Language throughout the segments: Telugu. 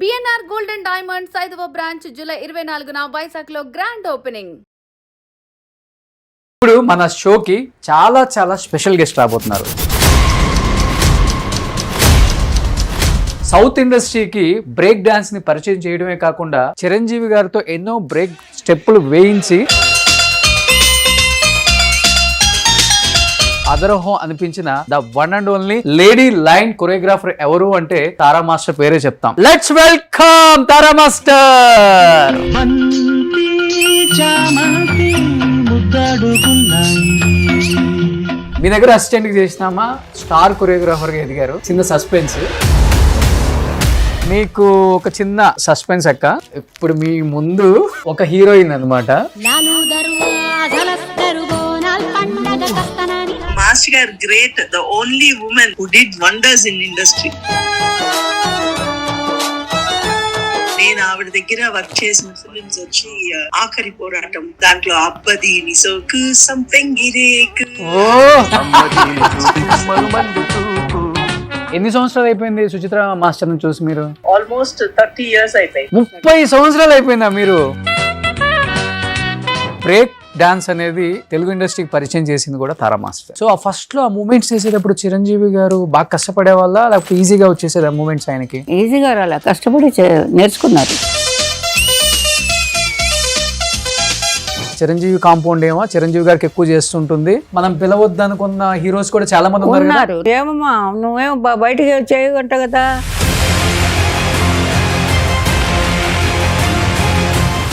బిఎన్ఆర్ గోల్డెన్ డైమండ్స్ 5వ బ్రాంచ్ జూలై 24న వైజాగ్లో గ్రాండ్ ఓపెనింగ్. ఇప్పుడు మన షోకి చాలా స్పెషల్ గెస్ట్ రాబోతున్నారు. సౌత్ ఇండస్ట్రీకి బ్రేక్ డాన్స్ ని పరిచయం చేయడమే కాకుండా చిరంజీవి గారితో ఎన్నో బ్రేక్ స్టెప్పులు వేయించి అదరహం అనిపించిన the one and only lady line choreographer ఎవరు అంటే తారా మాస్టర్ పేరే చెప్తాం. Let's welcome Tara master. మీ దగ్గర అసిస్టెంట్ కి చేసినామా, స్టార్ కొరియోగ్రాఫర్ గా ఎదిగారు. చిన్న సస్పెన్స్, మీకు ఒక చిన్న సస్పెన్స్ అక్క. ఇప్పుడు మీ ముందు ఒక హీరోయిన్ అన్నమాట. మాస్టర్ గారు great, the only women who did wonders in industry. నేను ఆవిడ దగ్గర వర్క్ చేసిన ఫిల్మ్స్ వచ్చి ఆఖరి పోరాటం, దాంట్లో అబ్బది నిసోకు సంథింగ్ గిరేకు. ఎన్ని సంవత్సరాలు అయిపోయింది సుచిత్ర మాస్టర్ ని చూసి మీరు? ఆల్మోస్ట్ 30 years అయిపోయి. 30 సంవత్సరాలు అయిపోయిందా మీరు? బ్రేక్ డాన్స్ అనేది తెలుగు ఇండస్ట్రీకి పరిచయం చేసింది కూడా తారా మాస్టర్. సో ఆ ఫస్ట్ లో ఆ మూమెంట్స్ చేసేటప్పుడు చిరంజీవి గారు బాగా కష్టపడే వాళ్ళ, లేకపోతే ఈజీగా వచ్చేసేది ఆ మూమెంట్స్ ఆయనకి? ఈజీగా రాలే, కష్టపడి నేర్చుకున్నారు. చిరంజీవి కాంపౌండ్ ఏమో చిరంజీవి గారికి ఎక్కువ చేస్తుంటుంది. మనం పిలవద్దు అనుకున్న హీరోస్ కూడా చాలా మంది ఉన్నారు. ఏమమ్మా నువ్వేమో బయటకి చేయగంట కదా.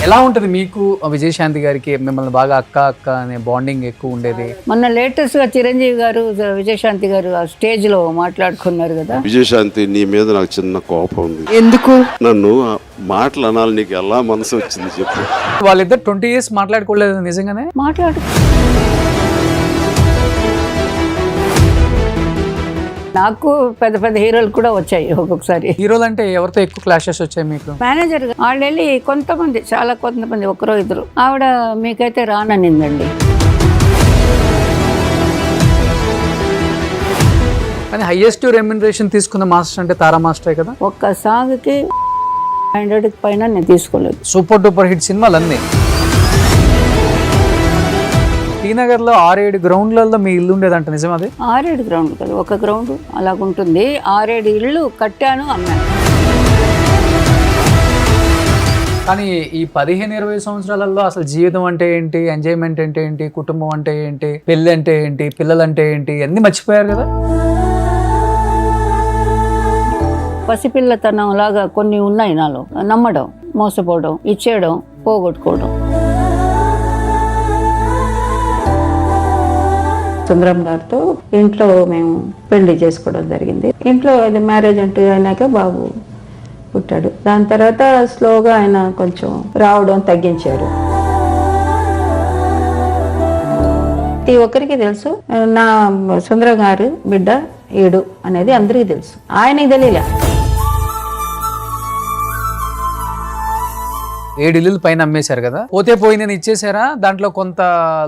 ఎలా ఉంటది మీకు విజయశాంతి గారికి? మిమ్మల్ని బాగా అక్క అక్క అనే బాండింగ్ ఎక్కువ ఉండేది. మొన్న లేటెస్ట్ గా చిరంజీవి గారు విజయశాంతి గారు ఆ స్టేజ్ లో మాట్లాడుకున్నారు కదా. విజయశాంతి, నీ మీద నాకు చిన్న కోపం ఉంది. ఎందుకు? నన్ను మాటలు అనాలి, నీకు ఎలా మనసు వచ్చింది చెప్పు. వాళ్ళిద్దరు 20 years మాట్లాడుకోలేదు నిజంగానే? మాట్లాడు. నాకు పెద్ద హీరోలు కూడా వచ్చాయి ఒక్కొక్కసారి. హీరోలు అంటే ఎవరితో ఎక్కువ క్లాషెస్ వచ్చాయి మీకు? మేనేజర్ వాళ్ళు వెళ్ళి కొంతమంది ఒకరో ఇద్దరు, ఆవిడ మీకైతే రాననిందండి. కానీ హైయెస్ట్ రెమ్యునరేషన్ తీసుకున్న మాస్టర్ అంటే తారా మాస్టరే కదా. ఒక్క సాంగ్కి 100 పైన నేను తీసుకోలేదు. సూపర్ డూపర్ హిట్ సినిమాలు అన్నీ. టీనగర్ లో 6-7 గ్రౌండ్లలో మీ ఇల్లు ఉండేదంట, నిజం అది? 6-7 గ్రౌండ్ కదా, ఒక గ్రౌండ్ అలాగుంటుంది. 6-7 ఇళ్ళు కట్టాను, అమ్మాను. కానీ ఈ 15-20 సంవత్సరాలలో అసలు జీవితం అంటే ఏంటి, ఎంజాయ్మెంట్ అంటే ఏంటి, కుటుంబం అంటే ఏంటి, పెళ్లి అంటే ఏంటి, పిల్లలు అంటే ఏంటి, అన్ని మర్చిపోయారు కదా. పసిపిల్లతనం లాగా కొన్ని ఉన్నాయి నాలో. నమ్మడం, మోసపోవడం, ఇచ్చేయడం, పోగొట్టుకోవడం. సుందరం గారితో ఇంట్లో మేము పెళ్లి చేసుకోవడం జరిగింది. ఇంట్లో అది మ్యారేజ్ అంటూ అయినాక బాబు పుట్టాడు. దాని తర్వాత స్లోగా ఆయన కొంచెం రావడం తగ్గించారు. ఈ ఒక్కరికి తెలుసు, నా సుందరం గారు బిడ్డ ఏడు అనేది అందరికీ తెలుసు, ఆయనకి తెలియలే. 7 ఇల్లు పైన అమ్మేశారు కదా. పోతే పోయిందని ఇచ్చేసారా, దాంట్లో కొంత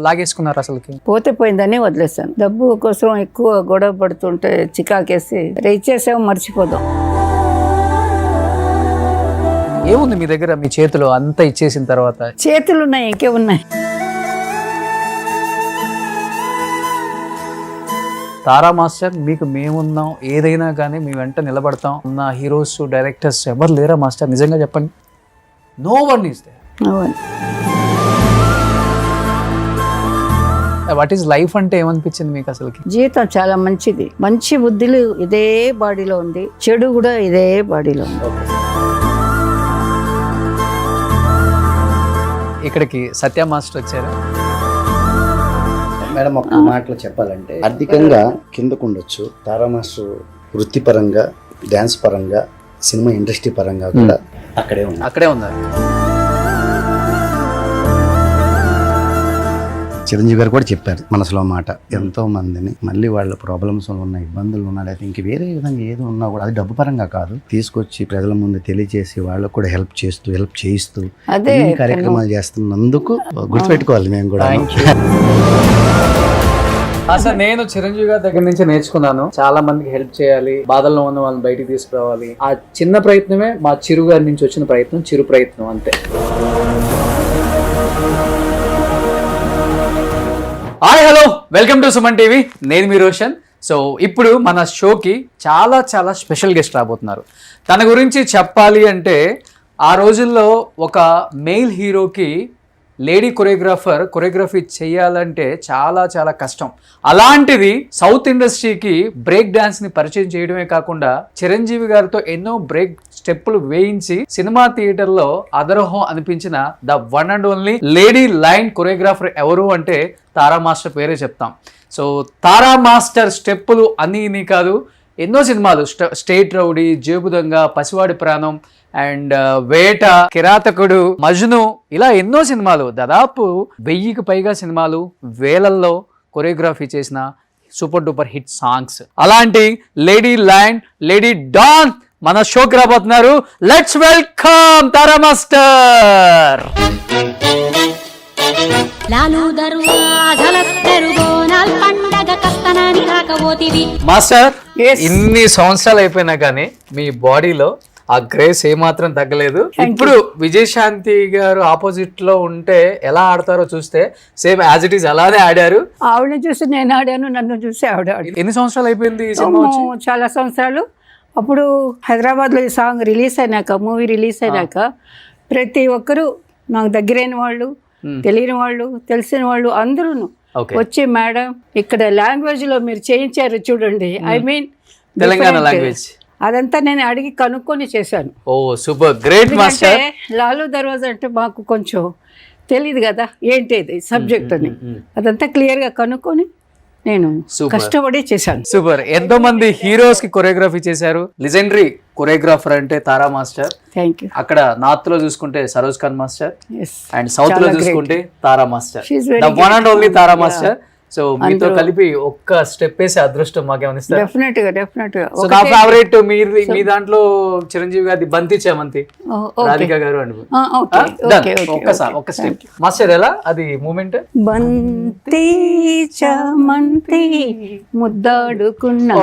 లాగేసుకున్నారు? అసలుకి పోతే పోయిందని వదిలేస్తాను. డబ్బు కోసం ఎక్కువ గొడవ పడుతుంటే చికాకేసి ఇచ్చేసాము, మర్చిపోదాం. ఏముంది మీ దగ్గర, మీ చేతిలో అంతా ఇచ్చేసిన తర్వాత? చేతులు ఉన్నాయి, ఇంకే ఉన్నాయి. తారా మాస్టర్, మీకు మేమున్నాం, ఏదైనా కానీ మీ వెంట నిలబడతాం. ఉన్న హీరోస్, డైరెక్టర్స్ ఎవరు లేరా మాస్టర్? నిజంగా చెప్పండి. No one is there. What is life అంటే ఏమనిపించింది మీకు అసలుకి? జీవితం చాలా మంచిది. మంచి బుద్ధులు ఇదే బాడీలో ఉంది, చెడు కూడా ఇదే బాడీలో ఉంది. ఇక్కడికి సత్య మాస్టర్ వచ్చారు. మేడం, ఒక మాటలో చెప్పాలంటే ఆర్థికంగా కిందకు ఉండొచ్చు, తారా మాస్టర్ వృత్తిపరంగా, డ్యాన్స్ పరంగా, సినిమా ఇండస్ట్రీ పరంగా కూడా అక్కడే ఉన్నారు. చిరంజీవి గారు కూడా చెప్పారు మనసులో మాట. ఎంతో మందిని మళ్ళీ వాళ్ళ ప్రాబ్లమ్స్ ఉన్న, ఇబ్బందులు ఉన్నా, లేకపోతే ఇంక వేరే విధంగా ఏది ఉన్నా కూడా అది డబ్బు పరంగా కాదు, తీసుకొచ్చి ప్రజల ముందు తెలియజేసి వాళ్ళకు కూడా హెల్ప్ చేయిస్తూ ఈ కార్యక్రమాలు చేస్తున్నందుకు గుర్తుపెట్టుకోవాలి మేము కూడా. అసలు నేను చిరంజీవి గారి దగ్గర నుంచి నేర్చుకున్నాను, చాలా మందికి హెల్ప్ చేయాలి, బాధల్లో ఉన్న వాళ్ళని బయటికి తీసుకురావాలి. ఆ చిన్న ప్రయత్నమే మా చిరు గారి నుంచి వచ్చిన ప్రయత్నం, చిరు ప్రయత్నం అంతే. Hi hello, welcome to Suman TV. నేను మీ రోషన్. సో ఇప్పుడు మన షోకి చాలా చాలా స్పెషల్ గెస్ట్ రాబోతున్నారు. తన గురించి చెప్పాలి అంటే ఆ రోజుల్లో ఒక మెయిల్ హీరోకి లేడీ కొరియోగ్రఫీ చేయాలంటే చాలా చాలా కష్టం. అలాంటిది సౌత్ ఇండస్ట్రీకి బ్రేక్ డాన్స్ని పరిచయం చేయడమే కాకుండా చిరంజీవి గారితో ఎన్నో బ్రేక్ స్టెప్పులు వేయించి సినిమా థియేటర్లో అదరహం అనిపించిన the one and only lady line choreographer ఎవరు అంటే తారా మాస్టర్ పేరే చెప్తాం. సో తారా మాస్టర్ స్టెప్పులు అన్నీ ఇన్ని కాదు, ఎన్నో సినిమాలు, స్టేట్ రౌడీ, జేబుదొంగ, పసివాడి ప్రాణం అండ్ వేట, కిరాతకుడు, మజ్ను, ఇలా ఎన్నో సినిమాలు, దాదాపు 1000కి పైగా సినిమాలు, వేలల్లో కొరియోగ్రఫీ చేసిన సూపర్ డూపర్ హిట్ సాంగ్స్. అలాంటి లేడీ లైన్, లేడీ డాన్ మన షోకి రాబోతున్నారు. Let's welcome Tara master. Master, ఇన్ని సంవత్సరాలు అయిపోయినా కానీ మీ బాడీలో ఆ గ్రేస్ ఏమాత్రం తగ్గలేదు. ఇప్పుడు విజయశాంతి గారు ఆపోజిట్ లో ఉంటే ఎలా ఆడతారో చూస్తే సేమ్ యాజ్ ఇట్ ఈస్ అలానే ఆడారు. ఆవిడని చూసి నేను ఆడాను, నన్ను చూసి ఆవిడ ఆడారు. ఎన్ని సంవత్సరాలు అయిపోయింది ఈ సినిమా వచ్చి? చాలా సంవత్సరాలు. అప్పుడు హైదరాబాద్లో ఈ సాంగ్ రిలీజ్ అయినాక, మూవీ రిలీజ్ అయినాక ప్రతి ఒక్కరు నాకు దగ్గరైన వాళ్ళు, తెలియని వాళ్ళు, తెలిసిన వాళ్ళు అందరూ వచ్చి మేడం ఇక్కడ లాంగ్వేజ్ లో మీరు చేయించారు చూడండి, ఐ మీన్ తెలంగాణ లాంగ్వేజ్, అదంతా నేను అడిగి కనుక్కొని చేశాను. ఓ సూపర్ గ్రేట్ మాస్టర్. లాలూ దర్వాజా అంటే మాకు కొంచెం తెలియదు కదా ఏంటి సబ్జెక్ట్ అని, అదంతా క్లియర్ గా కనుక్కొని నేను కష్టపడి చేశాను. సూపర్. ఎంతో మంది హీరోస్ కి కొరియోగ్రఫీ చేశారు. లెజెండరీ కొరియోగ్రాఫర్ అంటే తారా మాస్టర్. Thank you. అక్కడ నార్త్ లో చూసుకుంటే Saroj Khan master and south లో చూసుకుంటే Tara master, the one and only Tara master. So మీతో కలిపి ఒక్క స్టెప్ వేసే అదృష్టం మాకేమైనా ఇస్తారు? డెఫినెట్ గా. సో నా ఫేవరెట్ మీ దాంట్లో చిరంజీవి గారి బంతి చామంతి, రాధిక గారు ఒక్క స్టెప్ మాస్టర్. ఎలా అది మూమెంట్? బంతి చామంతి ముద్దాడుకున్నా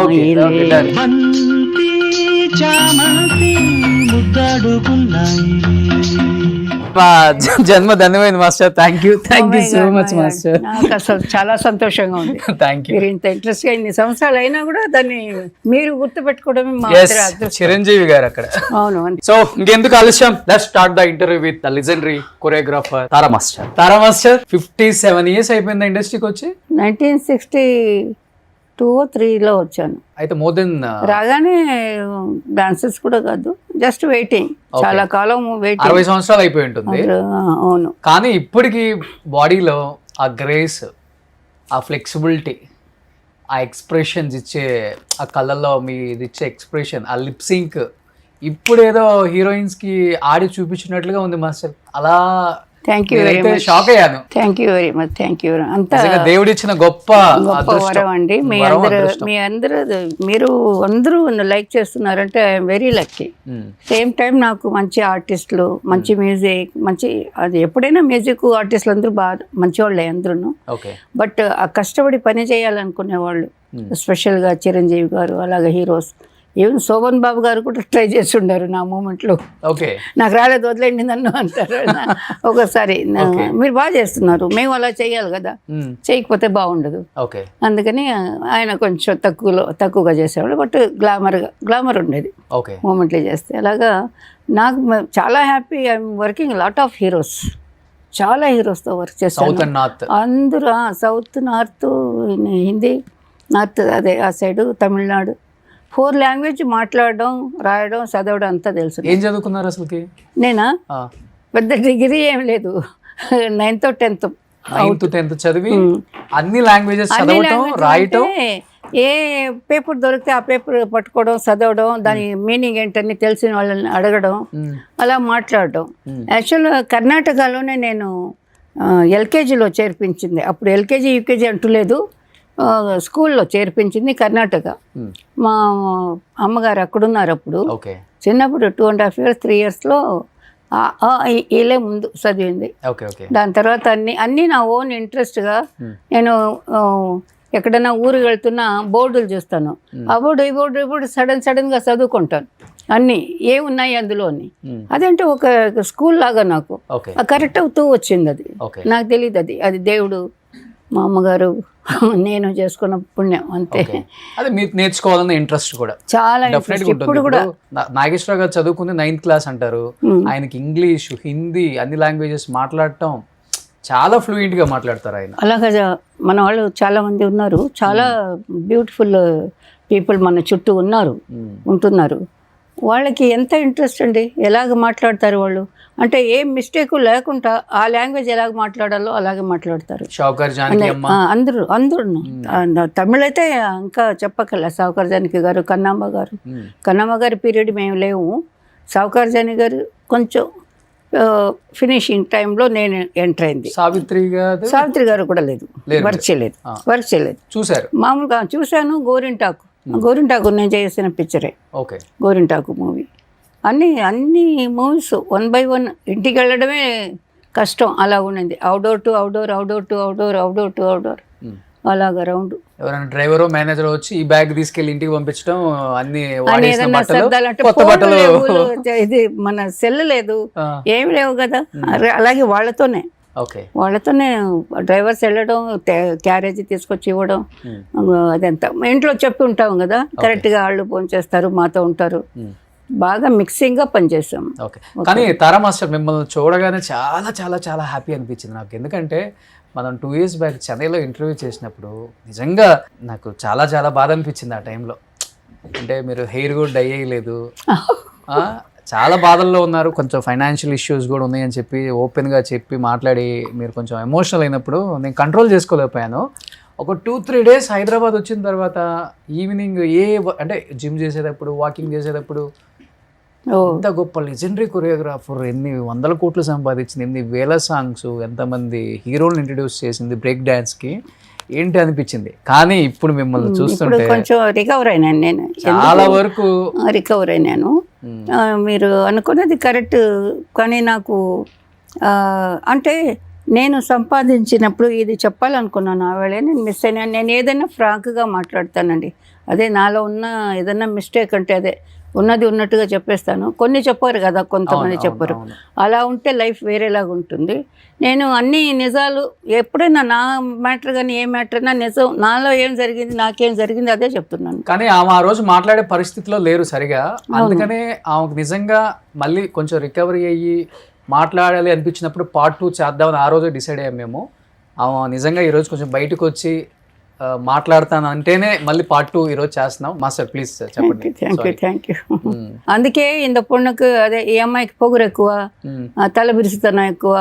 జన్మ ధన్యమైంది master. Thank you so much master. నాకు అసలు చాలా సంతోషంగా ఉంది. Thank you. మీరు ఇంత ఇంట్రెస్ట్ గా ఇన్ని సంవత్సరాలు అయినా కూడా దాన్ని మీరు గుర్తుపెట్టుకోవడమే మా చిరంజీవి గారు అక్కడ. అవును. సో ఇంకెందుకు ఆలస్యం, let's start the interview with the legendary choreographer Tara master. Tara master 57 years అయిపోయింది ఇండస్ట్రీకి వచ్చి. 1962-63 వచ్చాను. అయితే మోర్ దెన్ రాగానే డాన్సెస్ కూడా కాదు, జస్ట్ వెయిటింగ్. చాలా కాలం వెయిటింగ్. 60 సంవత్సరాలు అయిపోయి ఉంటుంది. అవును. కానీ ఇప్పటికి బాడీలో ఆ గ్రేస్, ఆ ఫ్లెక్సిబిలిటీ, ఆ ఎక్స్ప్రెషన్స్ ఇచ్చే, ఆ కళ్ళల్లో మీరు ఇచ్చే ఎక్స్ప్రెషన్, ఆ లిప్ సింక్ ఇప్పుడు ఏదో హీరోయిన్స్ కి ఆడి చూపించినట్లుగా ఉంది మాస్టర్. అలా thank you very much. Shock అయ్యాను. Thank you very much. Thank you. అంతా దేవుడు ఇచ్చిన గొప్ప వరం అండి. మీరు అందరూ లైక్ చేస్తున్నారంటే I'm very lucky. Same time నాకు మంచి ఆర్టిస్టులు, మంచి మ్యూజిక్, మంచి అది ఎప్పుడైనా మ్యూజిక్ ఆర్టిస్టులు అందరూ బాగా మంచివాళ్ళే అందరూ. బట్ ఆ కష్టపడి పని చేయాలనుకునే వాళ్ళు, స్పెషల్గా చిరంజీవి గారు, అలాగే హీరోస్, ఈవెన్ శోభన్ బాబు గారు కూడా ట్రై చేసి ఉండారు నా మూమెంట్లో. నాకు రాలేదు, వదిలేండి నన్ను అంటారు ఒకసారి. మీరు బాగా చేస్తున్నారు, మేము అలా చేయాలి కదా, చేయకపోతే బాగుండదు. అందుకని ఆయన కొంచెం తక్కువగా చేసేవాళ్ళు. బట్ గ్లామర్ ఉండేది మూమెంట్లు చేస్తే. అలాగా నాకు చాలా happy. I'm working lot of heroes, చాలా హీరోస్తో వర్క్ చేస్తాను. అందరూ సౌత్, నార్త్, హిందీ, నార్త్ అదే ఆ సైడు, తమిళనాడు, 4 లాంగ్వేజ్ మాట్లాడడం, రాయడం, చదవడం అంతా తెలుసు. ఏం చదువుకున్నారు అసలుకి? నేనా పెద్ద డిగ్రీ ఏం లేదు, 9th, 10th చదివి అన్ని లాంగ్వేజెస్ చదవడం, రాయటం, ఏ పేపర్ దొరికితే ఆ పేపర్ పట్టుకోవడం, చదవడం, దాని మీనింగ్ ఏంటని తెలిసిన వాళ్ళని అడగడం, అలా మాట్లాడడం. యాక్చువల్ కర్ణాటకలోనే నేను ఎల్కేజీలో చేర్పించింది. అప్పుడు ఎల్కేజీ యూకేజీ అంటూ స్కూల్లో చేర్పించింది కర్ణాటక. మా అమ్మగారు అక్కడున్నారు అప్పుడు. చిన్నప్పుడు 2.5 years 3 yearsలో వీళ్ళే ముందు చదివింది. దాని తర్వాత అన్నీ నా ఓన్ ఇంట్రెస్ట్గా నేను ఎక్కడైనా ఊరికి వెళ్తున్నా బోర్డులు చూస్తాను, ఆ బోర్డు ఈ బోర్డు ఈ బోర్డు సడన్గా చదువుకుంటాను అన్నీ ఏమున్నాయి అందులో అని. అదంటే ఒక స్కూల్ లాగా నాకు ఓకే కరెక్ట్ అవుతూ వచ్చింది. అది ఓకే నాకు తెలియదు, అది దేవుడు, మా అమ్మగారు, నేను చేసుకున్న పుణ్యం అంతే. అదే మీరు నేర్చుకోవాలన్న ఇంట్రెస్ట్ కూడా చాలా డెఫినెట్ గా ఇప్పుడు ఉంటుంది. కూడా నాగేశ్వరరావు గారు చదువుకుంది 9th క్లాస్ అంటారు, ఆయనకి ఇంగ్లీష్, హిందీ అన్ని లాంగ్వేజెస్ మాట్లాడటం చాలా ఫ్లూయెంట్ గా మాట్లాడతారు ఆయన. అలాగా మన వాళ్ళు చాలా మంది ఉన్నారు, చాలా బ్యూటిఫుల్ పీపుల్ మన చుట్టూ ఉంటున్నారు. వాళ్ళకి ఎంత ఇంట్రెస్ట్ అండి, ఎలాగ మాట్లాడతారు వాళ్ళు, అంటే ఏం మిస్టేక్ లేకుండా ఆ లాంగ్వేజ్ ఎలాగ మాట్లాడాలో అలాగే మాట్లాడతారు. షౌకర్ జానకి అమ్మ అందరూ తమిళ అయితే ఇంకా చెప్పకల్లా, సావుకార్ జానకి గారు, కన్నమ్మ గారి పీరియడ్ మేము లేవు. సావుకార్ జానకి గారు కొంచెం ఫినిషింగ్ టైంలో నేను ఎంటర్ అయింది. సావిత్రి గారు కూడా లేదు, వర్క్ చేయలేదు. చూసారు? మామూలుగా చూశాను. గోరింటాకు నేను చేసిన పిక్చరే, గోరింటాకు మూవీ. అన్ని మూవీస్ 1 by 1 ఇంటికి వెళ్ళడమే కష్టం, అలా ఉండింది. అవుట్డోర్ టు అవుట్డోర్ అలాగా రౌండ్. ఎవరైనా డ్రైవర్ మేనేజర్ వచ్చి ఈ బ్యాగ్ తీసుకెళ్లి ఇంటికి పంపించడం, అన్ని ఇది మన సెల్ లేదు, ఏమి లేవు కదా, అలాగే వాళ్ళతోనే డ్రైవర్స్ వెళ్ళడం, క్యారేజీ తీసుకొచ్చి ఇవ్వడం, అదంతా ఇంట్లో చెప్పి ఉంటాం కదా, కరెక్ట్గా వాళ్ళు ఫోన్ చేస్తారు, మాతో ఉంటారు. బాగా మిక్సింగ్గా పనిచేస్తాం. కానీ తారా మాస్టర్ మిమ్మల్ని చూడగానే చాలా చాలా చాలా హ్యాపీ అనిపించింది నాకు. ఎందుకంటే మనం 2 years బ్యాక్ చెన్నైలో ఇంటర్వ్యూ చేసినప్పుడు నిజంగా నాకు చాలా చాలా బాధ అనిపించింది ఆ టైంలో. అంటే మీరు హెయిర్ కూడా డై అయ్యలేదు, చాలా బాధల్లో ఉన్నారు, కొంచెం ఫైనాన్షియల్ ఇష్యూస్ కూడా ఉన్నాయని చెప్పి ఓపెన్గా చెప్పి మాట్లాడి మీరు కొంచెం ఎమోషనల్ అయినప్పుడు నేను కంట్రోల్ చేసుకోలేకపోయాను. ఒక 2-3 days హైదరాబాద్ వచ్చిన తర్వాత ఈవినింగ్ అంటే జిమ్ చేసేటప్పుడు, వాకింగ్ చేసేటప్పుడు ఎంత గొప్ప లెజెండరీ కొరియోగ్రాఫర్, ఎన్ని 100 కోట్లు సంపాదించింది, ఎన్ని వేల సాంగ్స్, ఎంతమంది హీరోలను ఇంట్రడ్యూస్ చేసింది బ్రేక్ డాన్స్కి, ఏంటి అనిపించింది. కానీ ఇప్పుడు మిమ్మల్ని చూస్తుంటే కొంచెం రికవర్ అయినాను, నేను చాలా వరకు రికవర్ అయినాను. మీరు అనుకున్నది కరెక్ట్. కానీ నాకు అంటే నేను సంపాదించినప్పుడు ఇది చెప్పాలనుకున్నాను, ఆ వేళ నేను మిస్ అయినాను. నేను ఏదైనా ఫ్రాంక్గా మాట్లాడతానండి, అదే నాలో ఉన్న ఏదైనా మిస్టేక్ అంటే అదే ఉన్నది ఉన్నట్టుగా చెప్పేస్తాను. కొన్ని చెప్పారు కదా, కొంతమంది చెప్పరు, అలా ఉంటే లైఫ్ వేరేలాగా ఉంటుంది. నేను అన్ని నిజాలు ఎప్పుడైనా నా మ్యాటర్ కానీ ఏ మ్యాటర్ అయినా నిజం, నాలో ఏం జరిగింది, నాకేం జరిగింది అదే చెప్తున్నాను. కానీ ఆమె ఆ రోజు మాట్లాడే పరిస్థితిలో లేరు సరిగా, అందుకనే ఆమెకు నిజంగా మళ్ళీ కొంచెం రికవరీ అయ్యి మాట్లాడాలి అనిపించినప్పుడు part 2 చేద్దామని ఆ రోజు డిసైడ్ అయ్యాం మేము. ఆమె నిజంగా ఈరోజు కొంచెం బయటకు వచ్చి మాట్లాడతాను అంటేనే మళ్ళీ part 2 ఈరోజు చేస్తున్నాం. మాస్టర్ ప్లీజ్ చెప్పండి. Thank you. అందుకే ఇంత పొన్నుకు అదే ఈ అమ్మాయికి పొగురు ఎక్కువ, తల బిరుసుతనం ఎక్కువ,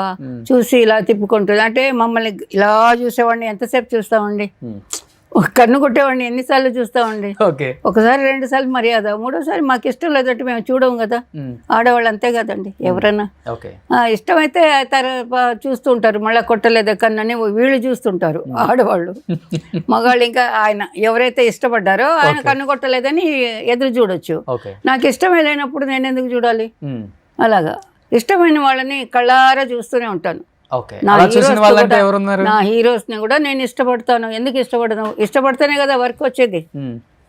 చూసి ఇలా తిప్పుకుంటుంది. అంటే మమ్మల్ని ఇలా చూసేవాడిని ఎంతసేపు చూస్తామండి, కన్ను కొట్టేవాడిని ఎన్నిసార్లు చూస్తామండి. ఒకసారి 2 సార్లు మర్యాద, 3వసారి మాకు ఇష్టం లేదంటే మేము చూడము కదా, ఆడవాళ్ళు అంతే కదండి. ఎవరైనా ఇష్టమైతే చూస్తూ ఉంటారు, మళ్ళీ కొట్టలేదా కన్నని వీళ్ళు చూస్తుంటారు ఆడవాళ్ళు. మగవాళ్ళు ఇంకా ఆయన ఎవరైతే ఇష్టపడ్డారో ఆయన కన్ను కొట్టలేదని ఎదురు చూడొచ్చు. నాకు ఇష్టమే లేనప్పుడు నేను ఎందుకు చూడాలి? అలాగా ఇష్టమైన వాళ్ళని కళ్ళారా చూస్తూనే ఉంటాను. నా హీరోస్ ని కూడా నేను ఇష్టపడతాను. ఎందుకు ఇష్టపడను? ఇష్టపడితేనే కదా వర్క్ వచ్చేది.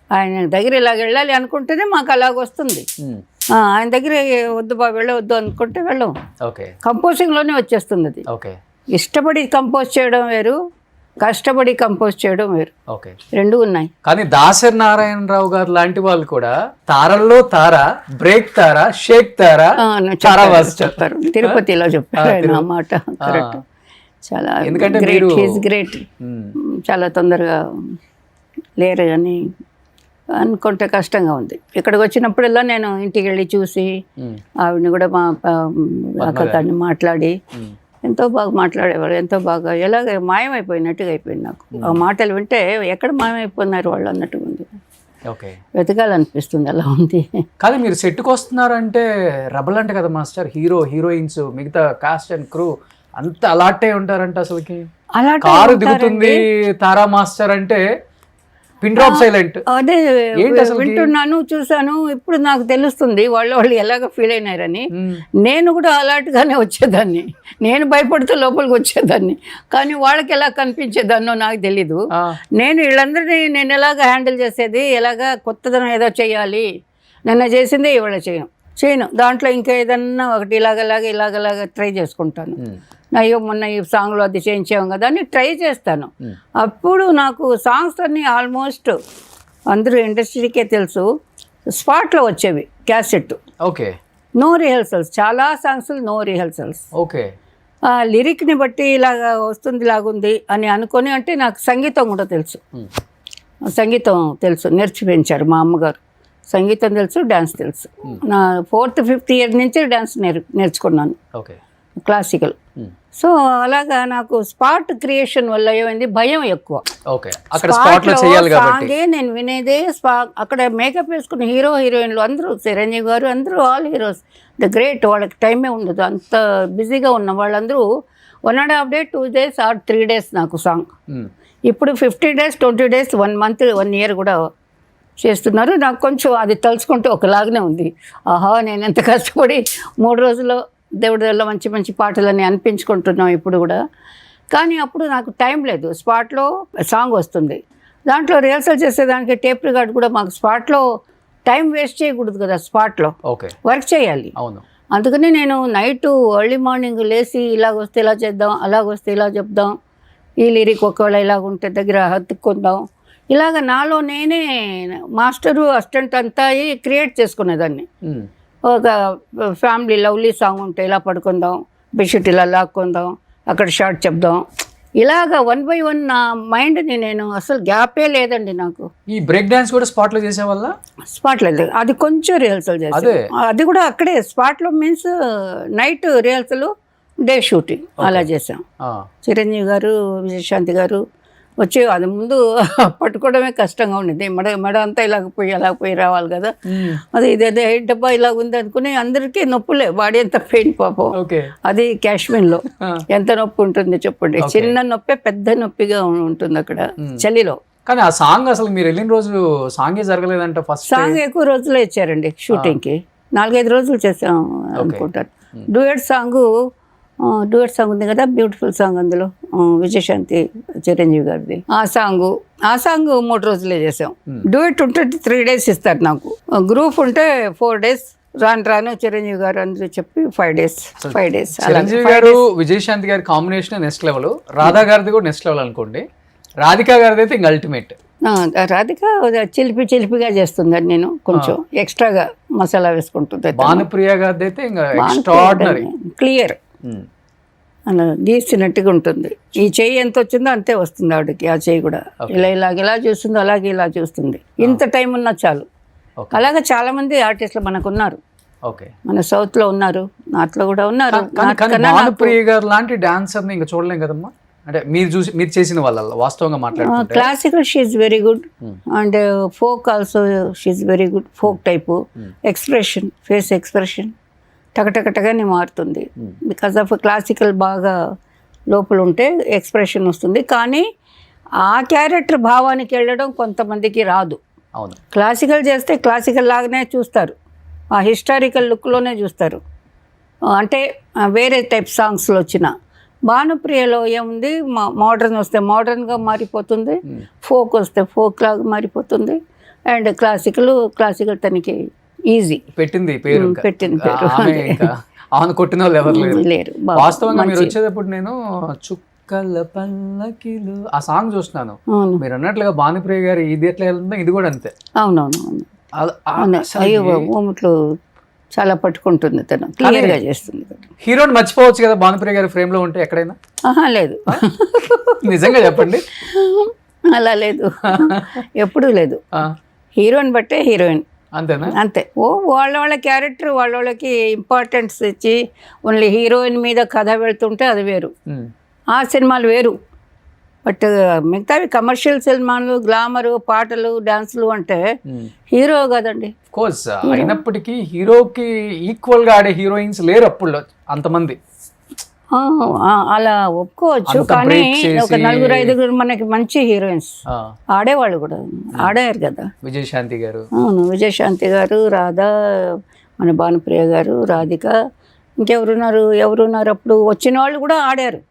ఆయన దగ్గర ఇలాగ వెళ్ళాలి అనుకుంటేనే మాకు అలాగ వస్తుంది. ఆయన దగ్గర వద్దు బాబు వెళ్ళవద్దు అనుకుంటే వెళ్ళం. కంపోజింగ్ లోనే వచ్చేస్తుంది అది. ఇష్టపడి కంపోజ్ చేయడం వేరు, కష్టపడి కంపోజ్ చేయడం వేరు, రెండు ఉన్నాయి. కానీ దాసరి నారాయణరావు గారు లాంటి వాళ్ళు కూడా తారల్లో తార, బ్రేక్ తార, షేక్ తార చెప్పారు, తిరుపతిలో చెప్పారు ఆ మాట. కరెక్ట్. చాలా ఎందుకంటే గ్రేట్. చాలా తొందరగా లేరు అని అనుకుంటే కష్టంగా ఉంది. ఇక్కడికి వచ్చినప్పుడల్లా నేను ఇంటికి వెళ్ళి చూసి ఆవిడని కూడా మా అక్కడిని మాట్లాడి ఎంతో బాగా మాట్లాడేవారు, ఎంతో బాగా ఎలాగ మాయమైపోయినట్టుగా అయిపోయింది నాకు. ఆ మాటలు వింటే ఎక్కడ మాయమైపోయినారు వాళ్ళు అన్నట్టుగా ఉంది. వెతకాలనిపిస్తుంది, అలా ఉంది. కానీ మీరు సెట్కి వస్తున్నారంటే రబల్ అంటే కదా మాస్టర్, హీరో హీరోయిన్స్ మిగతా కాస్ట్ అండ్ క్రూ అంత అలాటే ఉంటారంట. అసలుకి కారు దిగుతుంది తారా మాస్టర్ అంటే పిన్ డ్రాప్ సైలెంట్. అదే ఏంటి అసలుకి? వింటున్నాను, చూసాను. ఇప్పుడు నాకు తెలుస్తుంది వాళ్ళు ఎలాగ ఫీల్ అయినారని. నేను కూడా అలాంటిగానే వచ్చేదాన్ని. నేను భయపడుతూ లోపలికి వచ్చేదాన్ని, కానీ వాళ్ళకి ఎలా కనిపించేదాన్నో నాకు తెలీదు. నేను వీళ్ళందరినీ నేను ఎలాగ హ్యాండిల్ చేసేది, ఎలాగ కొత్తదనం ఏదో చేయాలి, నిన్న చేసిందే ఇవాళ చేయను. దాంట్లో ఇంకా ఏదన్నా ఒకటి ఇలాగలాగా ట్రై చేసుకుంటాను. అయ్యో మొన్న ఈ సాంగ్లో అది చేయించాం కదా అని ట్రై చేస్తాను. అప్పుడు నాకు సాంగ్స్ అన్నీ ఆల్మోస్ట్ అందరూ ఇండస్ట్రీకే తెలుసు, స్పాట్లో వచ్చేవి క్యాసెట్. ఓకే. నో రిహర్సల్స్, చాలా సాంగ్స్ నో రిహర్సల్స్. ఓకే. లిరిక్ని బట్టి ఇలాగా వస్తుంది, ఇలాగుంది అని అనుకొని. అంటే నాకు సంగీతం కూడా తెలుసు, నేర్చి పెంచారు మా అమ్మగారు. సంగీతం తెలుసు, డ్యాన్స్ తెలుసు. నా 4th 5th ఇయర్ నుంచి డ్యాన్స్ నేర్చుకున్నాను, క్లాసికల్. సో అలాగా నాకు స్పాట్ క్రియేషన్ వల్ల ఏమైంది, భయం ఎక్కువ. సాంగే నేను వినేదే అక్కడ మేకప్ వేసుకున్న హీరో హీరోయిన్లు అందరూ, చిరంజీవి గారు అందరూ, ఆల్ హీరోస్ ద గ్రేట్. వాళ్ళకి టైమే ఉండదు, అంత బిజీగా ఉన్న వాళ్ళందరూ 1.5 day 2 days or 3 days నాకు సాంగ్. ఇప్పుడు 50 days 20 days 1 month 1 year కూడా చేస్తున్నారు. నాకు కొంచెం అది తలుచుకుంటే ఒకలాగానే ఉంది. ఆహా, నేను ఎంత కష్టపడి 3 రోజుల్లో దేవుడి వల్ల మంచి మంచి పాటలని అనిపించుకుంటున్నాం ఇప్పుడు కూడా. కానీ అప్పుడు నాకు టైం లేదు. స్పాట్లో సాంగ్ వస్తుంది, దాంట్లో రిహర్సల్ చేసేదానికి టేప్ రికార్డ్ కూడా మాకు స్పాట్లో టైం వేస్ట్ చేయకూడదు కదా, స్పాట్లో వర్క్ చేయాలి. అందుకని నేను నైట్ ఎర్లీ మార్నింగ్ లేచి ఇలాగొస్తే ఇలా చేద్దాం, అలాగొస్తే ఇలా చెప్దాం, ఈ లిరిక్ ఒకవేళ ఇలాగుంటే దగ్గర హత్తుకుందాం, ఇలాగ నాలో నేనే మాస్టరు అసిస్టెంట్ అంతా క్రియేట్ చేసుకునేదాన్ని. ఒక ఫ్యామిలీ లవ్లీ సాంగ్ ఉంటే ఇలా పడుకుందాం, బెడ్షీట్ ఇలా లాక్కుందాం, అక్కడ షార్ట్ చెప్దాం, ఇలాగా 1 by 1 నా మైండ్ని నేను అసలు గ్యాపే లేదండి నాకు. ఈ బ్రేక్ డాన్స్ కూడా స్పాట్లో చేసేవాళ్ళ? స్పాట్లో లేదు, అది కొంచెం రిహర్సల్ చేసి, అది కూడా అక్కడే స్పాట్లో. Means night rehearsal, day shooting అలా చేసాం. చిరంజీవి గారు, విజయశాంతి గారు వచ్చి, అది ముందు పట్టుకోవడమే కష్టంగా ఉండేది. మెడ అంతా ఇలాగ పోయి రావాలి కదా. అది ఇదేదో డబ్బా ఇలాగ ఉంది అనుకుని అందరికీ నొప్పులే, బాడీ అంతా పెయిన్ పాపం. అది కాశ్మీర్లో ఎంత నొప్పి ఉంటుంది చెప్పండి. చిన్న నొప్పే పెద్ద నొప్పిగా ఉంటుంది అక్కడ చలిలో. కానీ ఆ సాంగ్ అసలు మీరు వెళ్ళిన రోజు సాంగే జరగలేదంట. ఫస్ట్ సాంగ్ ఎక్కువ రోజులే ఇచ్చారండి షూటింగ్కి, 4-5 రోజులు చేసాం అనుకుంటాను. డూయట్ సాంగ్ ఉంది కదా, బ్యూటిఫుల్ సాంగ్, అందులో విజయశాంతి చిరంజీవి గారిది. ఆ సాంగ్ 3 రోజులే చేసాం. డూయట్ ఉంటే 3 days ఇస్తారు నాకు, గ్రూప్ ఉంటే 4 days. రాను చిరంజీవి గారు అందరూ చెప్పి 5 days. చిరంజీవి గారు విజయశాంతి గారి కాంబినేషన్ నెక్స్ట్ లెవెల్, రాధా గారిది కూడా నెక్స్ట్ లెవెల్ అనుకోండి. రాధికా గారిది అయితే ఇంకా అల్టిమేట్. రాధిక చిలిపిగా చేస్తుంది, నేను కొంచెం ఎక్స్ట్రాగా మసాలా వేసుకుంటుంది. భానుప్రియ గారిది అయితే ఇంకా ఎక్స్ట్రాఆర్డినరీ, క్లియర్, అలా గీసినట్టుగా ఉంటుంది. ఈ చెయ్యి ఎంత వచ్చిందో అంతే వస్తుంది ఆవిడకి. ఆ చెయ్యి కూడా ఇలా చూస్తుందో అలాగే ఇలా చూస్తుంది. ఇంత టైం ఉన్నా చాలు. అలాగే చాలా మంది ఆర్టిస్టులు మనకు ఉన్నారు, మన సౌత్ లో ఉన్నారు, నార్త్ లో కూడా ఉన్నారు. భానుప్రియ గారు లాంటి డాన్సర్ ఇంకా చూడలేం కదమ్మా. అంటే మీరు చేసిన వాళ్ళ వాస్తవంగా మాట్లాడుతుంటే classical she's very good and folk also she's very good. Folk type expression, face expression టకటకటగానే మారుతుంది. బికాజ్ ఆఫ్ క్లాసికల్ బాగా లోపల ఉంటే ఎక్స్ప్రెషన్ వస్తుంది. కానీ ఆ క్యారెక్టర్ భావానికి వెళ్ళడం కొంతమందికి రాదు. క్లాసికల్ చేస్తే క్లాసికల్ లాగానే చూస్తారు, ఆ హిస్టారికల్ లుక్లోనే చూస్తారు. అంటే వేరే టైప్ సాంగ్స్లో వచ్చిన భానుప్రియలో ఏముంది, మోడర్న్ వస్తే మోడర్న్గా మారిపోతుంది, ఫోక్ వస్తే ఫోక్ లాగా మారిపోతుంది. అండ్ క్లాసికల్ తనకి ఈజీ పెట్టింది పేరు. ఆమె కొట్టిన వాళ్ళు ఎవరు లేరు. వాస్తవంగా మీరు వచ్చేటప్పుడు నేను చుక్కల పల్లకిలు ఆ సాంగ్ చూస్తున్నాను. మీరు అన్నట్లుగా భానుప్రియ గారు ఇది ఎట్లా వెళ్తుందో ఇది కూడా అంతే. అవునవును, అయ్యో ఊముట్లు చాలా పట్టుకుంటుంది, తను క్లియర్గా చేస్తుంది. హీరోని మర్చిపోవచ్చు కదా భానుప్రియ గారి ఫ్రేమ్ లో ఉంటే ఎక్కడైనా? లేదు, నిజంగా చెప్పండి. అలా లేదు, ఎప్పుడూ లేదు. హీరోయిన్ బట్టే హీరోయిన్, అంతేనా? అంతే. వాళ్ళ క్యారెక్టర్ వాళ్ళకి ఇంపార్టెన్స్ ఇచ్చి ఓన్లీ హీరోయిన్ మీద కథ వెళ్తుంటే అది వేరు, ఆ సినిమాలు వేరు. బట్ మిగతావి కమర్షియల్ సినిమాలు, గ్లామరు, పాటలు, డాన్సులు అంటే హీరో కదండి. కోర్స్ అయినప్పటికీ హీరోకి ఈక్వల్ గా ఆడే హీరోయిన్స్ లేరు అప్పుడు అంతమంది. అలా ఒప్పుకోవచ్చు, అంత కానీ break చేసి- ఒక 4-5 మనకి మంచి హీరోయిన్స్ ఆడేవాళ్ళు కూడా ఆడారు కదా. విజయశాంతి గారు, అవును, విజయశాంతి గారు, రాధా, మన భానుప్రియ గారు, రాధిక, ఎవరున్నారు అప్పుడు వచ్చిన వాళ్ళు కూడా ఆడారు.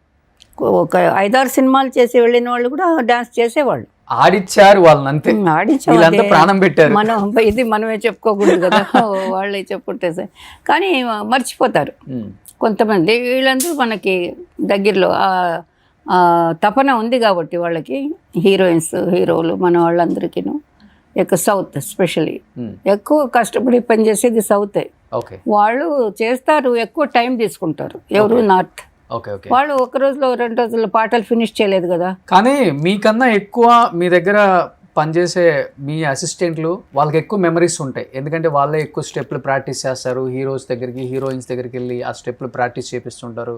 ఒక 5-6 సినిమాలు చేసి వెళ్ళిన వాళ్ళు కూడా డాన్స్ చేసేవాళ్ళు, ఆడిచ్చారు వాళ్ళని అంతే. ఆడించాం. వీళ్ళంతా అదే ప్రాణం పెట్టారు. ఇది మనమే చెప్పుకోకూడదు కదా, వాళ్ళే చెప్పుకుంటే కానీ మర్చిపోతారు కొంతమంది. వీళ్ళందరూ మనకి దగ్గరలో తపన ఉంది కాబట్టి వాళ్ళకి హీరోయిన్స్, హీరోలు మన వాళ్ళందరికీను. సౌత్ ఎస్పెషలీ ఎక్కువ కష్టపడి పనిచేసేది సౌతే. ఓకే, వాళ్ళు చేస్తారు, ఎక్కువ టైం తీసుకుంటారు. ఎవరు నార్త్ ఓకే, ఓకే. వాళ్ళు ఒక రోజులో 2 రోజుల్లో పాటలు ఫినిష్ చేయలేదు కదా. కానీ మీకన్నా ఎక్కువ మీ దగ్గర పనిచేసే మీ అసిస్టెంట్లు వాళ్ళకి ఎక్కువ మెమరీస్ ఉంటాయి, ఎందుకంటే వాళ్ళే ఎక్కువ స్టెప్లు ప్రాక్టీస్ చేస్తారు. హీరోస్ దగ్గరికి, హీరోయిన్స్ దగ్గరికి వెళ్ళి ఆ స్టెప్లు ప్రాక్టీస్ చేపిస్తుంటారు.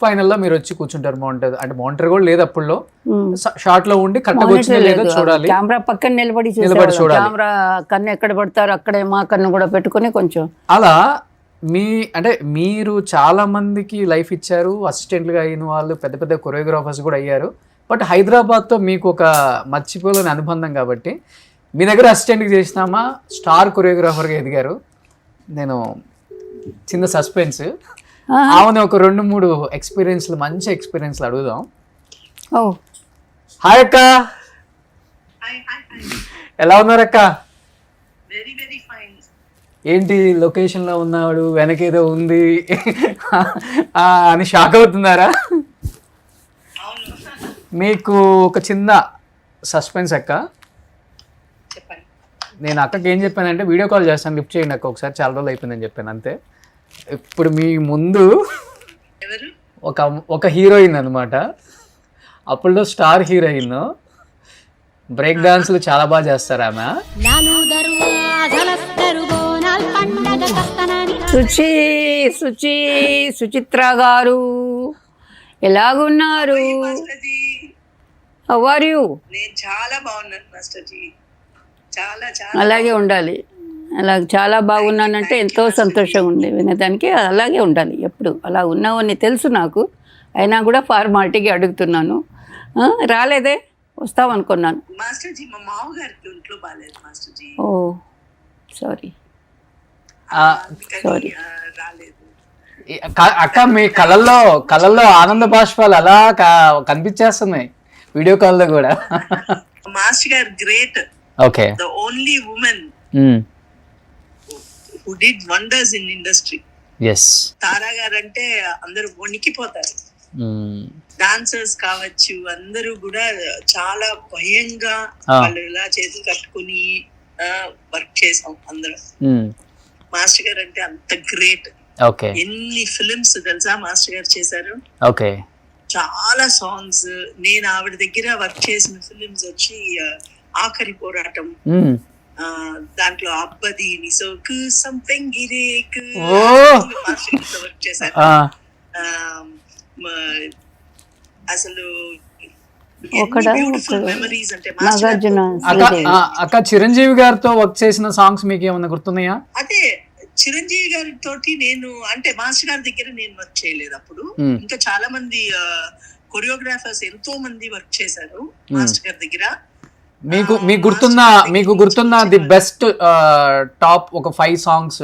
ఫైనల్లో మీరు వచ్చి కూర్చుంటారు. బాగుంటుంది అంటే మానిటర్ కూడా లేదు అప్పుడులో, షార్ట్ లో ఉండి కరెక్ట్గా వచ్చిందో లేదో చూడాలి. కెమెరా పక్కన నిలబడి చూడాలి. కెమెరా కన్ను ఎక్కడ పడతారు అక్కడే మా కన్ను కూడా పెట్టుకుని కొంచెం అలా అంటే మీరు చాలా మందికి లైఫ్ ఇచ్చారు. అసిస్టెంట్లుగా అయిన వాళ్ళు పెద్ద పెద్ద కొరియోగ్రాఫర్స్ కూడా అయ్యారు. బట్ హైదరాబాద్తో మీకు ఒక మర్చిపోలేని అనుబంధం కాబట్టి మీ దగ్గర అసిస్టెంట్కి చేసినామా స్టార్ కొరియోగ్రాఫర్గా ఎదిగారు. నేను చిన్న సస్పెన్స్, ఆమెను ఒక 2-3 ఎక్స్పీరియన్స్లు, మంచి ఎక్స్పీరియన్స్లు అడుగుదాం. హాయ్ అక్క, ఎలా ఉన్నారక్క? Very very fine. ఏంటి లొకేషన్లో ఉన్నాడు, వెనకేదో ఉంది అని షాక్ అవుతున్నారా? మీకు ఒక చిన్న సస్పెన్స్ అక్క. చెప్పండి. నేను అక్కకి ఏం చెప్పానంటే వీడియో కాల్ చేస్తాను, లిఫ్ట్ చేయండి అక్క ఒకసారి, చాలా రోజులు అయిపోయిందని చెప్పాను అంతే. ఇప్పుడు మీ ముందు ఎవరు? ఒక హీరోయిన్ అనమాట, అప్పుడులో స్టార్ హీరోయిన్, బ్రేక్ డాన్స్లు చాలా బాగా చేస్తారు ఆమె. సుచిత్ర గారు ఎలాగున్నారు? మాస్టర్జీ, హౌ ఆర్ యూ? నేను చాలా బాగున్నాను మాస్టర్జీ, చాలా చాలా. అలాగే ఉండాలి. చాలా బాగున్నానంటే ఎంతో సంతోషంగా ఉంది వినడానికి. అలాగే ఉండాలి ఎప్పుడు. అలా ఉన్నావని తెలుసు నాకు, అయినా కూడా ఫార్మాలిటీకి అడుగుతున్నాను. రాలేదే, వస్తామనుకున్నాను. మాస్టర్జీ మా మామగారికి ఒంట్లో బాగాలేదు మాస్టర్జీ. ఓ సారీ. అందుకని రాలేదు. అక్క మీ కళ్ళల్లో ఆనంద బాష్పాలు అలా కనిపించేస్తున్నాయి వీడియో కాల్లో కూడా. మాస్టర్ గారు great. Okay, the only women who did wonders in industry. Yes. Tara గారు అంటే అందరూ వణికిపోతారు. డాన్సర్స్ కావచ్చు, అందరూ కూడా చాలా భయంగా వాళ్ళు ఇలా చేతులు కట్టుకుని వర్క్ చేసాం అందరం. మాస్టర్ గారు అంటే అంత గ్రేట్. ఓకే, ఎన్ని ఫిలిమ్స్ తెలుసా మాస్టర్ గారు చేశారు. ఓకే, చాలా సాంగ్స్. నేను ఆవిడ దగ్గర వర్క్ చేసిన ఫిలిమ్స్ వచ్చి ఆఖరి పోరాటం, దాంట్లో అబ్బది నిసోకు సంథింగ్ గిరేక్ వర్క్ చేశారు. అసలు మెమరీస్ అంటే అక్క చిరంజీవి గారితో వర్క్ చేసిన సాంగ్స్ మీకు ఏమన్నా గుర్తున్నాయా? అదే చిరంజీవి గారి తోటి నేను అంటే మాస్టర్ గారి దగ్గర నేను వర్క్ చేయలేదు అప్పుడు. ఇంకా చాలా మంది కొరియోగ్రాఫర్స్ ఎంతో మంది వర్క్ చేశారు మాస్టర్ గారి దగ్గర. మీకు గుర్తున్న ది బెస్ట్ టాప్ ఒక 5 సాంగ్స్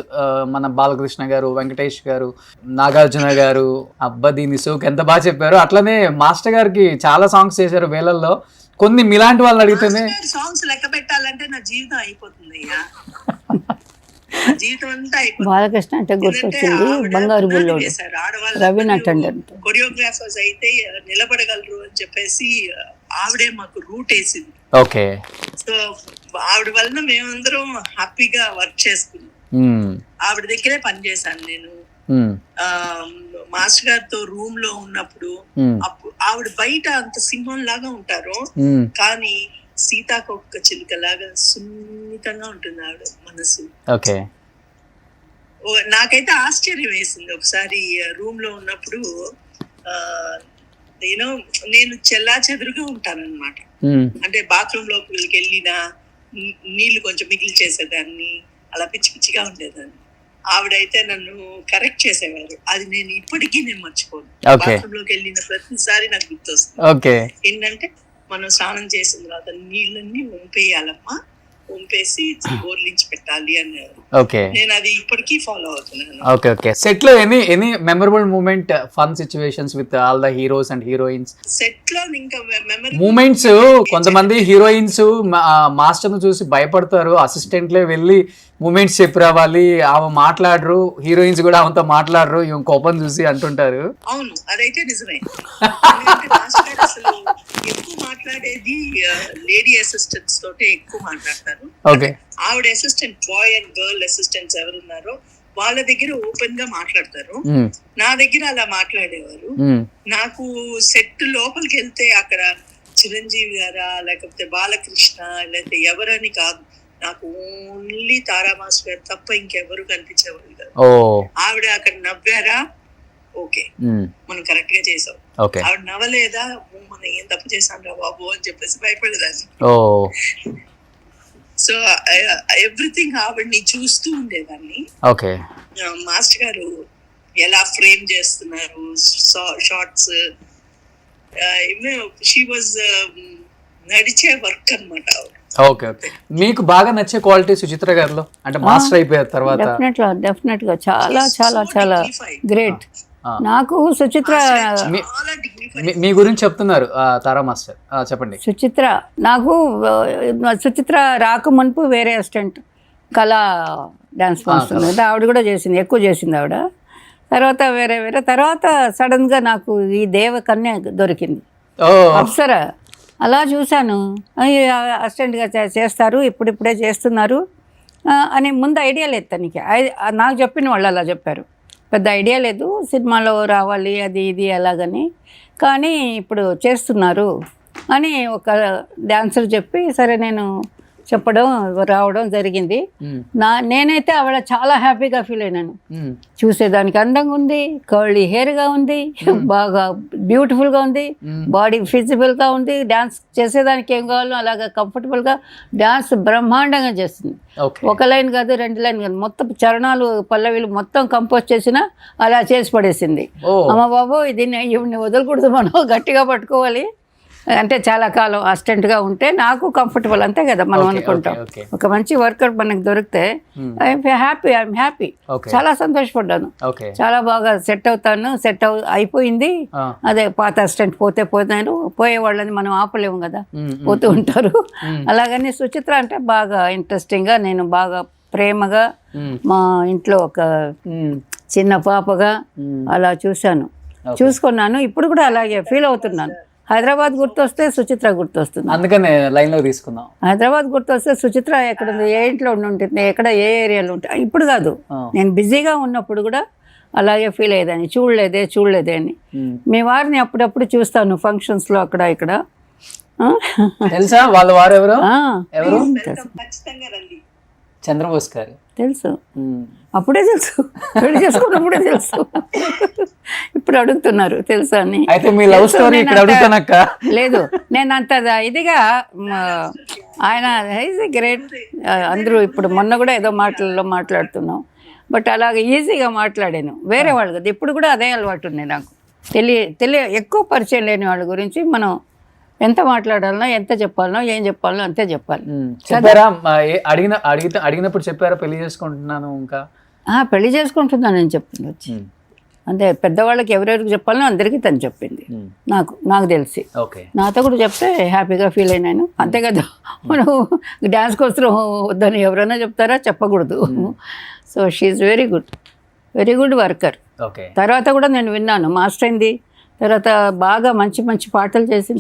మన బాలకృష్ణ గారు, వెంకటేష్ గారు, నాగార్జున గారు, అబ్బది నిసోక్ ఎంత బాగా చెప్పారు. అట్లనే మాస్టర్ గారికి చాలా సాంగ్స్ చేశారు వేలల్లో. కొన్ని మీలాంటి వాళ్ళని అడిగితేనే సాంగ్స్ లెక్క పెట్టాలంటే నా జీవితం అయిపోతుంది. జీవితం అంతా బాలకృష్ణ అంటే గుర్తొచ్చింది బంగారు బుల్లోడు, రవీనా టండన్. కొరియోగ్రాఫర్స్ అయితే నిలబడగలరు అని చెప్పేసి ఆవిడే మాకు రూట్ వేసింది. ఓకే, సో ఆవిడ వలన మేమందరం హ్యాపీగా వర్క్ చేసుకున్నాం. ఆవిడ దగ్గరే పనిచేశాను నేను. మాస్టర్ గారితో రూమ్ లో ఉన్నప్పుడు ఆవిడ బయట అంత సింహం లాగా ఉంటారు, కానీ సీతాకొక్క చిలుక లాగా సున్నితంగా ఉంటుంది ఆవిడ మనసు. ఓకే, నాకైతే ఆశ్చర్యం వేసింది ఒకసారి రూమ్ లో ఉన్నప్పుడు. నేను చెల్లా చెదురుగా ఉంటానన్నమాట. అంటే బాత్రూమ్ లోపలికి వెళ్ళినా నీళ్లు కొంచెం మిగిలి చేసేదాన్ని, అలా పిచ్చి పిచ్చిగా ఉండేదాన్ని. ఆవిడైతే నన్ను కరెక్ట్ చేసేవారు. అది నేను ఇప్పటికీ మర్చిపోను. Okay. బాత్రూమ్ లోకి వెళ్ళిన ప్రతిసారి నాకు గుర్తొస్తుంది. ఓకే. ఏంటంటే మనం స్నానం చేసిన తర్వాత నీళ్ళన్నీ వంపేయాలమ్మా, వంపేసి బోర్లించి పెట్టాలి అనేవారు. ఓకే. నేను అది ఇప్పటికీ ఫాలో అవుతున్నాను. ఓకే. ఓకే. సెట్ లో any memorable moment, fun situations with all the heroes and heroines? Set లో ఇంకా మెమరీ మూమెంట్స్, కొంతమంది హీరోయిన్స్ మాస్టర్ ను చూసి భయపడతారు, అసిస్టెంట్లే వెళ్ళి మూమెంట్స్ చెప్పి రావాలి, ఆమె మాట్లాడరు, హీరోయిన్స్ కూడా ఆమెతో మాట్లాడరు, ఈమె కోపం చూసి అంటుంటారు. అవును, అదైతే నిజమే. ఎందుకంటే మాస్టర్ గారు అసలు ఎక్కువ మాట్లాడేది లేడీ అసిస్టెంట్స్ తోటే ఎక్కువ మాట్లాడతారు. ఓకే. ఆవిడ assistant, boy and girl assistants ఎవరున్నారో వాళ్ళ దగ్గర ఓపెన్ గా మాట్లాడతారు. నా దగ్గర అలా మాట్లాడేవారు. నాకు సెట్ లోపలికి వెళ్తే అక్కడ చిరంజీవి గారా లేకపోతే బాలకృష్ణ లేకపోతే ఎవరని కాదు, నాకు ఓన్లీ తారా మాస్టర్ గారు తప్ప ఇంకెవరు కనిపించేవాళ్ళు కాదు. ఆవిడ అక్కడ నవ్వారా, ఓకే మనం కరెక్ట్ గా చేసాం. ఆవిడ నవ్వలేదా, మనం ఏం తప్పు చేసాం రా బాబు అని చెప్పేసి భయపడేదాన్ని. సో ఎవ్రీథింగ్ ఆవిడ్ని చూస్తూ ఉండేదాన్ని. మాస్టర్ గారు ఎలా ఫ్రేమ్ చేస్తున్నారు షార్ట్స్, షీ వాజ్ నడిచే వర్క్ అన్నమాట. ఓకే. ఓకే. మీకు బాగా నచ్చే క్వాలిటీ సుచిత్ర గారిలో, అంటే మాస్టర్ అయిపోయారు తర్వాత? డెఫినెట్ గా చాలా చాలా చాలా గ్రేట్. నాకు సుచిత్ర, మీ గురించి చెప్తున్నారు తారా మాస్టర్, చెప్పండి. సుచిత్ర నాకు సుచిత్ర రాక మునుపు వేరే అసిస్టెంట్ కళా డాన్స్ మాస్టర్ కదా, ఆవిడ కూడా చేసింది, ఎక్కువ చేసింది ఆవిడ. తర్వాత వేరే తర్వాత సడన్ గా నాకు ఈ దేవకన్య దొరికింది, అప్సర. అలా చూశాను, అసిస్టెంట్గా చేస్తారు, ఇప్పుడిప్పుడే చేస్తున్నారు అని ముందు ఐడియా లేదు తనకి. నాకు చెప్పిన వాళ్ళు అలా చెప్పారు, పెద్ద ఐడియా లేదు, సినిమాలో రావాలి అది ఇది అలాగని, కానీ ఇప్పుడు చేస్తున్నారు అని ఒక డాన్సర్ చెప్పి సరే నేను చెప్పడం రావడం జరిగింది. నేనైతే ఆవిడ చాలా హ్యాపీగా ఫీల్ అయినాను. చూసేదానికి అందంగా ఉంది, కర్లీ హెయిర్గా ఉంది, బాగా బ్యూటిఫుల్గా ఉంది, బాడీ ఫిజిబుల్గా ఉంది, డాన్స్ చేసేదానికి ఏం కావాలో అలాగా కంఫర్టబుల్గా డాన్స్ బ్రహ్మాండంగా చేస్తుంది. ఒక లైన్ కాదు, 2 లైన్ కాదు, మొత్తం చరణాలు పల్లవిలు మొత్తం కంపోజ్ చేసిన అలా చేసి పడేసింది. అమ్మ బాబు ఇవిని వదలకూడదు, మనం గట్టిగా పట్టుకోవాలి. అంటే చాలా కాలం అసిస్టెంట్గా ఉంటే నాకు కంఫర్టబుల్, అంతే కదా మనం అనుకుంటాం. ఒక మంచి వర్కర్ మనకు దొరికితే ఐఎమ్ హ్యాపీ. చాలా సంతోషపడ్డాను, చాలా బాగా సెట్ అవుతాను. అయిపోయింది. అదే పాత అసిస్టెంట్ పోతాను, పోయే వాళ్ళని మనం ఆపలేము కదా, పోతూ ఉంటారు. అలాగని సుచిత్ర అంటే బాగా ఇంట్రెస్టింగ్గా, నేను బాగా ప్రేమగా, మా ఇంట్లో ఒక చిన్న పాపగా అలా చూసుకున్నాను. ఇప్పుడు కూడా అలాగే ఫీల్ అవుతున్నాను. హైదరాబాద్ గుర్తొస్తే సుచిత్ర గుర్తొస్తుంది, అందుకనే లైన్లో తీసుకుందాం. హైదరాబాద్ గుర్తొస్తే సుచిత్ర ఎక్కడ ఉంది, ఏ ఇంట్లో ఉంటుంది, ఎక్కడ ఏ ఏరియాలో ఉంటుంది. ఇప్పుడు కాదు, నేను బిజీగా ఉన్నప్పుడు కూడా అలాగే ఫీల్ అయ్యేదాన్ని, చూడలేదే అని. మీ వారిని అప్పుడప్పుడు చూస్తాను ఫంక్షన్స్లో అక్కడ ఇక్కడ. తెలుసా వాళ్ళ వారు ఎవరు? చంద్రబోస్ గారు. తెలుసు, అప్పుడే తెలుసు, పెళ్లి చేసుకున్నప్పుడే తెలుసు. ఇప్పుడు అడుగుతున్నారు తెలుసా అని. అయితే మీ లవ్ స్టోరీ ఇక్కడ అడుగుతానక్క. లేదు, నేను అంత ఇదిగా, ఆయన ఈజ్ గ్రేట్. అందరూ ఇప్పుడు మొన్న కూడా ఏదో మాట్లాడుతున్నాం, బట్ అలాగే ఈజీగా మాట్లాడాను. వేరే వాళ్ళు కదా, ఇప్పుడు కూడా అదే అలవాటు ఉంది నాకు. ఎక్కువ పరిచయం లేని వాళ్ళ గురించి మనం ఎంత మాట్లాడాలనో, ఎంత చెప్పాలనో, ఏం చెప్పాలనో అంతే చెప్పాలి. చెప్పారా? అడిగినప్పుడు చెప్పారా పెళ్లి చేసుకుంటున్నాను? ఇంకా పెళ్లి చేసుకుంటున్నాను అని చెప్పింది వచ్చి. అంటే పెద్దవాళ్ళకి ఎవరెవరికి చెప్పాలనో అందరికీ తను చెప్పింది. నాకు తెలిసి నాతో కూడా చెప్తే హ్యాపీగా ఫీల్ అయినాను, అంతే కదా. మనం డ్యాన్స్ కోసం వద్దని ఎవరైనా చెప్తారా? చెప్పకూడదు. So she very good worker. తర్వాత కూడా నేను విన్నాను, మాస్టర్ అయింది తర్వాత బాగా మంచి పాటలు చేసిన,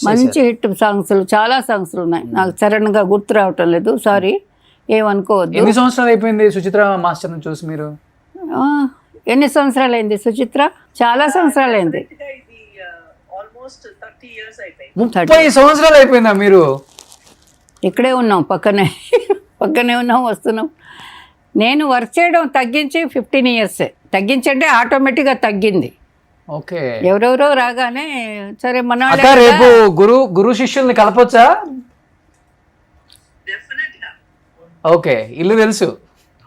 మంచి హిట్ సాంగ్స్, చాలా సాంగ్స్ ఉన్నాయి. నాకు సడన్గా గుర్తు రావటం లేదు, సారీ, ఏమనుకోవద్దు. ఎన్ని సంవత్సరాలు అయిపోయింది సుచిత్ర మాస్టర్ చూసి మీరు? ఎన్ని సంవత్సరాలు అయింది సుచిత్ర? చాలా సంవత్సరాలు అయింది. 30 సంవత్సరాలు అయిపోయిందా మీరు? ఇక్కడే ఉన్నాం, పక్కనే ఉన్నాం, వస్తున్నాం. నేను వర్క్ చేయడం తగ్గించి 15 years. తగ్గించంటే ఆటోమేటిక్గా తగ్గింది. ఎవరెవరో రాగానే సరే మన రేపు గురు శిష్యుల్ని కలపొచ్చా? ఓకే, ఇల్లు తెలుసు,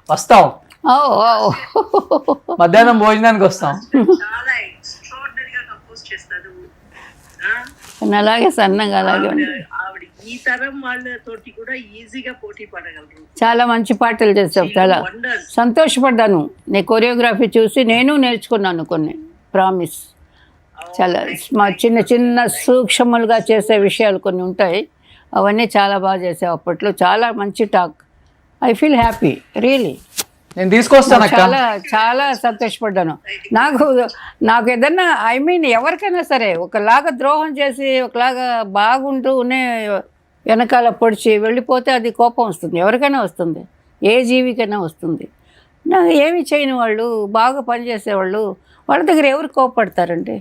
వస్తాం. ఓ ఓ. మధ్యాహ్నం భోజనానికి వస్తాం. చాలా ఎక్స్ట్రాడినరీగా కంపోజ్ చేస్తారు. అలాగే సన్నగా అలాగే ఉంది. ఆవిడ ఈ తరం వాళ్ళతోటి కూడా ఈజీగా పోటీ పడగలరు. చాలా మంచి పాటలు చేస్తావు. చాలా వండర్స్. సంతోషపడ్డాను నీ కొరియోగ్రఫీ చూసి. నేను నేర్చుకున్నాను కొన్ని, ప్రామిస్. చాలా చిన్న చిన్న సూక్ష్మలుగా చేసే విషయాలు కొన్ని ఉంటాయి, అవన్నీ చాలా బాగా చేసావు అప్పట్లో. చాలా మంచి talk. I feel happy really. నేను తీసుకొస్తాను అక్క. చాలా చాలా సంతోషపడ్డాను. నాకు ఏదన్నా ఐ మీన్ ఎవరికైనా సరే ఒకలాగా ద్రోహం చేసి ఒకలాగా బాగుంటూనే వెనకాల పొడిచి వెళ్ళిపోతే అది కోపం వస్తుంది, ఎవరికైనా వస్తుంది, ఏ జీవికైనా వస్తుంది. నాకు ఏమి చేయని వాళ్ళు, బాగా పనిచేసేవాళ్ళు, వాళ్ళ దగ్గర ఎవరు కోపడతారండి?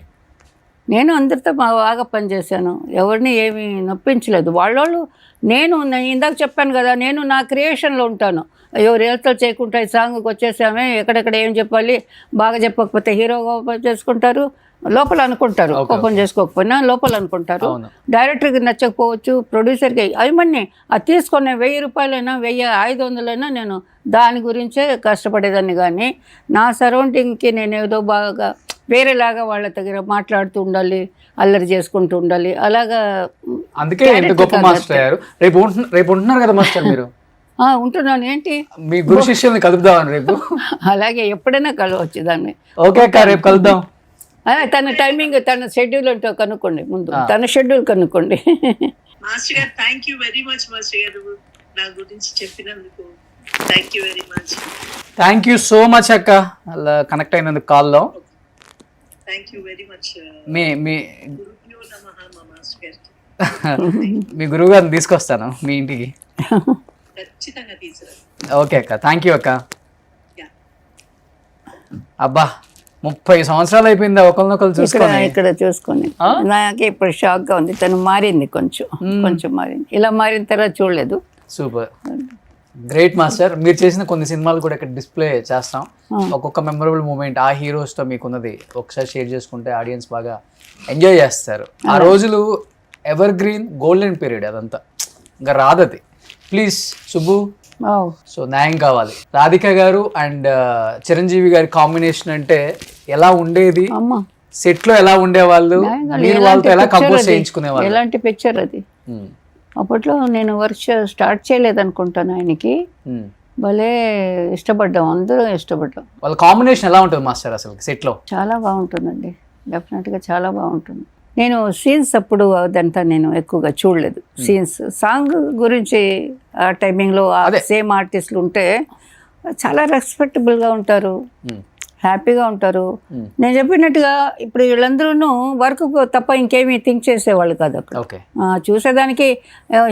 నేను అందరితో బాగా పనిచేశాను, ఎవరిని ఏమీ నొప్పించలేదు. వాళ్ళోళ్ళు నేను ఇందాక చెప్పాను కదా, నేను నా క్రియేషన్లో ఉంటాను. అయ్యో రిహర్సల్ చేయకుండా ఈ సాంగ్కి వచ్చేసామే, ఎక్కడెక్కడ ఏం చెప్పాలి, బాగా చెప్పకపోతే హీరో కోపం చేసుకుంటారు, లోపల అనుకుంటారు, కోపం చేసుకోకపోయినా లోపల అనుకుంటారు. డైరెక్టర్కి నచ్చకపోవచ్చు, ప్రొడ్యూసర్కి. అవన్నీ అది తీసుకునే 1000 రూపాయలైనా 1500 నేను దాని గురించే కష్టపడేదాన్ని. కానీ నా సరౌండింగ్కి నేను ఏదో బాగా వేరేలాగా వాళ్ళ దగ్గర మాట్లాడుతూ ఉండాలి, అల్లరి చేసుకుంటూ ఉండాలి, అలాగా. అందుకే ఎంత గొప్ప మాస్టర్ అయ్యారు. రేపు ఉంటున్నారు కదా మాస్టర్ మీరు? ఉంటున్నాను. ఏంటి మీ గురు శిష్యుల్ని కలుపుదామని రేపు? అలాగే ఎప్పుడైనా కలవచ్చు దాన్ని. ఓకే అక్క, రేపు కలుద్దాం. తన టైమింగ్, తన షెడ్యూల్ అంటూ కనుక్కోండి ముందు, తన షెడ్యూల్ కనుక్కోండి. మాస్టర్ గారు thank you very much. Master గారు నా గురించి చెప్పినందుకు thank you very much. Thank you so much అక్క, అలా కనెక్ట్ అయినందుకు కాల్లో. Thank you very much. మీ గురుభ్యో నమః మా మాస్టర్ గారికి. మీ గురువు గారిని తీసుకొస్తాను మీ ఇంటికి. ఖచ్చితంగా తీసుకురా. ఓకే అక్క, థ్యాంక్ యూ అక్క. Yeah. అబ్బా 30 సంవత్సరాలు అయిపోయింది ఒకరినొకరు చూసుకొని. ఇక్కడ చూసుకొని నాకే ఇప్పుడు షాక్గా ఉంది. తను మారింది, కొంచెం మారింది. ఇలా మారిన తర్వాత చూడలేదు. Super, great master. మీరు చేసిన కొన్ని సినిమాలు కూడా ఇక్కడ డిస్ప్లే చేస్తాం. ఒక్కొక్క మెమరబుల్ మూమెంట్ ఆ హీరోస్తో మీకున్నది ఒకసారి షేర్ చేసుకుంటే ఆడియన్స్ బాగా ఎంజాయ్ చేస్తారు. ఆ రోజులు ఎవర్ గ్రీన్ గోల్డెన్ పీరియడ్, అదంతా ఇంకా రాదది. ప్లీజ్ సుబ్బు, సో న్యాయం కావాలి. రాధిక గారు అండ్ చిరంజీవి గారి కాంబినేషన్ అంటే ఎలా ఉండేది, సెట్ లో ఎలా ఉండేవాళ్ళు, మీరు వాళ్ళతో ఎలా కంపోజ్ చేయించుకునేవాళ్ళు? ఎలాంటి పిక్చర్ అది. అప్పట్లో నేను వర్క్ స్టార్ట్ చేయలేదనుకుంటాను, ఆయనకి భలే ఇష్టపడ్డాం, అందరూ ఇష్టపడ్డాం. వాళ్ళ కాంబినేషన్ ఎలా ఉంటుంది మాస్టర్ అసలు సెట్ లో? చాలా బాగుంటుందండి, డెఫినెట్గా చాలా బాగుంటుంది. నేను సీన్స్ అప్పుడు అదంతా నేను ఎక్కువగా చూడలేదు. సీన్స్ సాంగ్ గురించి ఆ టైమింగ్లో సేమ్ ఆర్టిస్టులు ఉంటే చాలా రెస్పెక్టబుల్గా ఉంటారు, హ్యాపీగా ఉంటారు. నేను చెప్పినట్టుగా ఇప్పుడు వీళ్ళందరూ వర్క్ తప్ప ఇంకేమీ థింక్ చేసేవాళ్ళు కాదు అక్కడ. చూసేదానికి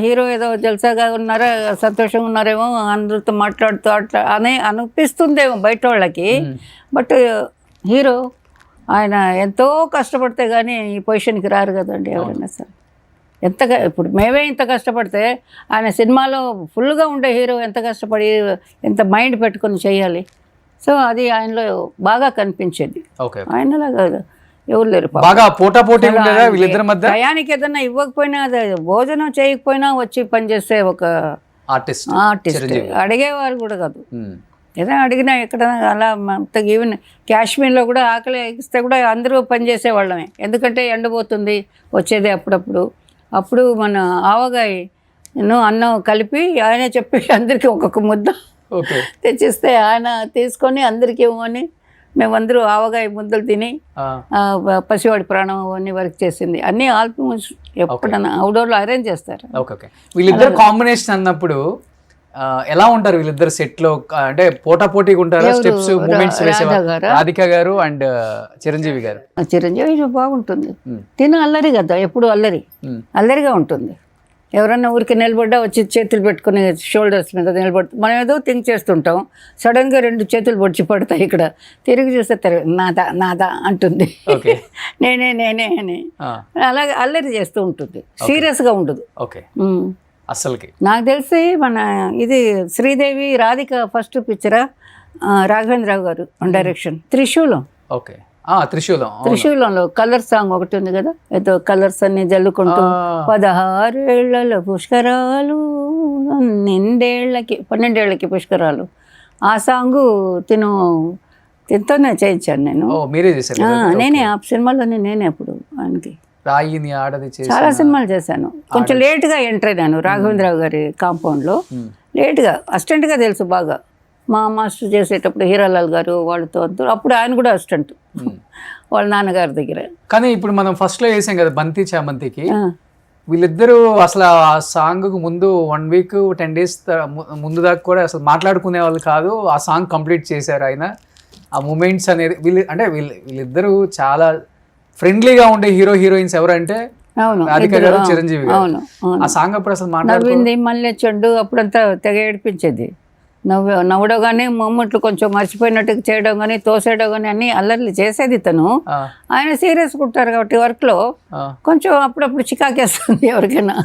హీరో ఏదో జల్సాగా ఉన్నారా, సంతోషంగా ఉన్నారేమో, అందరితో మాట్లాడుతూ అట్లా అనే అనిపిస్తుందేమో బయట వాళ్ళకి. బట్ హీరో ఆయన ఎంతో కష్టపడితే కానీ ఈ పొజిషన్కి రారు కదండి ఎవరైనా సరే. ఎంతగా ఇప్పుడు మేమే ఇంత కష్టపడితే ఆయన సినిమాలో ఫుల్గా ఉండే హీరో ఎంత కష్టపడి ఎంత మైండ్ పెట్టుకొని చేయాలి. సో అది ఆయనలో బాగా కనిపించేది. ఆయనలాగా ఎవరు లేరు. బాగా పోటాపోటీ ఉండేదా వీళ్ళిద్దరి మధ్య? టయానికి ఏదన్నా ఇవ్వకపోయినా, భోజనం చేయకపోయినా వచ్చి పనిచేసే ఒక ఆర్టిస్ట్. అడిగేవారు కూడా కాదు. ఏదైనా అడిగినా ఎక్కడ అలా ఈవెన్ కాశ్మీర్లో కూడా ఆకలి ఎగిస్తే కూడా అందరూ పనిచేసేవాళ్ళమే. ఎందుకంటే ఎండబోతుంది వచ్చేది అప్పుడప్పుడు. అప్పుడు మన ఆవగాయ అన్నం కలిపి ఆయన చెప్పి అందరికీ ఒక్కొక్క ముద్ద తెచ్చిస్తే ఆయన తీసుకొని అందరికీ ఇవ్వమని మేమందరూ ఆవగాయ ముద్దలు తిని పసివాడి ప్రాణం అన్నీ వర్క్ చేసింది. అన్నీ ఆల్మోస్ట్ ఎప్పుడన్నా అవుట్డోర్లో అరేంజ్ చేస్తారు. వీళ్ళిద్దరు కాంబినేషన్ అన్నప్పుడు ఎలా ఉంటారు వీళ్ళిద్దరు సెట్ లో? అంటే పోటాపోటీగా ఉంటారా? స్టెప్స్ మూమెంట్స్ వేసేవారు రాధిక గారు అండ్ చిరంజీవి గారు. చిరంజీవి బాగుంటుంది, తిన అల్లరి కదా, ఎప్పుడు అల్లరిగా ఉంటుంది. ఎవరన్నా ఊరికి నిలబడ్డా వచ్చి చేతులు పెట్టుకుని షోల్డర్స్ మీద నిలబడుతుంది. మనం ఏదో థింక్ చేస్తుంటాం, సడన్గా 2 చేతులు పొడిచి పడతాయి. ఇక్కడ తిరిగి చూస్తే నాదా అంటుంది, నేనే అని అలాగే అల్లరి చేస్తూ ఉంటుంది, సీరియస్గా ఉండదు అసలుకి. నాకు తెలిసి మన ఇది శ్రీదేవి రాధిక ఫస్ట్ పిక్చరా, రాఘవేంద్రరావు గారు డైరెక్షన్, త్రిశూలం. త్రిశూలంలో కలర్ సాంగ్ ఒకటి ఉంది కదా, ఏదో కలర్స్ అన్ని జల్లుకుంటూ 16 ఏళ్లలో పుష్కరాలు, 12 ఏళ్లకి పుష్కరాలు, ఆ సాంగ్ తినతోనే చేయించాను నేను. ఓ మీరే చేశారు కదా? నేనే ఆ సినిమాలోనే నేనే అప్పుడు ఆయనకి రాయిని ఆడది చేసి చాలా సినిమాలు చేశాను. కొంచెం లేట్గా ఎంటర్ అయ్యాను రాఘవేంద్రరావు గారి కాంపౌండ్లో. లేట్గా అసిస్టెంట్గా తెలుసు బాగా. మా మాస్టర్ చేసేటప్పుడు హీరాలాల్ గారు వాళ్ళతో అప్పుడు ఆయన కూడా అసిస్టెంట్ వాళ్ళ నాన్నగారి దగ్గర. కానీ ఇప్పుడు మనం ఫస్ట్ లో వేసాం కదా బంతి చామంతికి, వీళ్ళిద్దరూ అసలు ఆ సాంగ్ కు ముందు 1 week 10 days ముందు దాకా కూడా అసలు మాట్లాడుకునే వాళ్ళు కాదు. ఆ సాంగ్ కంప్లీట్ చేశారు ఆయన. ఆ మూమెంట్స్ అనేది వీళ్ళిద్దరూ చాలా ఫ్రెండ్లీగా ఉండే హీరోయిన్స్ ఎవరంటే రాధిక గారు, చిరంజీవి గారు. ఆ సాంగ్ అప్పుడు అసలు నవ్వింది మళ్ళీ చెడ్డు అప్పుడంతా తెగ ఏడిపించేది. నవ్వడం కానీ మూమెంట్లు కొంచెం మర్చిపోయినట్టు చేయడం కానీ తోసేయడం కానీ అన్ని అల్లర్లు చేసేది తను. ఆయన సీరియస్ ఉంటారు కాబట్టి వర్క్లో కొంచెం అప్పుడప్పుడు చికాకేస్తుంది. ఎవరికైనా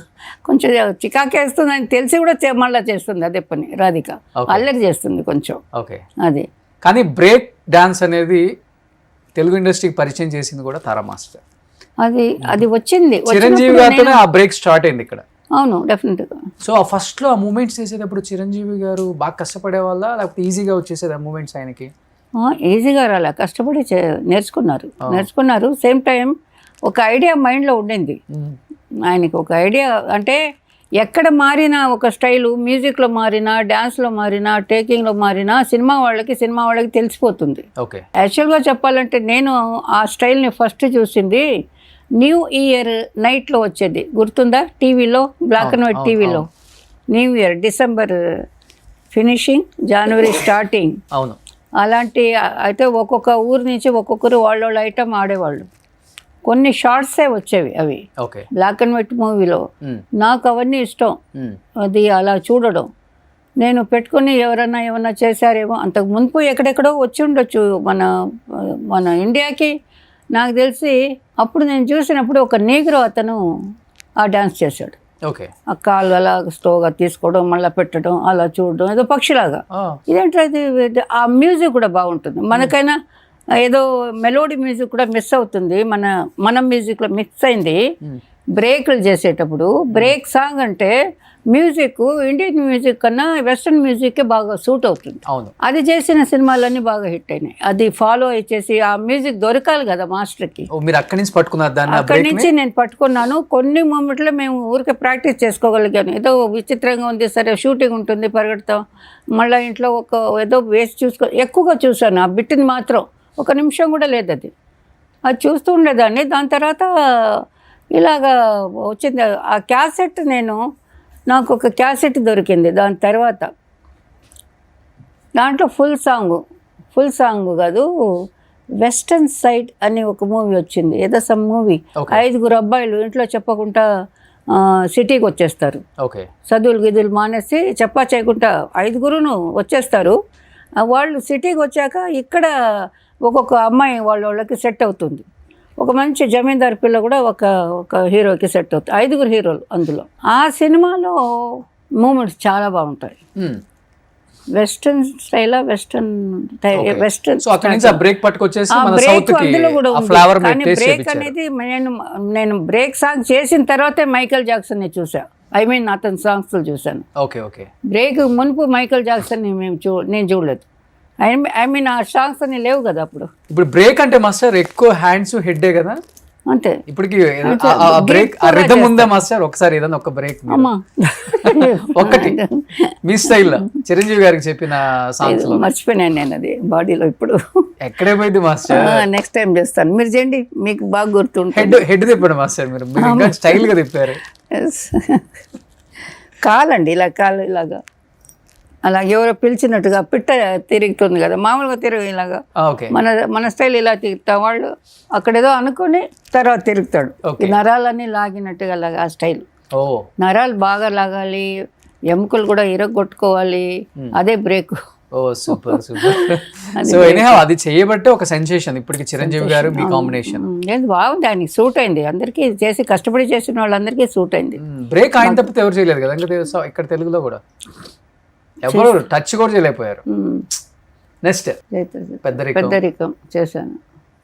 కొంచెం చికాకేస్తుంది అని తెలిసి కూడా మళ్ళీ చేస్తుంది అదే పని. రాధిక అల్లరి చేస్తుంది కొంచెం. ఓకే అది. కానీ బ్రేక్ డాన్స్ అనేది తెలుగు ఇండస్ట్రీకి పరిచయం చేసింది కూడా తారా మాస్టర్. అది వచ్చింది చిరంజీవి గారితోనే ఆ బ్రేక్ స్టార్ట్ అయింది ఇక్కడ. అవును, డెఫినెట్గా. సో ఆ ఫస్ట్ లో ఆ మూమెంట్స్ చేసేటప్పుడు చిరంజీవి గారు బాగా కష్టపడే వాళ్ళ లేకపోతే ఈజీగా వచ్చేసేది ఆ మూమెంట్స్ ఆయనకి? ఈజీగా రాలే, కష్టపడి నేర్చుకున్నారు. సేమ్ టైం ఒక ఐడియా మైండ్లో ఉండింది ఆయనకి. ఒక ఐడియా అంటే ఎక్కడ మారినా ఒక స్టైలు, మ్యూజిక్లో మారినా, డ్యాన్స్లో మారినా, టేకింగ్లో మారినా సినిమా వాళ్ళకి తెలిసిపోతుంది. ఓకే. యాక్చువల్గా చెప్పాలంటే నేను ఆ స్టైల్ని ఫస్ట్ చూసింది న్యూ ఇయర్ నైట్లో వచ్చేది గుర్తుందా? టీవీలో, బ్లాక్ అండ్ వైట్ టీవీలో. న్యూ ఇయర్ డిసెంబర్ ఫినిషింగ్, జనవరి స్టార్టింగ్. అవును. అలాంటి అయితే ఒక్కొక్క ఊరు నుంచి ఒక్కొక్కరు వాళ్ళ ఐటమ్ ఆడేవాళ్ళు. కొన్ని షార్ట్సే వచ్చేవి అవి బ్లాక్ అండ్ వైట్ మూవీలో. నాకు అవన్నీ ఇష్టం, అది అలా చూడడం. నేను పెట్టుకుని ఏమన్నా చేశారేమో. అంతకు మునుపు ఎక్కడెక్కడో వచ్చి ఉండొచ్చు మన ఇండియాకి. నాకు తెలిసి అప్పుడు నేను చూసినప్పుడు ఒక నీగ్రో అతను ఆ డ్యాన్స్ చేశాడు. ఆ కాళ్ళు అలా స్లోగా తీసుకోవడం, మళ్ళీ పెట్టడం, అలా చూడడం, ఏదో పక్షిలాగా. ఇదేంటది, ఆ మ్యూజిక్ కూడా బాగుంటుంది. మనకైనా ఏదో మెలోడీ మ్యూజిక్ కూడా మిస్ అవుతుంది. మన మ్యూజిక్లో మిక్స్ అయింది. బ్రేక్లు చేసేటప్పుడు బ్రేక్ సాంగ్ అంటే మ్యూజిక్ ఇండియన్ మ్యూజిక్ కన్నా వెస్ట్రన్ మ్యూజిక్కే బాగా సూట్ అవుతుంది. అది చేసిన సినిమాలన్నీ బాగా హిట్ అయినాయి. అది ఫాలో అయ్యేసి ఆ మ్యూజిక్ దొరకాలి కదా మాస్టర్కి. అక్కడి నుంచి నేను పట్టుకున్నాను. కొన్ని మూమెంట్లో మేము ఊరికే ప్రాక్టీస్ చేసుకోగలిగాను. ఏదో విచిత్రంగా ఉంది, సరే షూటింగ్ ఉంటుంది, పరిగెడతాం, మళ్ళీ ఇంట్లో ఏదో వేసి ఎక్కువగా చూశాను. ఆ బిట్ని మాత్రం 1 నిమిషం కూడా లేదు. అది చూస్తూ ఉండేదాన్ని. దాని తర్వాత ఇలాగా వచ్చింది ఆ క్యాసెట్. నాకు ఒక క్యాసెట్ దొరికింది. దాని తర్వాత దాంట్లో ఫుల్ సాంగ్ కాదు, వెస్టర్న్ సైడ్ అని ఒక మూవీ వచ్చింది. ఏదో సమ్ మూవీ. 5 అబ్బాయిలు ఇంట్లో చెప్పకుండా సిటీకి వచ్చేస్తారు. చదువులు మానేసి చెప్పా చేయకుండా 5 వచ్చేస్తారు. వాళ్ళు సిటీకి వచ్చాక ఇక్కడ ఒక్కొక్క అమ్మాయి వాళ్ళకి సెట్ అవుతుంది. ఒక మంచి జమీందారు పిల్ల కూడా ఒక హీరోకి సెట్ అవుతుంది. 5 హీరోలు అందులో. ఆ సినిమాలో మూమెంట్స్ చాలా బాగుంటాయి. వెస్టర్న్ స్టైల్, వెస్టర్న్ బ్రేక్ అందులో కూడా ఉంది. కానీ బ్రేక్ అనేది నేను బ్రేక్ సాంగ్ చేసిన తర్వాతే మైకేల్ జాక్సన్ని చూసా. అతని సాంగ్స్ చూశాను. బ్రేక్ మునుపు మైకేల్ జాక్సన్ నేను చూడలేదు. ఆ సాంగ్స్ అన్ని లేవు కదా అప్పుడు. ఇప్పుడు బ్రేక్ అంటే మాస్టర్ ఎక్కువ హ్యాండ్స్ హెడ్డే కదా అంతే. ఇప్పటికి బ్రేక్ రిథమ్ ఉందా మాస్టర్? ఒకసారి ఏదైనా ఒక బ్రేక్ ఒకటి మీ స్టైల్లో చిరంజీవి గారికి చెప్పిన సాంగ్స్ లో. మర్చిపోయినాను నేను అది బాడీలో. ఇప్పుడు ఎక్కడే పోయింది మాస్టర్? నెక్స్ట్ టైం చేస్తాను, మీరు చేయండి, మీకు బాగా గుర్తుంటుంది. హెడ్ తిప్పాడు మాస్టర్ మీరు స్టైల్ గా తిప్పారు. కాలండి ఇలాగా అలా ఎవరో పిలిచినట్టుగా పిట్ట తిరుగుతుంది కదా మామూలుగా ఇలాగా. మన స్టైల్ ఇలా తిరుగుతా, వాళ్ళు అక్కడేదో అనుకుని తర్వాత తిరుగుతాడు. నరాలన్నీ లాగినట్టుగా అలాగా ఆ స్టైల్. నరాలు బాగా లాగాలి, ఎముకలు కూడా ఇరగొట్టుకోవాలి. అదే బ్రేక్. సూపర్. సో అది చేయబట్టే ఒక సెన్సేషన్ ఇప్పటికి చిరంజీవి గారు మీ కాంబినేషన్. బాగుంది, ఆయనకి సూట్ అయింది. అందరికీ కష్టపడి చేసిన వాళ్ళందరికీ సూట్ అయింది. బ్రేక్ ఆయన తప్పితే ఎవరు చేయలేదు కదా ఇక్కడ తెలుగులో కూడా. ఎవరు టచ్ కూడా చేయలేకపోయారు. నెక్స్ట్ పెద్దరికం చేశాను.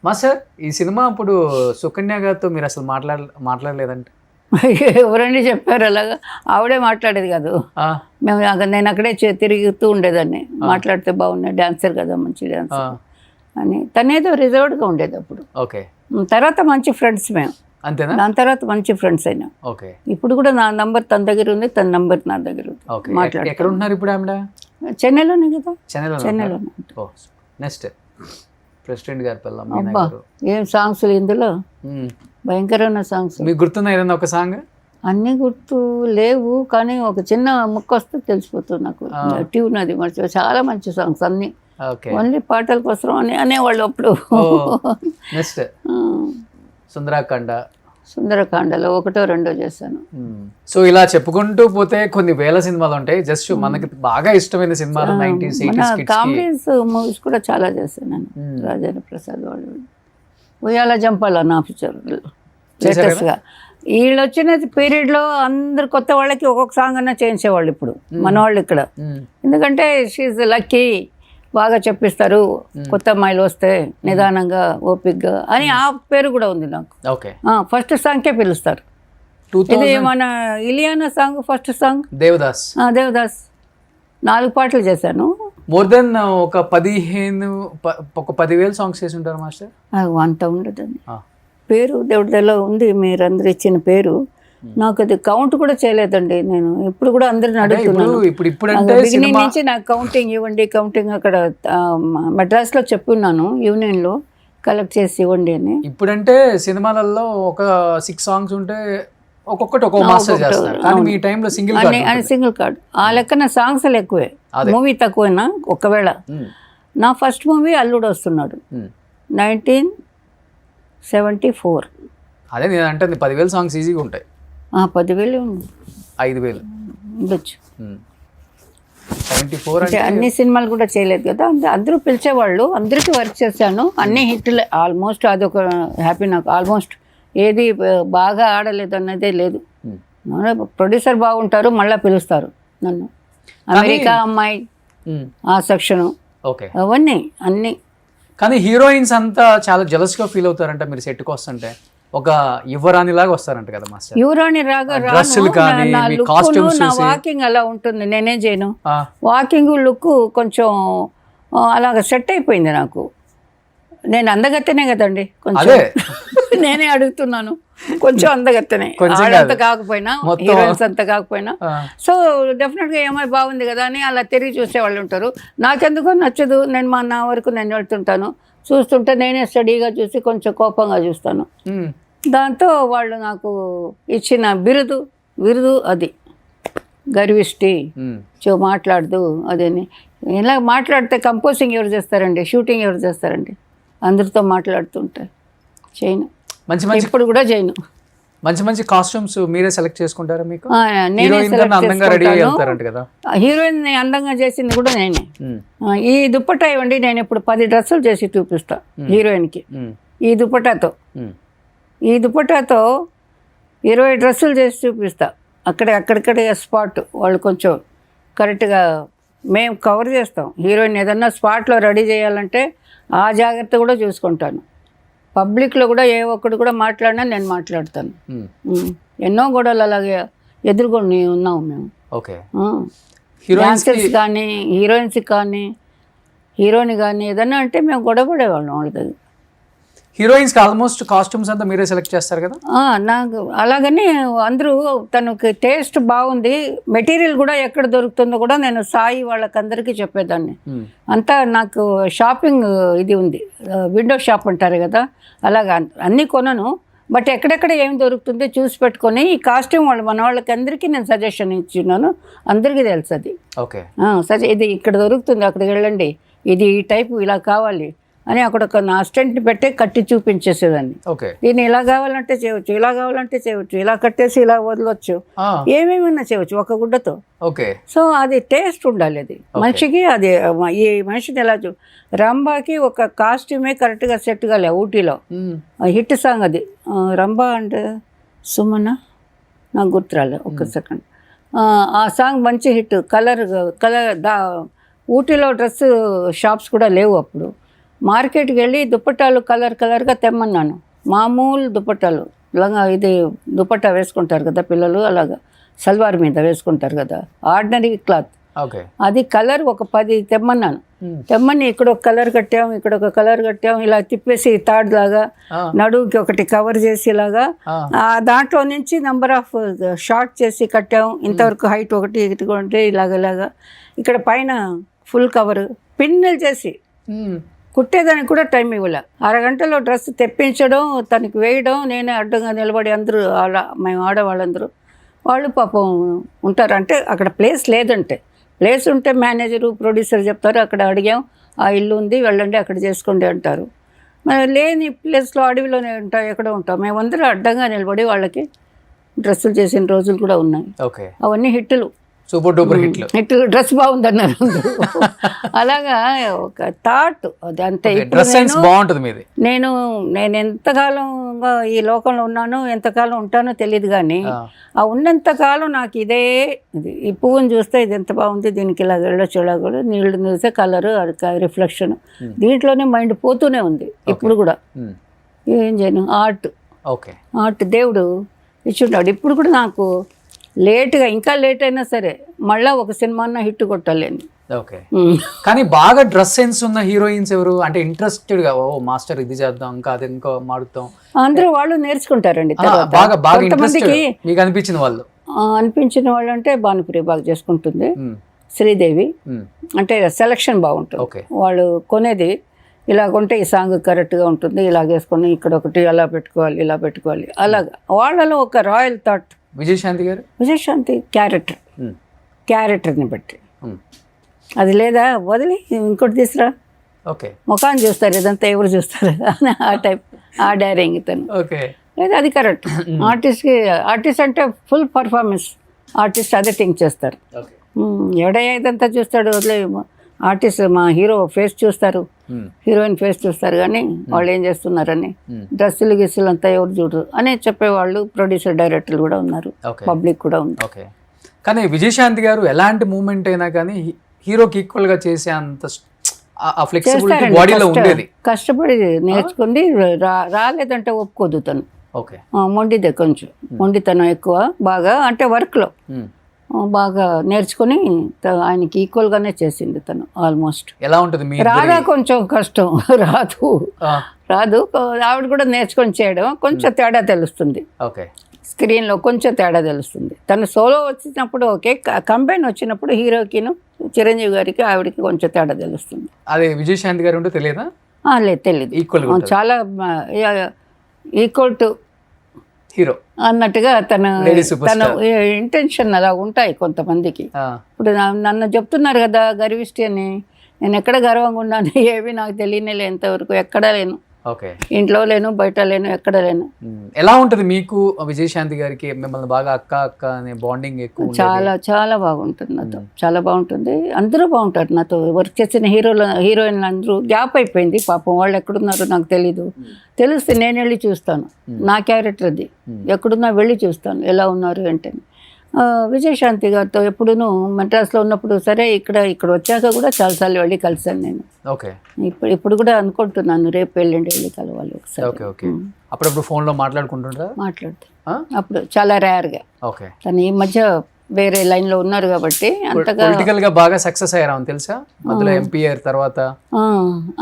మాస్టర్ ఈ సినిమా అప్పుడు సుకన్య గారితో మీరు అసలు మాట్లాడలేదంటే? ఎవరండి చెప్పారు అలాగా? ఆవిడే మాట్లాడేది కాదు. మేము నేను అక్కడే తిరుగుతూ ఉండేదాన్ని. మాట్లాడితే బాగున్నాయి, డాన్సర్ కదా, మంచి డాన్సర్ అని. తనేదో రిజర్వ్డ్గా ఉండేది అప్పుడు. ఓకే. తర్వాత మంచి ఫ్రెండ్స్ మేము. అంతేనా? దాని తర్వాత మంచి ఫ్రెండ్స్ అయినా. ఓకే. ఇప్పుడు కూడా నా నంబర్ తన దగ్గర ఉంది, తన నంబర్ నా దగ్గర ఉంది. మాట్లాడు. ఎక్కడ ఉంటున్నారు ఇప్పుడు ఆవిడ? చెన్నైలోనే కదా. చెన్నైలోనే. నెక్స్ట్ ప్రెసిడెంట్ గారి పిల్ల. అబ్బా ఏం సాంగ్స్ ఇందులో, భయంకరమైన సాంగ్స్. మీకు గుర్తున్నా ఏదైనా ఒక సాంగ్? అన్నీ గుర్తు లేవు, కానీ ఒక చిన్న ముక్క వస్తే తెలిసిపోతుంది నాకు. ట్యూన్ అది మర్చి చాలా మంచి సాంగ్స్ అన్నీ. ఓన్లీ పాటల కోసం అని అనేవాళ్ళు అప్పుడు. నెక్స్ట్ సుందరకాండలో 1, 2 చేశాను. సో ఇలా చెప్పుకుంటూ పోతే కొన్ని వేల సినిమాలు ఉంటాయి. జస్ట్ మనకి బాగా ఇష్టమైన సినిమాలు 90s 80s kids comedies movies కూడా చాలా చేశాను నేను. రాజేంద్ర ప్రసాద్ వాళ్ళు ఉయ్యాల జంపాల నా పిక్చర్ లేటెస్ట్గా. వీళ్ళు వచ్చిన పీరియడ్లో అందరు కొత్త వాళ్ళకి ఒక్కొక్క సాంగ్ అన్నా చేయించేవాళ్ళు ఇప్పుడు మన వాళ్ళు ఇక్కడ. ఎందుకంటే షీఈ్ లక్కీ, బాగా చెప్పిస్తారు, కొత్త అమ్మాయిలు వస్తే నిదానంగా ఓపిక్గా అని ఆ పేరు కూడా ఉంది నాకు. ఫస్ట్ సాంగ్కే పిలుస్తారు. ఇది మన Ileana song, first song Devdas. 4 పాటలు చేశాను. మోర్ దెన్ ఒక 10,000 సాంగ్స్ చేసి ఉంటారు మాస్టర్. అంత ఉండదండి. పేరు దేవుడిలో ఉంది, మీరందరూ ఇచ్చిన పేరు. నాకు అది కౌంట్ కూడా చేయలేదండి. నేను ఇప్పుడు కూడా అందరిని అడుగుతున్నాను. బిగినింగ్ నుంచి నాకు కౌంటింగ్ ఇవ్వండి, కౌంటింగ్ అక్కడ మద్రాస్లో చెప్పున్నాను, యూనియన్లో కలెక్ట్ చేసి ఇవ్వండి అని. ఇప్పుడంటే సినిమాలలో ఒక 6 సాంగ్స్ ఉంటే ఒక్కొక్కటి ఒక్కొక్క మాస్టర్ చేస్తారు. కానీ మీ టైంలో సింగిల్ కార్డ్. ఆ లెక్కన సాంగ్స్ ఎక్కువే, మూవీ తక్కువేనా. ఒకవేళ నా ఫస్ట్ మూవీ అల్లుడు వస్తున్నాడు 1974. అదే నేను అంటే 10,000 సాంగ్స్ ఈజీగా ఉంటాయి. 10,000 5,000 ఉండొచ్చు. 74 అంటే అన్ని సినిమాలు కూడా చేయలేదు కదా, అందరూ పిలిచేవాళ్ళు, అందరికీ వర్క్ చేశాను. అన్ని హిట్లే ఆల్మోస్ట్. అదొక హ్యాపీ నాకు. ఆల్మోస్ట్ ఏది బాగా ఆడలేదు అన్నదే లేదు. ప్రొడ్యూసర్ బాగుంటారు, మళ్ళీ పిలుస్తారు నన్ను. అమెరికా అమ్మాయి ఆ సెక్షను, అవన్నీ అన్నీ. కానీ హీరోయిన్స్ అంతా చాలా జెలస్గా ఫీల్ అవుతారంట మీరు సెట్కి వస్తుంటే. ఒక యువరాణి లాగా వస్తారంట కదా మాస్టర్. యువరాణి రాగా నా వాకింగ్ అలా ఉంటుంది. నేనేం చేయను, వాకింగ్ లుక్ కొంచెం అలాగ సెట్ అయిపోయింది నాకు. నేను అందగత్తెనే కదండి కొంచెం. నేనే అడుగుతున్నాను, కొంచెం అందగత్తెనే, అంత కాకపోయినా, హీరోయిన్స్ అంత కాకపోయినా. సో డెఫినెట్గా ఏమై బాగుంది కదా అని అలా తిరిగి చూసేవాళ్ళు ఉంటారు. నాకెందుకో నచ్చదు. నేను నా వరకు నేను వెళ్తుంటాను, చూస్తుంటే నేనే స్టడీగా చూసి కొంచెం కోపంగా చూస్తాను. దాంతో వాళ్ళు నాకు ఇచ్చిన బిరుదు అది గర్విష్టి. మాట్లాడదు అదేని. ఇలా మాట్లాడితే కంపోజింగ్ ఎవరు చేస్తారండి, షూటింగ్ ఎవరు చేస్తారండి? అందరితో మాట్లాడుతుంటే చేయను. ఇప్పుడు కూడా చేయను. మంచి కాస్ట్యూమ్స్ మీరే సెలెక్ట్ చేసుకుంటారా? మీకు హీరోయిన్ అందంగా చేసింది కూడా నేనే. ఈ దుప్పటా ఇవ్వండి, నేను ఇప్పుడు 10 డ్రెస్సులు చేసి చూపిస్తా హీరోయిన్కి. ఈ దుప్పటాతో 20 డ్రెస్సులు చేసి చూపిస్తా. అక్కడిక్కడే స్పాట్ వాళ్ళు కొంచెం కరెక్ట్గా మేము కవర్ చేస్తాం. హీరోయిన్ ఏదన్నా స్పాట్లో రెడీ చేయాలంటే ఆ జాగ్రత్త కూడా చూసుకుంటాను. పబ్లిక్లో కూడా ఏ ఒక్కడు కూడా మాట్లాడినా నేను మాట్లాడతాను. ఎన్నో గొడవలు అలాగే ఎదుర్కొని ఉన్నాము మేము. డాన్సర్స్ కానీ, హీరోయిన్స్ కానీ, హీరోయిన్ కానీ ఏదన్నా అంటే మేము గొడవ పడేవాళ్ళం వాళ్ళ దగ్గర. హీరోయిన్స్కి ఆల్మోస్ట్ కాస్ట్యూమ్స్ అంతా మీరే సెలెక్ట్ చేస్తారు కదా? నాకు అలాగని అందరూ తనకి టేస్ట్ బాగుంది, మెటీరియల్ కూడా ఎక్కడ దొరుకుతుందో కూడా నేను సాయి వాళ్ళకందరికీ చెప్పేదాన్ని. అంతా నాకు షాపింగ్ ఇది ఉంది, విండో షాప్ అంటారు కదా, అలాగా అన్నీ కొనను. బట్ ఎక్కడెక్కడ ఏం దొరుకుతుందో చూసి పెట్టుకొని ఈ కాస్ట్యూమ్ వాళ్ళు మన వాళ్ళకి అందరికీ నేను సజెషన్ ఇచ్చినాను. అందరికీ తెలుసు అది. ఇది ఇక్కడ దొరుకుతుంది, అక్కడికి వెళ్ళండి, ఇది ఈ టైపు ఇలా కావాలి అని అక్కడ ఒక అసిస్టెంట్ని పెట్టే కట్టి చూపించేసేదాన్ని. దీన్ని ఇలా కావాలంటే చేయవచ్చు, ఇలా కావాలంటే చేయవచ్చు, ఇలా కట్టేసి ఇలా వదలవచ్చు, ఏమేమైనా చేయవచ్చు ఒక గుడ్డతో. సో అది టేస్ట్ ఉండాలి అది మనిషికి. అది ఈ మనిషిని ఎలా రంబాకి ఒక కాస్ట్యూమే కరెక్ట్గా సెట్ కాలే. ఊటీలో హిట్ సాంగ్ అది, రంబా అంటే సుమన, నాకు గుర్తురాలే, ఒక్క సెకండ్. ఆ సాంగ్ మంచి హిట్. కలర్ ఊటీలో డ్రెస్ షాప్స్ కూడా లేవు అప్పుడు. మార్కెట్కి వెళ్ళి దుప్పటాలు కలర్గా తెమ్మన్నాను. మామూలు దుప్పటాలు లంగా ఇది దుపట్టా వేసుకుంటారు కదా పిల్లలు, అలాగా సల్వార్ మీద వేసుకుంటారు కదా, ఆర్డినరీ క్లాత్. ఓకే. అది కలర్ ఒక 10 తెమ్మన్నాను. తెమ్మని ఇక్కడ ఒక కలర్ కట్టాం, ఇక్కడ ఒక కలర్ కట్టాం, ఇలా తిప్పేసి తాడులాగా నడువుకి ఒకటి కవర్ చేసి ఇలాగా దాంట్లో నుంచి నెంబర్ ఆఫ్ షార్ట్ చేసి కట్టాం. ఇంతవరకు హైట్ ఒకటి ఇటుకుంటే ఇలాగలాగా ఇక్కడ పైన ఫుల్ కవర్ పిన్నెలు చేసి కుట్టేదానికి కూడా టైం ఇవ్వలే. అరగంటలో డ్రెస్ తెప్పించడం, తనకి వేయడం, నేనే అడ్డంగా నిలబడి అందరూ అలా మేము ఆడవాళ్ళందరూ వాళ్ళు పాపం ఉంటారు. అంటే అక్కడ ప్లేస్ లేదంటే, ప్లేస్ ఉంటే మేనేజరు ప్రొడ్యూసర్ చెప్తారు అక్కడ అడిగాం ఆ ఇల్లు ఉంది వెళ్ళండి అక్కడ చేసుకోండి అంటారు. మరి లేని ప్లేస్లో అడవిలోనే ఉంటాం, ఎక్కడ ఉంటాం. మేమందరూ అడ్డంగా నిలబడి వాళ్ళకి డ్రెస్సులు చేసిన రోజులు కూడా ఉన్నాయి. ఓకే. అవన్నీ హిట్లు, సూపర్ డూపర్ హిట్లు. డ్రెస్ బాగుందన్నారు అందరూ. అలాగా ఒక థాట్ అది అంతే. డ్రెస్ సెన్స్ బాగుంటుంది మీది. నేను ఎంతకాలం ఈ లోకంలో ఉన్నానో ఎంతకాలం ఉంటానో తెలియదు, కానీ ఆ ఉన్నంతకాలం నాకు ఇదే ఇది. ఈ పువ్వుని చూస్తే ఇది ఎంత బాగుంది, దీనికి ఇలా వెళ్ళొచ్చు, ఇలా కూడా నీళ్ళు చూస్తే కలరు రిఫ్లెక్షన్, దీంట్లోనే మైండ్ పోతూనే ఉంది ఇప్పుడు కూడా. ఏం చేయను, ఆర్ట్. ఓకే. ఆర్ట్ దేవుడు ఇచ్చుంటాడు. ఇప్పుడు కూడా నాకు లేట్గా, ఇంకా లేట్ అయినా సరే మళ్ళీ ఒక సినిమా హిట్ కొట్టాలేను. ఓకే. కానీ బాగా డ్రెస్ సెన్స్ ఉన్న హీరోయిన్స్ ఎవరు అంటే ఇంట్రెస్టెడ్ గా, ఓ మాస్టర్ ఇది చేద్దాం, ఇంకా అది ఇంకో మాడుతాం, అందరూ వాళ్ళు నేర్చుకుంటారండి. బాగా బాగా కొంతమందికి మీకు అనిపించిన వాళ్ళు? అనిపించిన వాళ్ళు అంటే భానుప్రియ బాగా చేసుకుంటుంది, శ్రీదేవి అంటే సెలక్షన్ బాగుంటుంది. వాళ్ళు కొనేది ఇలా కొంటే ఈ సాంగ్ కరెక్ట్గా ఉంటుంది, ఇలా వేసుకొని ఇక్కడ ఒకటి అలా పెట్టుకోవాలి, ఇలా పెట్టుకోవాలి, అలాగా వాళ్ళలో ఒక రాయల్ థాట్. విజయశాంతి గారు? విజయశాంతి క్యారెక్టర్ని బట్టి అది లేదా వదిలి ఇంకోటి తీసురా, ఓకే, ముఖాన్ని చూస్తారు, ఇదంతా ఎవరు చూస్తారు ఆ టైప్, ఆ డైరింగ్ తను. ఓకే. లేదా అది కరెక్ట్. ఆర్టిస్ట్ అంటే ఫుల్ పర్ఫార్మెన్స్ ఆర్టిస్ట్ అదే థింక్ చేస్తారు. ఎవడయ్యా ఇదంతా చూస్తాడు, వదిలే. ఆర్టిస్ట్ మా హీరో ఫేస్ చూస్తారు, హీరోయిన్ ఫేస్ చూస్తారు, కానీ వాళ్ళు ఏం చేస్తున్నారని డ్రెస్సులు గిస్సులు అంతా ఎవరు చూడరు అని చెప్పేవాళ్ళు ప్రొడ్యూసర్ డైరెక్టర్లు కూడా ఉన్నారు, పబ్లిక్ కూడా ఉంది. ఓకే. కానీ విజయశాంతి గారు ఎలాంటి మూమెంట్ అయినా కానీ హీరోకి ఈక్వల్ గా చేసే అంత ఫ్లెక్సిబిలిటీ బాడీలో ఉండేది. కష్టపడి నేర్చుకుంది, రాలేదంటే ఒప్పుకోదు తను. ఓకే. మొండిదే, కొంచెం మొండితనం ఎక్కువ, బాగా అంటే వర్క్లో బాగా నేర్చుకుని ఆయనకి ఈక్వల్గానే చేసింది తను ఆల్మోస్ట్. ఎలా ఉంటుంది? రాదా కొంచెం కష్టం, రాదు. ఆవిడ కూడా నేర్చుకొని చేయడం కొంచెం తేడా తెలుస్తుంది. ఓకే. స్క్రీన్లో కొంచెం తేడా తెలుస్తుంది. తను సోలో వచ్చినప్పుడు ఓకే, కంబైన్ వచ్చినప్పుడు హీరోకిను చిరంజీవి గారికి ఆవిడకి కొంచెం తేడా తెలుస్తుంది. అదే విజయశాంతి గారు ఉంటే తెలియదా? లేదు, తెలియదు. ఈక్వల్ చాలా ఈక్వల్ టు హీరో అన్నట్టుగా తన ఇంటెన్షన్ అలా ఉంటాయి కొంతమందికి. ఇప్పుడు నన్ను చెప్తున్నారు కదా గర్విష్టి అని, నేను ఎక్కడ గర్వంగా ఉన్నాను ఏవి నాకు తెలియనే ఎంతవరకు, ఎక్కడా లేను. ఓకే. ఇంట్లో లేను, బయట లేను, ఎక్కడ లేను. ఎలా ఉంటుంది మీకు విజయశాంతి గారికి? మిమ్మల్ని బాగా అక్క అక్క అనే బాండింగ్ ఎక్కువ? చాలా చాలా బాగుంటుంది నాతో, చాలా బాగుంటుంది. అందరూ బాగుంటారు నాతో. వర్క్ చేసిన హీరోయిన్లు అందరూ గ్యాప్ అయిపోయింది పాపం, వాళ్ళు ఎక్కడున్నారో నాకు తెలీదు. తెలిస్తే నేను వెళ్ళి చూస్తాను, నా క్యారెక్టర్ అది, ఎక్కడున్నా వెళ్ళి చూస్తాను ఎలా ఉన్నారు ఏంటని. విజయశాంతి గారితో ఎప్పుడును మెడ్రాస్లో ఉన్నప్పుడు సరే, ఇక్కడ వచ్చాక కూడా చాలాసార్లు వెళ్ళి కలిసాను నేను. ఓకే. ఇప్పుడు కూడా అనుకుంటున్నాను రేపు వెళ్ళండి వెళ్ళి కలవాలి ఒకసారి. ఓకే. ఓకే. అప్పుడప్పుడు ఫోన్లో మాట్లాడుకుంటుంటారా? మాట్లాడుతాను అప్పుడు, చాలా రేర్గా. ఓకే. తను ఈ మధ్య వేరే లైన్లో ఉన్నారు కాబట్టి అంతగా. పొలిటికల్ గా బాగా సక్సెస్ అయ్యారు తెలుసా? మధ్యలో ఎంపీ అయ్యారు, తర్వాత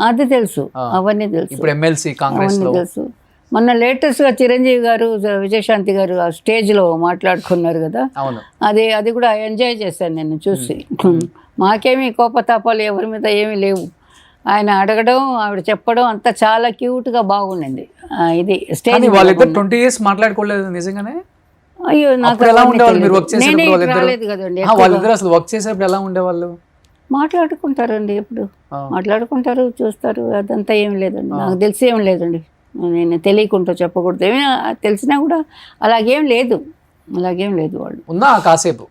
అది తెలుసు, అవన్నీ తెలుసు. ఇప్పుడు ఎమ్మెల్సీ కాంగ్రెస్ లో తెలుసు. మొన్న లేటెస్ట్గా చిరంజీవి గారు విజయశాంతి గారు ఆ స్టేజ్లో మాట్లాడుకున్నారు కదా, అది కూడా ఎంజాయ్ చేశాను నేను చూసి. మాకేమీ కోపతాపాలు ఎవరి మీద ఏమీ లేవు. ఆయన అడగడం, ఆవిడ చెప్పడం అంతా చాలా క్యూట్గా బాగుండింది. ఇది స్టేజ్. వాళ్ళిద్దరు 20 years మాట్లాడుకోలేదు నిజంగానే? అయ్యో, నాకు నేనే రాలేదు కదండి. వాళ్ళిద్దరు అసలు వర్క్ చేసేప్పుడు ఎలా ఉండేవాళ్ళు? మాట్లాడుకుంటారండి, ఎప్పుడు మాట్లాడుకుంటారు, చూస్తారు, అదంతా ఏం లేదండి. నాకు తెలిసి ఏం లేదండి, నేను తెలియకుండా చెప్పకూడదు. ఏమైనా తెలిసినా కూడా అలాగేం లేదు వాళ్ళు. ఉన్నా కాసేపు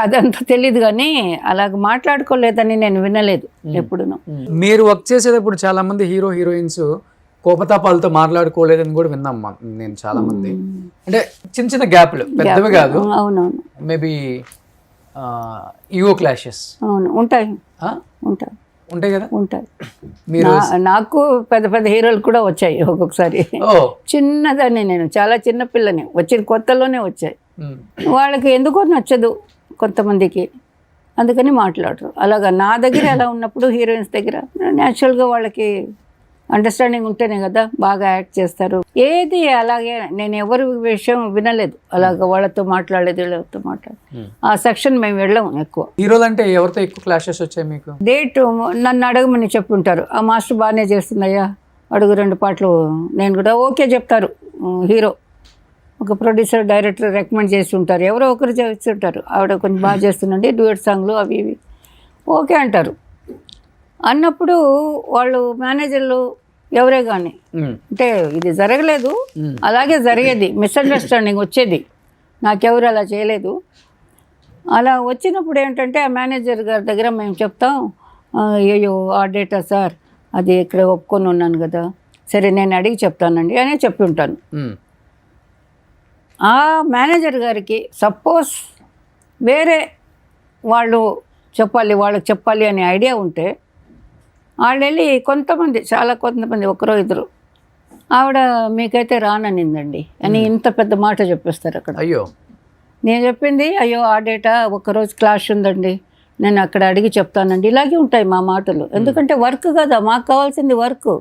అదంతా తెలియదు, కానీ అలాగ మాట్లాడుకోలేదని నేను వినలేదు ఎప్పుడును. మీరు వర్క్ చేసేటప్పుడు చాలా మంది హీరోయిన్స్ కోపతాపాలతో మాట్లాడుకోలేదని కూడా విన్నాం నేను చాలా మంది. అంటే చిన్న చిన్న గ్యాప్లు, పెద్దవి కాదు. అవునవును. మేబీ ఈగో క్లాషెస్ అవును, ఉంటాయి. ఉంటాయి కదా. ఉంటాయి. మీరు నాకు పెద్ద పెద్ద హీరోలు కూడా వచ్చాయి ఒక్కొక్కసారి. ఓ చిన్నదాన్ని, నేను చాలా చిన్న పిల్లని, వచ్చిన కొత్తలోనే వచ్చాయి. వాళ్ళకి ఎందుకో నచ్చదు కొంతమందికి, అందుకని మాట్లాడరు. అలాగా నా దగ్గర ఎలా ఉన్నప్పుడు హీరోయిన్స్ దగ్గర న్యాచురల్గా వాళ్ళకి అండర్స్టాండింగ్ ఉంటేనే కదా బాగా యాక్ట్ చేస్తారు. ఏది అలాగే నేను ఎవరి విషయం వినలేదు, అలాగ వాళ్ళతో మాట్లాడలేదు, వీళ్ళతో మాట్లాడలేదు. ఆ సెక్షన్ మేము వెళ్ళాము ఎక్కువ. హీరోలు అంటే ఎవరితో ఎక్కువ క్లాషెస్ వచ్చాయి మీకు? డేట్ నన్ను అడగమని చెప్పుంటారు, ఆ మాస్టర్ బాగానే చేస్తుందయ్యా అడుగు 2 పాటలు, నేను కూడా ఓకే చెప్తారు. హీరో ఒక ప్రొడ్యూసర్ డైరెక్టర్ రికమెండ్ చేసి ఉంటారు, ఎవరో ఒకరు చేస్తుంటారు, ఆవిడ కొంచెం బాగా చేస్తుందండి డ్యూయట్ సాంగ్లు అవి ఇవి, ఓకే అంటారు. అన్నప్పుడు వాళ్ళు మేనేజర్లు ఎవరే కానీ, అంటే ఇది జరగలేదు, అలాగే జరిగేది, మిస్అండర్స్టాండింగ్ వచ్చేది, నాకెవరు అలా చేయలేదు. అలా వచ్చినప్పుడు ఏంటంటే ఆ మేనేజర్ గారి దగ్గర మేము చెప్తాం, అయ్యో ఆ డేటా సార్ అది ఇక్కడ ఒప్పుకొని ఉన్నాను కదా, సరే నేను అడిగి చెప్తానండి అనే చెప్పి ఉంటాను. ఆ మేనేజర్ గారికి సపోజ్ వేరే వాళ్ళు చెప్పాలి, వాళ్ళకి చెప్పాలి అనే ఐడియా ఉంటే వాళ్ళు వెళ్ళి కొంతమంది ఒకరో ఇద్దరు, ఆవిడ మీకైతే రాననిందండి అని ఇంత పెద్ద మాట చెప్పేస్తారు అక్కడ. అయ్యో, నేను చెప్పింది అయ్యో ఆ డేటా ఒక్కరోజు క్లాష్ ఉందండి, నేను అక్కడ అడిగి చెప్తానండి. ఇలాగే ఉంటాయి మా మాటలు, ఎందుకంటే వర్క్ కదా, మాకు కావాల్సింది వర్క్.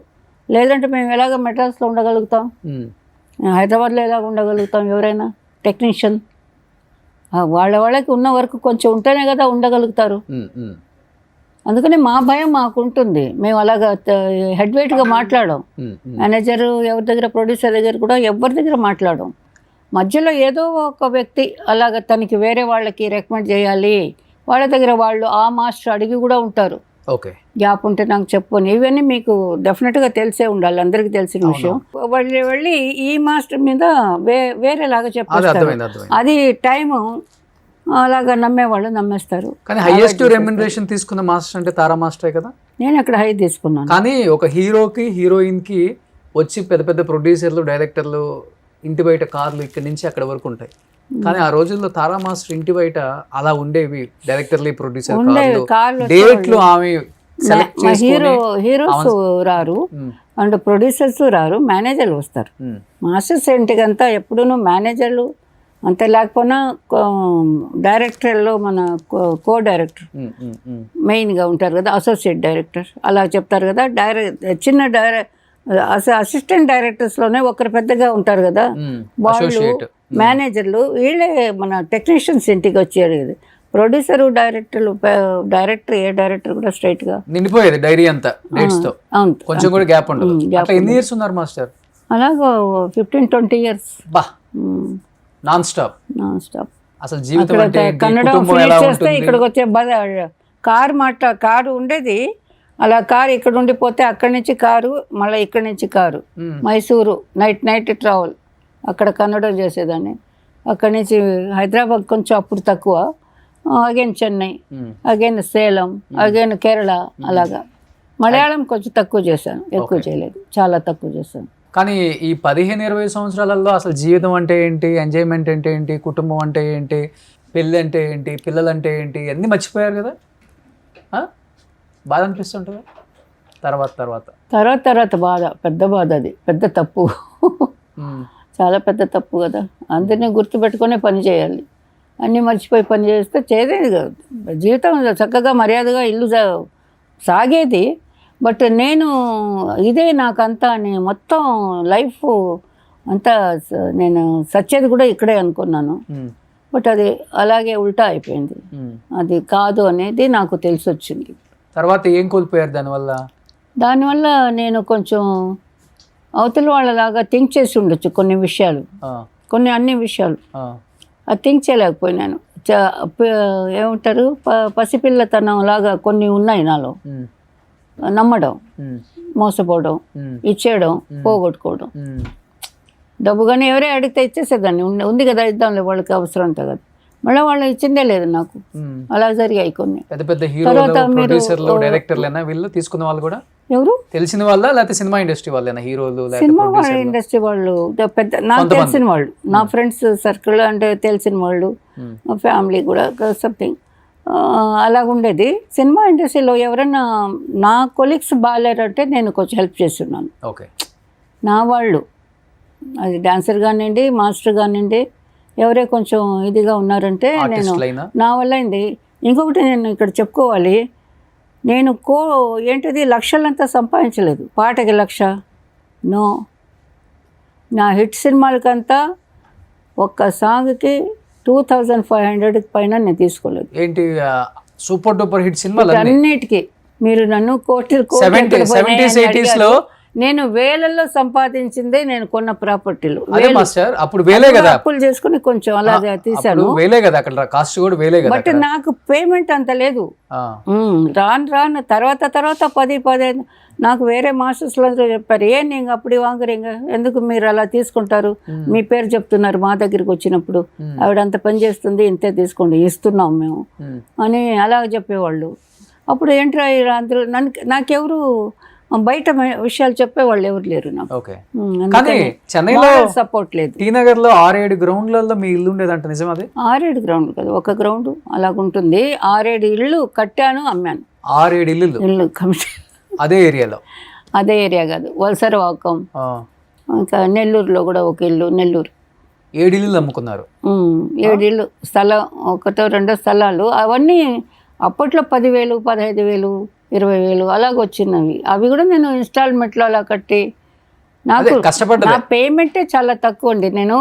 లేదంటే మేము ఎలాగ మెడ్రాస్లో ఉండగలుగుతాం, హైదరాబాద్లో ఎలాగ ఉండగలుగుతాం? ఎవరైనా టెక్నీషియన్ వాళ్ళకి ఉన్న వర్క్ కొంచెం ఉంటేనే కదా ఉండగలుగుతారు. అందుకని మా భయం మాకు ఉంటుంది, మేము అలాగ హెడ్ వెయిట్గా మాట్లాడాం. మేనేజర్ ఎవరి దగ్గర, ప్రొడ్యూసర్ దగ్గర కూడా ఎవరి దగ్గర మాట్లాడాం. మధ్యలో ఏదో ఒక వ్యక్తి అలాగ తనకి వేరే వాళ్ళకి రికమెండ్ చేయాలి, వాళ్ళ దగ్గర వాళ్ళు ఆ మాస్టర్ అడిగి కూడా ఉంటారు. ఓకే, గ్యాప్ ఉంటే నాకు చెప్పు, ఇవన్నీ మీకు డెఫినెట్గా తెలిసే ఉండాలి, అందరికీ తెలిసిన విషయం. వాళ్ళు వెళ్ళి ఈ మాస్టర్ మీద వేరేలాగా చెప్పేస్తారు, అది టైము అలాగా నమ్మేవాళ్ళు నమ్మేస్తారు. కానీ హైయెస్ట్ రెమ్యునరేషన్ తీసుకున్న మాస్టర్ అంటే తారా మాస్టరే కదా. నేను అక్కడ హై తీసుకున్నాను. కానీ ఒక హీరోకి హీరోయిన్కి వచ్చి పెద్ద పెద్ద ప్రొడ్యూసర్లు డైరెక్టర్లు ఇంటి బయట కార్లు ఇక్కడి నుంచి అక్కడ వరకు ఉంటాయి. కానీ ఆ రోజుల్లో తారా మాస్టర్ ఇంటి బయట అలా ఉండేవి, డైరెక్టర్లు ప్రొడ్యూసర్ కార్లు, డేట్లు ఆమె హీరోస్ రారు అండ్ ప్రొడ్యూసర్స్ రారు, మేనేజర్లు వస్తారు. మాస్టర్స్ ఇంటికంతా ఎప్పుడూ మేనేజర్లు అంతే, లేకపోయినా డైరెక్టర్లో మన కో డైరెక్టర్ మెయిన్గా ఉంటారు కదా, అసోసియేట్ డైరెక్టర్ అలా చెప్తారు కదా. అసిస్టెంట్ డైరెక్టర్స్లోనే ఒకరు పెద్దగా ఉంటారు కదా, వాళ్ళు మేనేజర్లు, వీళ్ళే మన టెక్నీషియన్స్ ఇంటికి వచ్చేది. ప్రొడ్యూసరు డైరెక్టర్ ఏ డైరెక్టర్ కూడా స్ట్రైట్గా నిండిపోయేది డైరీ అంతా డేట్స్ తో, కొంచెం కూడా గ్యాప్ ఉండదు. ఎన్ని ఇయర్స్ ఉన్నారు మాస్టర్? అలాగా 15-20 years నాన్ స్టాప్. అసలు జీవితం అంటే కన్నడ చేస్తే ఇక్కడికి వచ్చే కారు ఉండేది, అలా కారు ఇక్కడ ఉండిపోతే అక్కడి నుంచి కారు, మళ్ళీ ఇక్కడి నుంచి కారు, మైసూరు నైట్ ట్రావెల్, అక్కడ కన్నడం చేసేదాన్ని. అక్కడి నుంచి హైదరాబాద్ కొంచెం అప్పుడు తక్కువ, again Chennai, again Salem, again Kerala, అలాగా. మలయాళం కొంచెం తక్కువ చేశాను, ఎక్కువ చేయలేదు, చాలా తక్కువ చేశాను. కానీ ఈ 15-20 సంవత్సరాలలో అసలు జీవితం అంటే ఏంటి, ఎంజాయ్మెంట్ అంటే ఏంటి, కుటుంబం అంటే ఏంటి, పెళ్ళి అంటే ఏంటి, పిల్లలు అంటే ఏంటి, అన్నీ మర్చిపోయారు కదా. బాధ అనిపిస్తుంటుంది తర్వాత బాధ, పెద్ద బాధ, అది పెద్ద తప్పు, చాలా పెద్ద తప్పు కదా. అందరినీ గుర్తుపెట్టుకునే పని చేయాలి, అన్నీ మర్చిపోయి పని చేస్తే చేసేది కాదు. జీవితం చక్కగా మర్యాదగా ఇల్లు సాగేది. బట్ నేను ఇదే నాకంతా మొత్తం లైఫ్ అంతా నేను సచ్చేది కూడా ఇక్కడే అనుకున్నాను. బట్ అది అలాగే ఉల్టా అయిపోయింది, అది కాదు అనేది నాకు తెలిసి వచ్చింది. తర్వాత ఏం కోల్పోయారు దానివల్ల? నేను కొంచెం అవతల వాళ్ళలాగా థింక్ చేసి ఉండొచ్చు కొన్ని విషయాలు, అన్ని విషయాలు అది థింక్ చేయలేకపోయినాను. ఏమంటారు, పసిపిల్లతనం లాగా కొన్ని ఉన్నాయి నాలో. నమ్మడం, మోసపోవడం, ఇచ్చేయడం, పోగొట్టుకోవడం. డబ్బు కానీ ఎవరే అడిగితే ఇచ్చేసేదాన్ని, ఉంది కదా ఇద్దాంలే వాళ్ళకి అవసరం ఉంటుంది కదా, మళ్ళీ వాళ్ళు ఇచ్చిందే లేదు నాకు. అలా జరిగాయి కొన్ని. వీళ్ళు తీసుకున్న వాళ్ళు కూడా ఎవరు తెలిసిన వాళ్ళ, లేకపోతే సినిమా ఇండస్ట్రీ వాళ్ళేనా? హీరోలు, సినిమా ఇండస్ట్రీ వాళ్ళు పెద్ద నాకు తెలిసిన వాళ్ళు, నా ఫ్రెండ్స్ సర్కిల్ అంటే తెలిసిన వాళ్ళు, మా ఫ్యామిలీ కూడా సంథింగ్ అలాగుండేది. సినిమా ఇండస్ట్రీలో ఎవరైనా నా కొలీగ్స్ బాగాలేరంటే నేను కొంచెం హెల్ప్ చేస్తున్నాను. ఓకే, నా వాళ్ళు అది డాన్సర్ కానివ్వండి, మాస్టర్ కానివ్వండి, ఎవరే కొంచెం ఇదిగా ఉన్నారంటే నేను ఆర్టిస్టులైనా నా వల్ల అయింది. ఇంకొకటి నేను ఇక్కడ చెప్పుకోవాలి, నేను ఏంటిది లక్షలంతా సంపాదించలేదు. పాటకి 1,00,000 నో. నా హిట్ సినిమాలకంతా ఒక్క సాంగ్కి 2,500 పైన నేను తీసుకోలేదు. ఏంటి సూపర్ డూపర్ హిట్ సినిమాలు అన్నిటికీ మీరు నన్ను 70s 80s లో నేను వేలల్లో సంపాదించిందే నేను కొన్న ప్రాపర్టీలు. అదే మాస్టర్ అప్పుడు వేలే కదా, అప్పులు చేసుకుని కొంచెం అలా తీసాను. వేలే కదా, అక్కడ కాస్ట్ కూడా వేలే కదా. బట్ నాకు పేమెంట్ అంత లేదు. రాను తర్వాత 10-15 నాకు వేరే మాస్టర్స్లో చెప్పారు, నేను అప్పుడు వాంగరింగ ఎందుకు మీరు అలా తీసుకుంటారు, మీ పేరు చెప్తున్నారు మా దగ్గరికి వచ్చినప్పుడు, ఆవిడ అంత పని చేస్తుంది, ఇంతే తీసుకోండి, ఇస్తున్నాం మేము అని అలా చెప్పేవాళ్ళు. అప్పుడు ఏంట్రా అందరూ నాకెవరు బయట విషయాలు చెప్పేవాళ్ళు ఎవరు లేరు నాకు. కానీ చెన్నైలో సపోర్ట్ లేదు. టీ నగర్ లో 6-7 గ్రౌండ్లలో మీ ఇల్లు ఉండేదంట, నిజం అది? 6-7 గ్రౌండ్ కదా, ఒక గ్రౌండ్ అలాగుంటుంది. 6-7 ఇళ్ళు కట్టాను, అమ్మాను. 6-7 ఇల్లు కమిటీ అదే ఏరియాలో? అదే ఏరియా కాదు, వలసరవాకం, ఇంకా నెల్లూరులో కూడా ఒక ఇల్లు. నెల్లూరు 7 ఇల్లు అమ్ముకున్నారు. 7 ఇళ్ళు స్థలం, 1-2 స్థలాలు. అవన్నీ అప్పట్లో 10,000, 15,000, 20,000 అలాగొచ్చినవి. అవి కూడా నేను ఇన్స్టాల్మెంట్లో అలా కట్టి, నాకు నా పేమెంటే చాలా తక్కువ అండి. నేను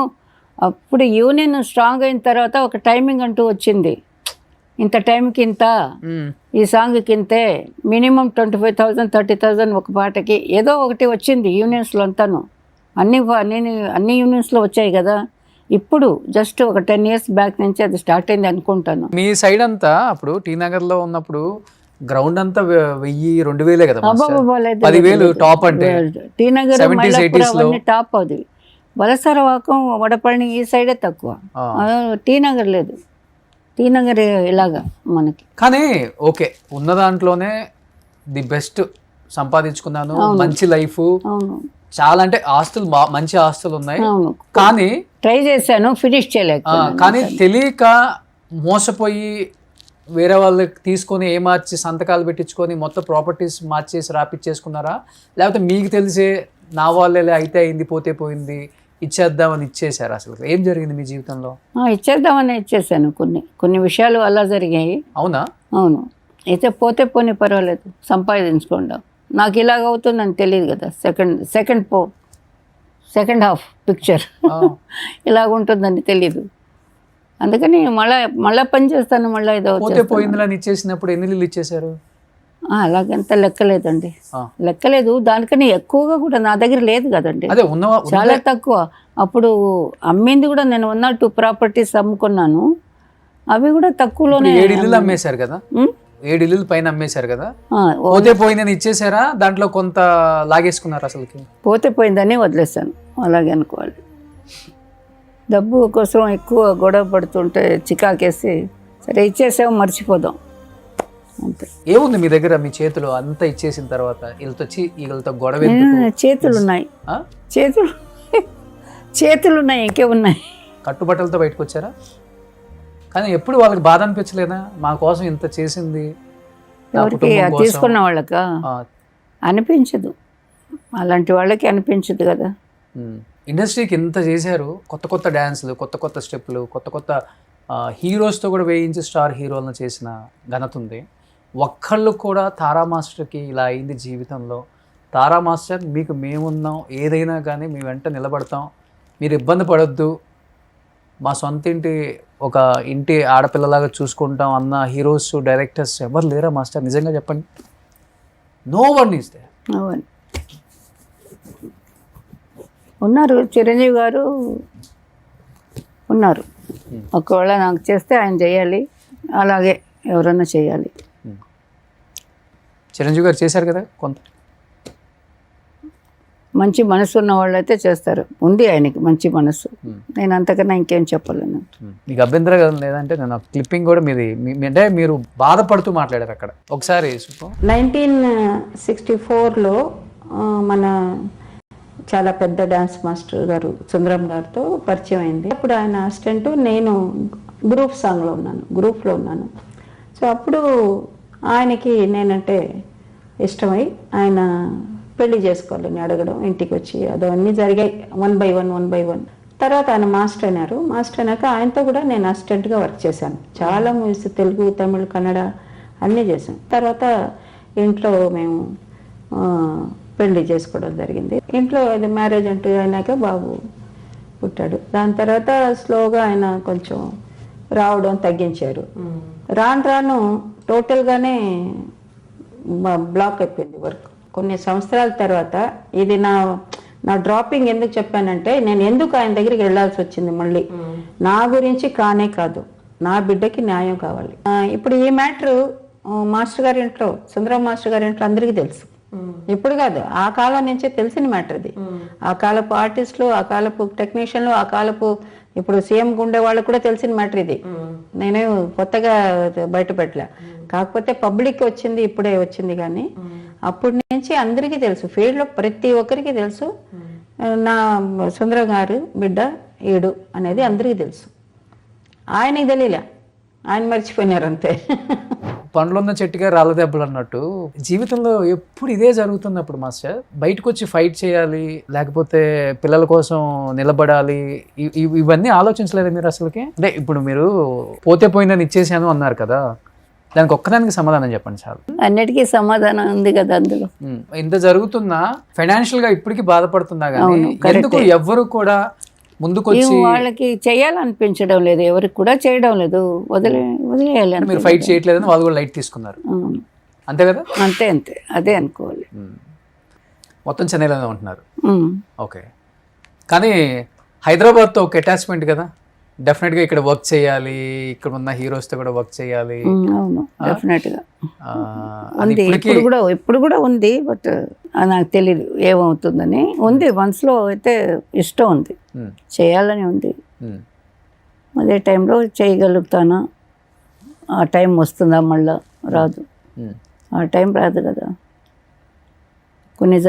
అప్పుడు యూనియన్ స్ట్రాంగ్ అయిన తర్వాత ఒక టైమింగ్ అంటూ వచ్చింది, ఇంత టైంకి ఇంత, ఈ సాంగ్కి ఇంతే, మినిమం 25,000, 30,000 ఒక పాటకి ఏదో ఒకటి వచ్చింది యూనియన్స్లో అంతాను. అన్ని యూనియన్స్లో వచ్చాయి కదా. ఇప్పుడు జస్ట్ ఒక 10 years బ్యాక్ నుంచి అది స్టార్ట్ అయింది అనుకుంటాను. మీ సైడ్ అంతా అప్పుడు టీ నగర్లో ఉన్నప్పుడు గ్రౌండ్ అంతా 1,000-2,000 కదా, 10,000 టాప్ అంటే. టీ నగర్ టాప్. అది వలసరవాకం, వడపళని ఈ సైడే తక్కువ, టీ నగర్ లేదు. టీ నగర్ ఇలాగా మనకి. కానీ ఓకే, ఉన్న దాంట్లోనే ది బెస్ట్ సంపాదించుకున్నాను, మంచి లైఫ్, చాలా అంటే ఆస్తులు, మంచి ఆస్తులు ఉన్నాయి. కానీ ట్రై చేశాను, ఫినిష్ చేయలేక. కానీ తెలియక మోసపోయి వేరే వాళ్ళకి తీసుకొని మార్చి సంతకాలు పెట్టించుకొని మొత్తం ప్రాపర్టీస్ మార్చేసి రాపిచ్చేసుకున్నారా, లేకపోతే మీకు తెలిసే నా వాళ్ళే అయితే అయింది, పోతే పోయింది, ఇచ్చేద్దామని ఇచ్చేసారు? అసలు ఏం జరిగింది మీ జీవితంలో? ఇచ్చేద్దామని ఇచ్చేసాను. కొన్ని విషయాలు అలా జరిగాయి. అవునా? అవును. అయితే పోతే పోనీ పర్వాలేదు, సంపాదించుకోండి. నాకు ఇలాగ అవుతుందని తెలియదు కదా. సెకండ్ హాఫ్ పిక్చర్ ఇలాగుంటుందని తెలీదు. అందుకని మళ్ళా పని చేస్తాను, మళ్ళీ ఏదో పోయిందని ఇచ్చేసినప్పుడు ఎన్ని ఇల్లు ఇచ్చేసారు? అలాగంత లెక్కలేదండి, లెక్కలేదు. దానికని ఎక్కువగా కూడా నా దగ్గర లేదు కదండి, చాలా తక్కువ. అప్పుడు అమ్మింది కూడా నేను 1 or 2 ప్రాపర్టీస్ అమ్ముకున్నాను. అవి కూడా తక్కువలోనే. 7 ఇల్లు అమ్మేశారు కదా, 7 ఇల్లు పైన అమ్మేశారు కదా. పోతే పోయిందని ఇచ్చేసారా, దాంట్లో కొంత లాగేసుకున్నారు? అసలుకి పోతే పోయిందని వదిలేసాను, అలాగే అనుకోవాలి. డబ్బు కోసం ఎక్కువ గొడవ పడుతుంటే చికాకేసి సరే ఇచ్చేసాము, మర్చిపోదాం అంతే. ఏముంది మీ దగ్గర, మీ చేతులు అంతా ఇచ్చేసిన తర్వాత వీళ్ళతో గొడవ? చేతులు ఉన్నాయి, చేతులు ఉన్నాయి, ఇంకేమున్నాయి. కట్టుబట్టలతో బయటకు వచ్చారా? కానీ ఎప్పుడు వాళ్ళకి బాధ అనిపించలేదా, మా కోసం ఇంత చేసింది? తీసుకున్న వాళ్ళక అనిపించదు, అలాంటి వాళ్ళకి అనిపించదు కదా. ఇండస్ట్రీకి ఇంత చేశారు, కొత్త డ్యాన్సులు, కొత్త స్టెప్పులు, కొత్త హీరోస్తో కూడా వేయించి స్టార్ హీరోలను చేసిన ఘనత ఉంది. ఒక్కళ్ళు కూడా తారా మాస్టర్కి ఇలా అయింది జీవితంలో, తారా మాస్టర్ మీకు మేమున్నాం, ఏదైనా కానీ మీ వెంట నిలబడతాం, మీరు ఇబ్బంది పడొద్దు, మా సొంత ఒక ఇంటి ఆడపిల్లలాగా చూసుకుంటాం అన్న హీరోస్, డైరెక్టర్స్ ఎవరు లేరా మాస్టర్? నిజంగా చెప్పండి. No one is there. ఉన్నారు, చిరంజీవి గారు ఉన్నారు. ఒకవేళ నాకు చేస్తే ఆయన చేయాలి, అలాగే ఎవరైనా చేయాలి. చిరంజీవి గారు చేశారు కదా, కొంత మంచి మనసు ఉన్న వాళ్ళు అయితే చేస్తారు. ఉంది ఆయనకి మంచి మనసు, నేను అంతకన్నా ఇంకేం చెప్పలేను. మీకు అభ్యంతరం లేదంటే నేను క్లిప్పింగ్ కూడా మీది, అంటే మీరు బాధపడుతూ మాట్లాడారు అక్కడ ఒకసారి. 1964లో మన చాలా పెద్ద డ్యాన్స్ మాస్టర్ గారు సుందరం గారితో పరిచయం అయింది. అప్పుడు ఆయన అసిస్టెంట్, నేను గ్రూప్లో ఉన్నాను. సో సో అప్పుడు ఆయనకి నేనంటే ఇష్టమై ఆయన పెళ్లి చేసుకోవాలని అడగడం, ఇంటికి వచ్చి అదన్నీ జరిగాయి 1 by 1. తర్వాత ఆయన మాస్టర్ అయినారు. మాస్టర్ అయినాక ఆయనతో కూడా నేను అసిస్టెంట్గా వర్క్ చేశాను. చాలా మూవీస్ తెలుగు, తమిళ్, కన్నడ అన్నీ చేశాను. తర్వాత ఇంట్లో మేము పెళ్లి చేసుకోవడం జరిగింది. ఇంట్లో అది మ్యారేజ్ అంటూ అయినాక బాబు పుట్టాడు. దాని తర్వాత స్లోగా ఆయన కొంచెం రావడం తగ్గించారు. రాను టోటల్గానే బ్లాక్ అయిపోయింది వర్క్. కొన్ని సంవత్సరాల తర్వాత ఇది నా డ్రాపింగ్ ఎందుకు చెప్పానంటే, నేను ఎందుకు ఆయన దగ్గరికి వెళ్ళాల్సి వచ్చింది మళ్ళీ, నా గురించి కానే కాదు, నా బిడ్డకి న్యాయం కావాలి. ఇప్పుడు ఈ మ్యాటర్ మాస్టర్ గారి ఇంట్లో, సుందరం మాస్టర్ గారి ఇంట్లో అందరికీ తెలుసు. ఇప్పుడు కాదు, ఆ కాలం నుంచే తెలిసిన మ్యాటర్ ఇది. ఆ కాలపు ఆర్టిస్టులు, ఆ కాలపు టెక్నీషియన్లు, ఆ కాలపు ఇప్పుడు సీఎం ఉండే వాళ్ళకు కూడా తెలిసిన మ్యాటర్ ఇది. నేనే కొత్తగా బయట పెట్టలే. కాకపోతే పబ్లిక్ వచ్చింది, ఇప్పుడే వచ్చింది. కానీ అప్పటి నుంచి అందరికీ తెలుసు, ఫీల్డ్లో ప్రతి ఒక్కరికి తెలుసు నా సుందరం గారు బిడ్డ ఈడు అనేది అందరికీ తెలుసు. ఆయనకి తెలియలే, ఆయన మర్చిపోయినారు అంతే. పండ్లున్న చెట్టుగా రాళ్ళ దెబ్బలు అన్నట్టు జీవితంలో ఎప్పుడు ఇదే జరుగుతున్నప్పుడు మాస్టర్ బయటకు వచ్చి ఫైట్ చేయాలి, లేకపోతే పిల్లల కోసం నిలబడాలి, ఇవన్నీ ఆలోచించలేదు మీరు అసలుకి? అంటే ఇప్పుడు మీరు పోతే పోయిందని ఇచ్చేసాను అన్నారు కదా, దానికి ఒక్కదానికి సమాధానం చెప్పండి చాలు. అన్నిటికీ సమాధానం ఉంది కదా అందులో. ఇంత జరుగుతున్నా ఫైనాన్షియల్ గా ఇప్పటికీ బాధపడుతున్నా కానీ ఎందుకు ఎవ్వరు కూడా ముందుకొచ్చి వాళ్ళకి చేయాలనిపించడం లేదు, ఎవరికి కూడా చేయడం లేదు, వదిలేయాలి. మీరు ఫైట్ చేయట్లేదని వాళ్ళు కూడా లైట్ తీసుకున్నారు, అంతే కదా? అంతే అదే అనుకోవాలి. మొత్తం చెన్నైలోనే ఉంటున్నారు. ఓకే, కానీ హైదరాబాద్తో ఒక అటాచ్మెంట్ కదా, డెఫినెట్గా ఇక్కడ వర్క్ చేయాలి, ఇక్కడ ఉన్న హీరోస్తో కూడా వర్క్ చేయాలి. అవును, డెఫినెట్గా ఉంది. ఇప్పుడు కూడా ఉంది, బట్ నాకు తెలియదు ఏమవుతుందని. ఉంది మనసులో అయితే ఇష్టం ఉంది, చేయాలని ఉంది. అదే టైంలో చేయగలుగుతానా, ఆ టైం వస్తుందా మళ్ళా? రాదు, ఆ టైం రాదు కదా. కొన్ని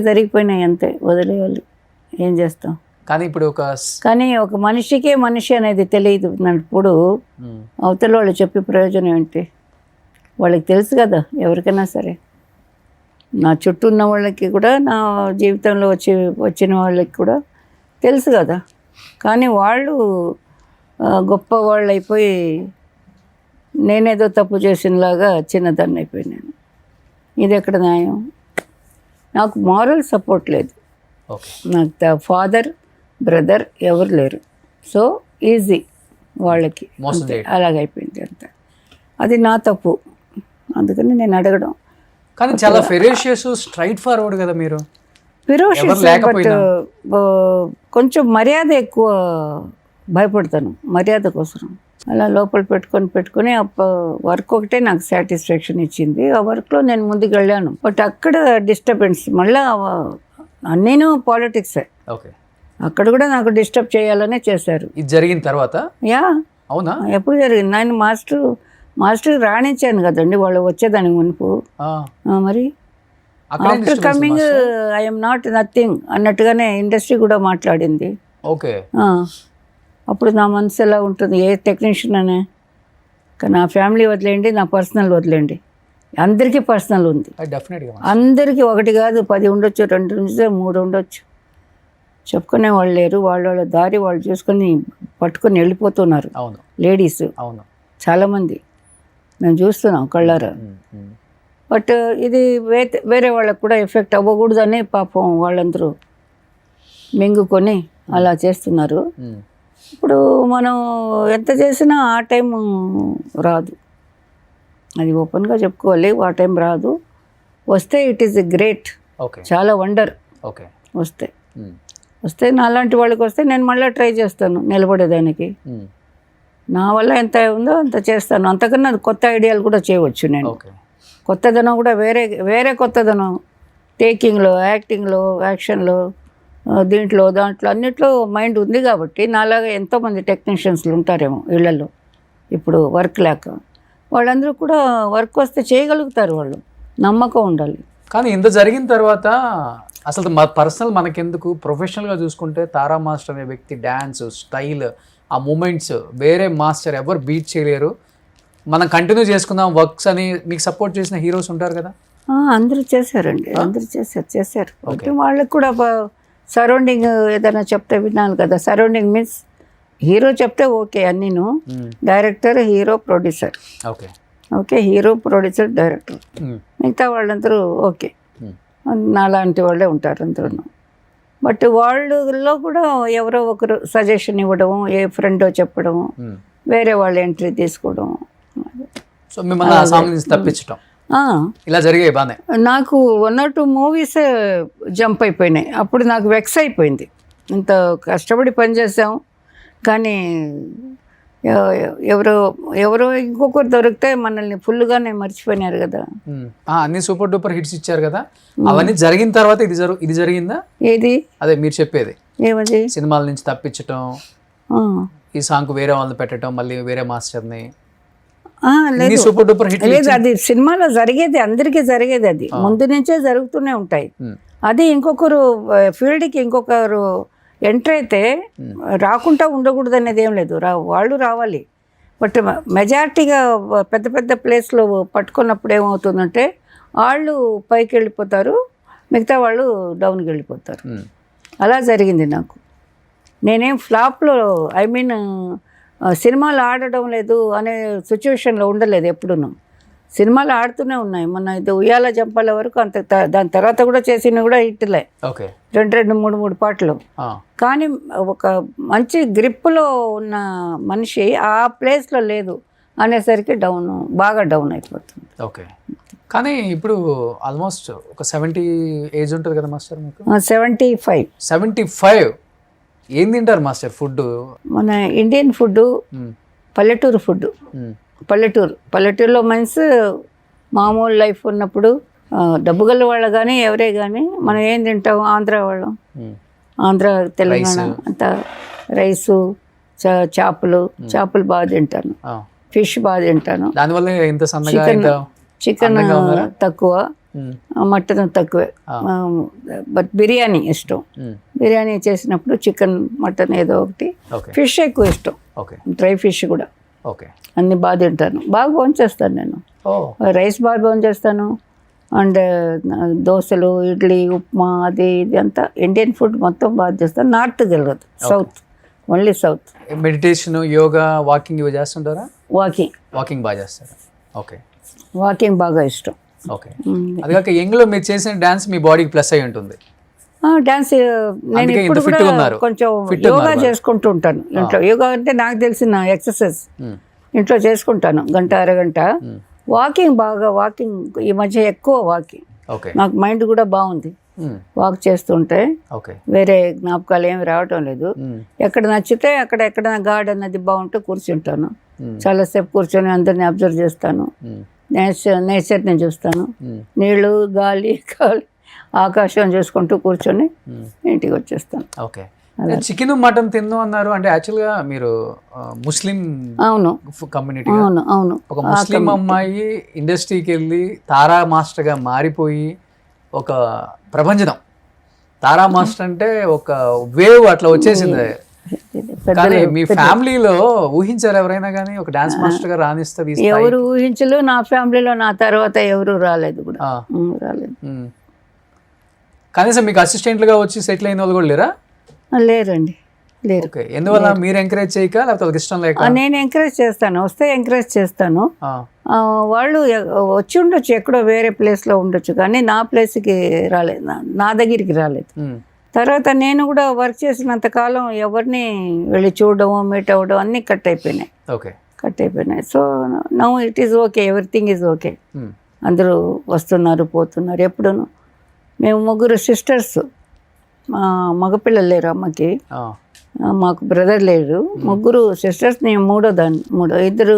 జరిగిపోయినాయి అంతే, వదిలేయాలి, ఏం చేస్తాం. కానీ ఒక మనిషి అనేది తెలియదు ఇప్పుడు. అవతల వాళ్ళు చెప్పే ప్రయోజనం ఏంటి? వాళ్ళకి తెలుసు కదా, ఎవరికైనా సరే. నా చుట్టూ ఉన్న వాళ్ళకి కూడా, నా జీవితంలో వచ్చిన వాళ్ళకి కూడా తెలుసు కదా. కానీ వాళ్ళు గొప్ప వాళ్ళు అయిపోయి నేనేదో తప్పు చేసినలాగా చిన్నదాన్ని అయిపోయినాను. ఇది ఎక్కడ న్యాయం? నాకు మారల్ సపోర్ట్ లేదు, నాకు ఫాదర్ బ్రదర్ ఎవరు లేరు. సో ఈజీ వాళ్ళకి, అలాగైపోయింది అంత. అది నా తప్పు, అందుకని నేను అడగడం. కానీ చాలా ఫెరోషియస్, స్ట్రైట్ ఫార్వర్డ్ కదా మీరు. ఫెరోషియస్, బట్ కొంచెం మర్యాద ఎక్కువ, భయపడతాను మర్యాద కోసం. అలా లోపల పెట్టుకొని వర్క్ ఒకటే నాకు సాటిస్ఫాక్షన్ ఇచ్చింది. ఆ వర్క్లో నేను ముందుకు వెళ్ళాను. బట్ అక్కడ డిస్టర్బెన్స్, మళ్ళీ నేను పాలిటిక్సే. ఓకే, అక్కడ కూడా నాకు డిస్టర్బ్ చేయాలనే చేశారు. ఇది జరిగిన తర్వాత? యా, అవునా? ఎప్పుడు జరిగింది? నేను మాస్టర్ రాణించాను కదండి, వాళ్ళు వచ్చేదానికి మునుపు. మరి after coming I'm not nothing అన్నట్టుగానే ఇండస్ట్రీ కూడా మాట్లాడింది. ఓకే, అప్పుడు నా మనసు ఎలా ఉంటుంది? ఏ టెక్నీషియన్ అనే, నా ఫ్యామిలీ వదిలేండి, నా పర్సనల్ వదిలేండి, అందరికీ పర్సనల్ ఉంది. అందరికీ ఒకటి కాదు, 10 ఉండొచ్చు, 2 ఉండొచ్చు, 3 ఉండొచ్చు. చెప్పుకునే వాళ్ళు లేరు. వాళ్ళ దారి వాళ్ళు చూసుకొని పట్టుకొని వెళ్ళిపోతున్నారు లేడీస్ చాలామంది, మేము చూస్తున్నాం కళ్ళారా. బట్ ఇది వేరే వాళ్ళకు కూడా ఎఫెక్ట్ అవ్వకూడదని పాపం వాళ్ళందరూ మింగుకొని అలా చేస్తున్నారు. ఇప్పుడు మనం ఎంత చేసినా ఆ టైం రాదు, అది ఓపెన్గా చెప్పుకోవాలి. ఆ టైం రాదు, వస్తే ఇట్ ఈస్ ఎ గ్రేట్, చాలా వండర్. వస్తే నా లాంటి వాళ్ళకి వస్తే నేను మళ్ళీ ట్రై చేస్తాను నిలబడేదానికి. నా వల్ల ఎంత ఉందో అంత చేస్తాను. అంతకన్నా కొత్త ఐడియాలు కూడా చేయవచ్చు నేను. కొత్తదనం కూడా వేరే కొత్తదనం, టేకింగ్లో, యాక్టింగ్లో, యాక్షన్లో, దాంట్లో అన్నిట్లో మైండ్ ఉంది. కాబట్టి నాలాగా ఎంతోమంది టెక్నీషియన్స్లు ఉంటారేమో ఇళ్లలో ఇప్పుడు వర్క్ లేక, వాళ్ళందరూ కూడా వర్క్ వస్తే చేయగలుగుతారు, వాళ్ళు నమ్మకం ఉండాలి. కానీ ఇంత జరిగిన తర్వాత అసలు పర్సనల్ మనకెందుకు, ప్రొఫెషనల్గా చూసుకుంటే తారా మాస్టర్ అనే వ్యక్తి డ్యాన్స్ స్టైల్, ఆ మూమెంట్స్ వేరే మాస్టర్ ఎవరు బీట్ చేయలేరు. మనం కంటిన్యూ చేసుకుందాం వర్క్స్ అని మీకు సపోర్ట్ చేసిన హీరోస్ ఉంటారు కదా? అందరూ చేశారండి, అందరూ చేశారు. అంటే వాళ్ళకి కూడా సరౌండింగ్ ఏదైనా చెప్తే వినాలి కదా. సరౌండింగ్ మీన్స్ హీరో చెప్తే ఓకే అన్నీను, director, hero, producer. Okay, hero, producer, director, మిగతా వాళ్ళందరూ ఓకే, నాలాంటి వాళ్ళే ఉంటారు అందరూ. బట్ వాళ్ళలో కూడా ఎవరో ఒకరు సజెషన్ ఇవ్వడం, ఏ ఫ్రెండో చెప్పడం, వేరే వాళ్ళు ఎంట్రీ తీసుకోవడం. సో మిమ్మల్ని ఆ సాంగ్ నుంచి తప్పించడం ఇలా జరిగాయి బానే. నాకు 1 or 2 మూవీస్ జంప్ అయిపోయినాయి. అప్పుడు నాకు వెక్స్ అయిపోయింది. ఇంత కష్టపడి పనిచేసాం కానీ ఎవరో ఇంకొకరు దొరికితే మనల్ని ఫుల్గానే మర్చిపోయినారు కదా. అన్ని సూపర్ డూపర్ హిట్స్ ఇచ్చారు కదా, అవన్నీ జరిగిన తర్వాత ఇది జరిగిందా? ఏది? అదే మీరు చెప్పేది. ఏమది? సినిమాల నుంచి తప్పించటం, ఈ సాంగ్ వేరే వాళ్ళని పెట్టడం, మళ్ళీ వేరే మాస్టర్ని. సూపర్ డూపర్ హిట్ లేదు, అది సినిమాలో జరిగేది, అందరికీ జరిగేది. అది ముందు నుంచే జరుగుతూనే ఉంటాయి. అది ఇంకొకరు ఫీల్డ్కి ఇంకొకరు ఎంటర్ అయితే రాకుండా ఉండకూడదు అనేది ఏం లేదు, వాళ్ళు రావాలి. బట్ మెజారిటీగా పెద్ద పెద్ద ప్లేస్లో పట్టుకున్నప్పుడు ఏమవుతుందంటే వాళ్ళు పైకి వెళ్ళిపోతారు, మిగతా వాళ్ళు డౌన్కి వెళ్ళిపోతారు. అలా జరిగింది నాకు. నేనేం ఫ్లాప్లో సినిమాలు ఆడడం లేదు అనే సిచ్యువేషన్లో ఉండలేదు ఎప్పుడూను. సినిమాలు ఆడుతూనే ఉన్నాయి. మొన్న ఇది ఉయ్యాల జంపాల వరకు అంత, దాని తర్వాత కూడా చేసిన కూడా హిట్లే, 2 3 పాటలు. కానీ ఒక మంచి గ్రిప్లో ఉన్న మనిషి ఆ ప్లేస్లో లేదు అనేసరికి బాగా డౌన్ అయిపోతుంది. ఓకే, కానీ ఇప్పుడు ఆల్మోస్ట్ ఒక 70 ఏజ్ ఉంటుంది కదా మాస్టర్ మీకు? 75. ఏం తింటారు మాస్టర్ ఫుడ్? మన ఇండియన్ ఫుడ్, పల్లెటూరు ఫుడ్. పల్లెటూరులో మీన్స్ మామూలు లైఫ్ ఉన్నప్పుడు డబ్బు గల వాళ్ళు కానీ ఎవరే కానీ మనం ఏం తింటాం, ఆంధ్ర వాళ్ళం, ఆంధ్ర తెలంగాణ అంతా రైసు, చేపలు బాగా తింటాను, ఫిష్ బాగా తింటాను. చికెన్ తక్కువ, మటన్ తక్కువే. బట్ బిర్యానీ ఇష్టం. బిర్యానీ చేసినప్పుడు చికెన్, మటన్ ఏదో ఒకటి. ఫిష్ ఎక్కువ ఇష్టం, డ్రై ఫిష్ కూడా. అన్ని బాగా తింటాను, బాగా భోంచేస్తాను నేను. రైస్ బాగా భోంచేస్తాను, అండ్ దోశలు, ఇడ్లీ, ఉప్మా, అది ఇది అంతా ఇండియన్ ఫుడ్ మొత్తం బాగా చేస్తాను. నార్త్ తెలియదు, south, only south. Meditation, yoga, walking ఇవి చేస్తుంటారా? వాకింగ్ బాగా చేస్తారా? ఓకే, వాకింగ్ బాగా ఇష్టం. ఓకే, అది కాక యంగ్లో మీరు చేసిన డాన్స్ మీ బాడీకి ప్లస్ అయి ఉంటుంది. డాన్స్ నేను ఇప్పుడు కూడా కొంచెం యోగా చేసుకుంటూ ఉంటాను ఇంట్లో. యోగా అంటే నాకు తెలిసిన ఎక్సర్సైజ్ ఇంట్లో చేసుకుంటాను, గంట అరగంట. వాకింగ్ ఈ మధ్య ఎక్కువ వాకింగ్. నాకు మైండ్ కూడా బాగుంది వాక్ చేస్తుంటే. వేరే జ్ఞాపకాలు ఏమి రావటం లేదు. ఎక్కడ నచ్చితే ఎక్కడ గార్డెన్ అది బాగుంటే కూర్చుంటాను, చాలాసేపు కూర్చొని అందరిని అబ్జర్వ్ చేస్తాను, నేచర్ని చూస్తాను, నీళ్ళు, గాలి, ఆకాశం చూసుకుంటూ కూర్చొని ఇంటికి వచ్చేస్తాను. ఓకే, చికెన్ మటన్ తిన్ను అన్నారు అంటే యాక్చువల్గా మీరు ముస్లిం కమ్యూనిటీ. అవును. ఒక ముస్లిం అమ్మాయి ఇండస్ట్రీకి వెళ్ళి తారా మాస్టర్గా మారిపోయి ఒక ప్రపంచం. తారా మాస్టర్ అంటే ఒక వేవ్ అట్లా వచ్చేసింది. కానీ మీ ఫ్యామిలీలో ఊహించారు ఎవరైనా కానీ ఒక డాన్స్ మాస్టర్ గా రాణిస్తుంది? ఎవరు ఊహించలు. నా ఫ్యామిలీలో నా తర్వాత ఎవరు రాలేదు కూడా, రాలేదు. కనీసం మీకు అసిస్టెంట్లుగా వచ్చి సెటిల్ అయిన వాళ్ళు కూడా లేరా? లేరండి, లేరు. ఎందువల్ల? మీరు ఎంకరేజ్ చేయక లేకపోతే వాళ్ళకి ఇష్టం లేక? నేను ఎంకరేజ్ చేస్తాను, వస్తే ఎంకరేజ్ చేస్తాను. వాళ్ళు వచ్చి ఉండొచ్చు, ఎక్కడో వేరే ప్లేస్లో ఉండొచ్చు, కానీ నా ప్లేస్కి రాలేదు, నా దగ్గరికి రాలేదు. తర్వాత నేను కూడా వర్క్ చేసినంత కాలం ఎవరిని వెళ్ళి చూడడం, మీట్ అవ్వడం అన్నీ కట్ అయిపోయినాయి. So now it is okay, everything is okay. అందరూ వస్తున్నారు, పోతున్నారు. ఎప్పుడూ మేము 3 సిస్టర్స్, మగపిల్లలు లేరు అమ్మకి, మాకు బ్రదర్ లేరు. 3 సిస్టర్స్, నేను మూడో 2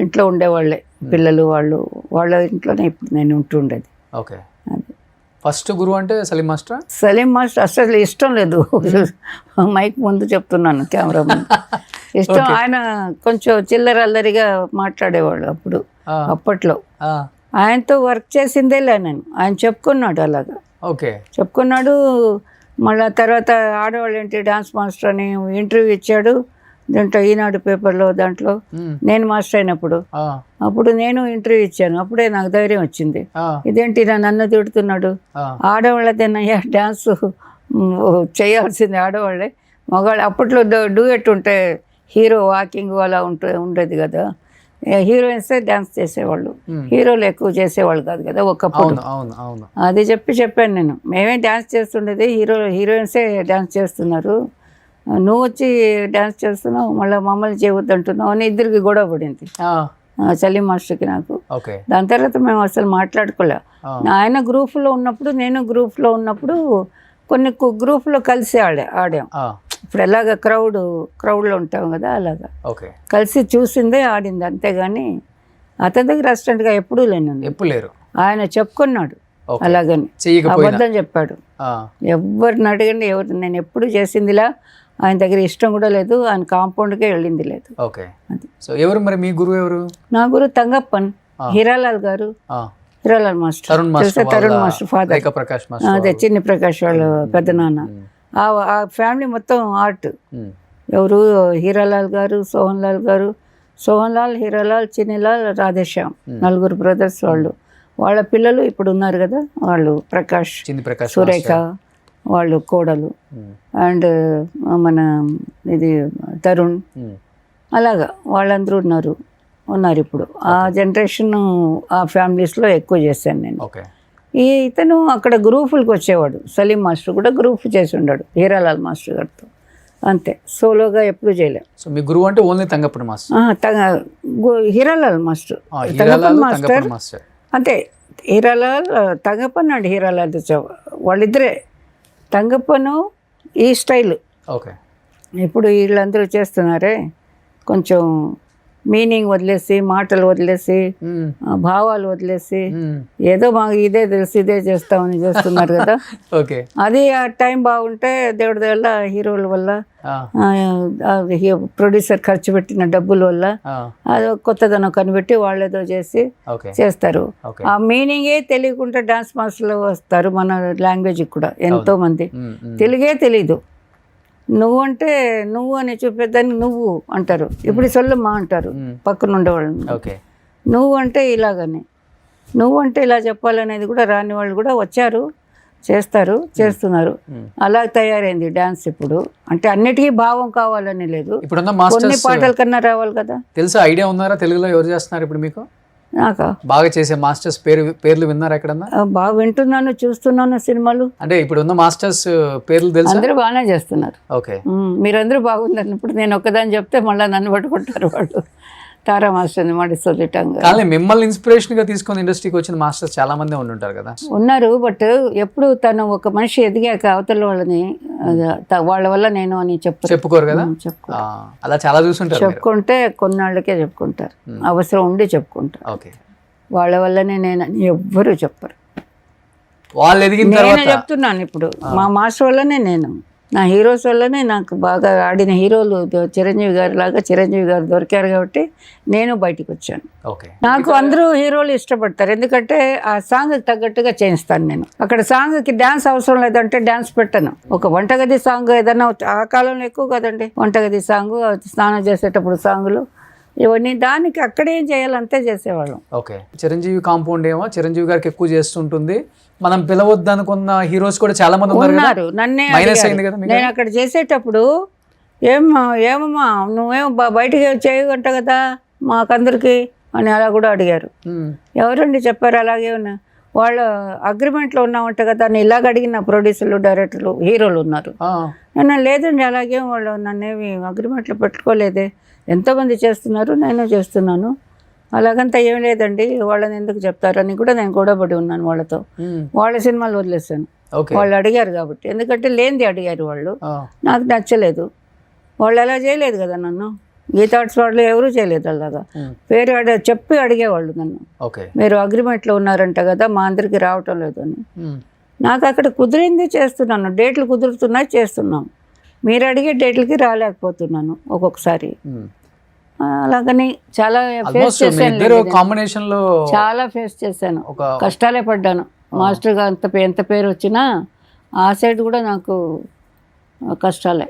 ఇంట్లో ఉండేవాళ్ళే పిల్లలు. వాళ్ళ ఇంట్లోనే ఇప్పుడు నేను ఉంటుండేది. ఓకే, ఫస్ట్ గురువు అంటే సలీం మాస్టర్. అసలు ఇష్టం లేదు, మైక్ ముందు చెప్తున్నాను, కెమెరా ముందు ఇష్టం. ఆయన కొంచెం చిల్లర అల్లరిగా మాట్లాడేవాడు అప్పట్లో. ఆయనతో వర్క్ చేసిందేలే నేను, ఆయన చెప్పుకున్నాడు అలాగా. చెప్పుకున్నాడు. మళ్ళీ తర్వాత ఆడవాళ్ళు ఏంటి డాన్స్ మాస్టర్ అని ఇంటర్వ్యూ ఇచ్చాడు. దాంట్లో ఈనాడు పేపర్లో దాంట్లో నేను మాస్టర్ అయినప్పుడు అప్పుడు నేను ఇంటర్వ్యూ ఇచ్చాను. అప్పుడే నాకు ధైర్యం వచ్చింది. ఇదేంటి నన్ను తిడుతున్నాడు, ఆడవాళ్ళదేనయ్యా డ్యాన్స్ చేయాల్సింది ఆడవాళ్ళే, మగవాళ్ళు అప్పట్లో డూయట్ ఉంటే హీరో వాకింగ్ అలా ఉండేది కదా, హీరోయిన్సే డ్యాన్స్ చేసేవాళ్ళు, హీరోలు ఎక్కువ చేసేవాళ్ళు కాదు కదా ఒకప్పుడు. అది చెప్పాను నేను. మేమే డ్యాన్స్ చేస్తుండేది, హీరోయిన్సే డ్యాన్స్ చేస్తున్నారు, నువ్వు వచ్చి డ్యాన్స్ చేస్తున్నావు, మళ్ళీ మమ్మల్ని చేయవద్దు అంటున్నావు అని ఇద్దరికి గొడవ పడింది సలీం మాస్టర్కి నాకు. దాని తర్వాత మేము అసలు మాట్లాడుకోలే. ఆయన గ్రూప్లో ఉన్నప్పుడు నేను గ్రూప్లో ఉన్నప్పుడు కొన్ని గ్రూప్లో కలిసి ఆడాం. ఇప్పుడు ఎలాగ క్రౌడ్లో ఉంటాం కదా అలాగా కలిసి చూసిందే ఆడింది, అంతేగాని అతని దగ్గర అసిస్టెంట్గా ఎప్పుడూ లేరు. ఆయన చెప్పుకున్నాడు అలాగని, అబద్ధం చెప్పాడు. ఎవరిని అడగండి, నేను ఎప్పుడు చేసిందిలా ఆయన దగ్గర ఇష్టం కూడా లేదు, ఆయన కాంపౌండ్కే వెళ్ళింది లేదు. ఎవరు మరి మీ గురువు? ఎవరు? నా గురువు తంగప్పన్, హీరాలాల్ గారు, Hiralal master, Tarun master father, అదే చిన్ని ప్రకాష్ వాళ్ళ పెద్ద నాన్న. ఆ ఫ్యామిలీ మొత్తం ఆర్ట్. ఎవరు? హీరాలాల్ గారు, సోహన్ లాల్, హీరాలాల్, చిన్నిలాల్, రాధేశ్యామ్, నలుగురు బ్రదర్స్ వాళ్ళు. వాళ్ళ పిల్లలు ఇప్పుడు ఉన్నారు కదా వాళ్ళు, ప్రకాష్, సురేఖ వాళ్ళు కోడలు, అండ్ మన ఇది తరుణ్, అలాగా వాళ్ళందరూ ఉన్నారు ఇప్పుడు. ఆ జనరేషన్ ఆ ఫ్యామిలీస్లో ఎక్కువ చేశాను నేను. ఇతను అక్కడ గ్రూపులకు వచ్చేవాడు. సలీం మాస్టర్ కూడా గ్రూప్ చేసి ఉన్నాడు హీరాలాల్ మాస్టర్ గారితో, అంతే. సోలోగా ఎప్పుడు చేయలేదు. సో మీ గురువు అంటే only Thangappan master? Hiralal master, Thangappan master అంతే. హీరాలాల్, తంగప్పన్ అండ్ హీరాలాల్ వాళ్ళిద్దరే. తంగప్పను ఈ స్టైల్. ఇప్పుడు వీళ్ళందరూ చేస్తున్నారే కొంచెం మీనింగ్ వదిలేసి, మాటలు వదిలేసి, భావాలు వదిలేసి, ఏదో మాకు ఇదే తెలుసు ఇదే చేస్తామని చేస్తున్నారు కదా. అది ఆ టైం బాగుంటే దేవుడి వల్ల, హీరోల వల్ల, ప్రొడ్యూసర్ ఖర్చు పెట్టిన డబ్బుల వల్ల అది కొత్తదనం కనిపెట్టి వాళ్ళేదో చేస్తారు. ఆ మీనింగే తెలియకుండా డాన్స్ మాస్టర్లు వస్తారు మన లాంగ్వేజ్ కూడా ఎంతో మంది. తెలుగే తెలీదు. నువ్వు అంటే నువ్వు అని చూపేదాన్ని నువ్వు అంటారు, ఇప్పుడు సొల్లమ్మా అంటారు పక్కన ఉండేవాళ్ళు. నువ్వు అంటే ఇలాగని, నువ్వు అంటే ఇలా చెప్పాలనేది కూడా రాని వాళ్ళు కూడా వచ్చారు, చేస్తున్నారు. అలా తయారైంది డాన్స్ ఇప్పుడు. అంటే అన్నిటికీ భావం కావాలని లేదు, కొన్ని పాటల కన్నా రావాలి కదా. తెలుసా, ఐడియా ఉన్నారా తెలుగులో ఎవరు చేస్తున్నారు ఇప్పుడు మీకు? నాకా బాగా చేసే మాస్టర్స్ పేర్లు విన్నారా ఎక్కడన్నా? బాగా వింటున్నాను, చూస్తున్నాను సినిమాలు. అంటే ఇప్పుడు ఉన్న మాస్టర్స్ పేర్లు తెలుసు? అందరూ బాగానే చేస్తున్నారు. మీరందరూ బాగుందన్నప్పుడు నేను ఒక్కదాన్ని చెప్తే మళ్ళీ నన్ను పట్టుకుంటారు వాళ్ళు. తారా మాస్టర్ మాట సొల్లిటంగా. కానీ మిమ్మల్ని ఇన్స్పిరేషన్ గా తీసుకొని ఇండస్ట్రీకి వచ్చిన మాస్టర్స్ చాలా మంది ఉంటారు కదా. ఉన్నారు, బట్ ఎప్పుడు తను ఒక మనిషి ఎదిగాక అవతల వాళ్ళని వాళ్ళ వల్ల నేను అని చెప్పుకోరు కదా. అలా చాలా చూసుంటారు. చెప్పుకుంటే కొన్నాళ్ళకే చెప్పుకుంటారు, అవసరం ఉండి చెప్పుకుంటారు. వాళ్ళ వల్లనే నేను అని ఎవ్వరూ చెప్పరు. వాళ్ళు ఎదిగిన నేను చెప్తున్నాను ఇప్పుడు మా మాస్టర్ వల్లనే, నేను నా హీరోస్ వల్లనే నాకు బాగా ఆడిన హీరోలు చిరంజీవి గారి లాగా చిరంజీవి గారు దొరికారు కాబట్టి నేను బయటకు వచ్చాను. నాకు అందరూ హీరోలు ఇష్టపడతారు, ఎందుకంటే ఆ సాంగ్కి తగ్గట్టుగా చేయిస్తాను నేను. అక్కడ సాంగ్కి డ్యాన్స్ అవసరం లేదంటే డ్యాన్స్ పెట్టను. ఒక వంటగది సాంగ్ ఏదైనా, ఆ కాలంలో ఎక్కువ కదండి వంటగది సాంగ్, స్నానం చేసేటప్పుడు సాంగులు, ఇవన్నీ దానికి అక్కడేం చేయాలంతే చేసేవాళ్ళం. చిరంజీవి కాంపౌండ్ ఏమో చిరంజీవి గారికి ఎక్కువ చేస్తుంటుంది, మనం పిలవద్దు అనుకున్న హీరోస్ కూడా చాలా మంది ఉన్నారు. నన్నే నేను అక్కడ చేసేటప్పుడు ఏమమ్మా నువ్వేమో బయటకి చేయగంట కదా మాకందరికి అని అలా కూడా అడిగారు. ఎవరండి చెప్పారు అలాగే ఉన్నా, వాళ్ళ అగ్రిమెంట్లో ఉన్నామంట కదా అని ఇలాగ అడిగిన ప్రొడ్యూసర్లు, డైరెక్టర్లు, హీరోలు ఉన్నారు. నేను లేదండి అలాగే వాళ్ళు నన్నేమి అగ్రిమెంట్లో పెట్టుకోలేదే, ఎంతోమంది చేస్తున్నారు నేను చేస్తున్నాను, అలాగంతా ఏం లేదండి వాళ్ళని ఎందుకు చెప్తారని కూడా నేను గొడవపడి ఉన్నాను వాళ్ళతో. వాళ్ళ సినిమాలు వదిలేసాను, వాళ్ళు అడిగారు కాబట్టి. ఎందుకంటే లేనిది అడిగారు వాళ్ళు, నాకు నచ్చలేదు. వాళ్ళు అలా చేయలేదు కదా నన్ను, గీతా ఆర్ట్స్ వాళ్ళు ఎవరూ చేయలేదు అలాగా. పేరు చెప్పి అడిగేవాళ్ళు నన్ను, మీరు అగ్రిమెంట్లో ఉన్నారంట కదా మా అందరికి రావటం లేదు అని. నాకు అక్కడ కుదిరింది చేస్తున్నాను, డేట్లు కుదురుతున్నాయి చేస్తున్నాం, మీరు అడిగే డేట్లకి రాలేకపోతున్నాను ఒక్కొక్కసారి. అలాగని చాలా ఫేస్ చేశాను, చాలా ఫేస్ చేశాను, కష్టాలే పడ్డాను. మాస్టర్గా ఎంత పేరు వచ్చినా ఆ సైడ్ కూడా నాకు కష్టాలే.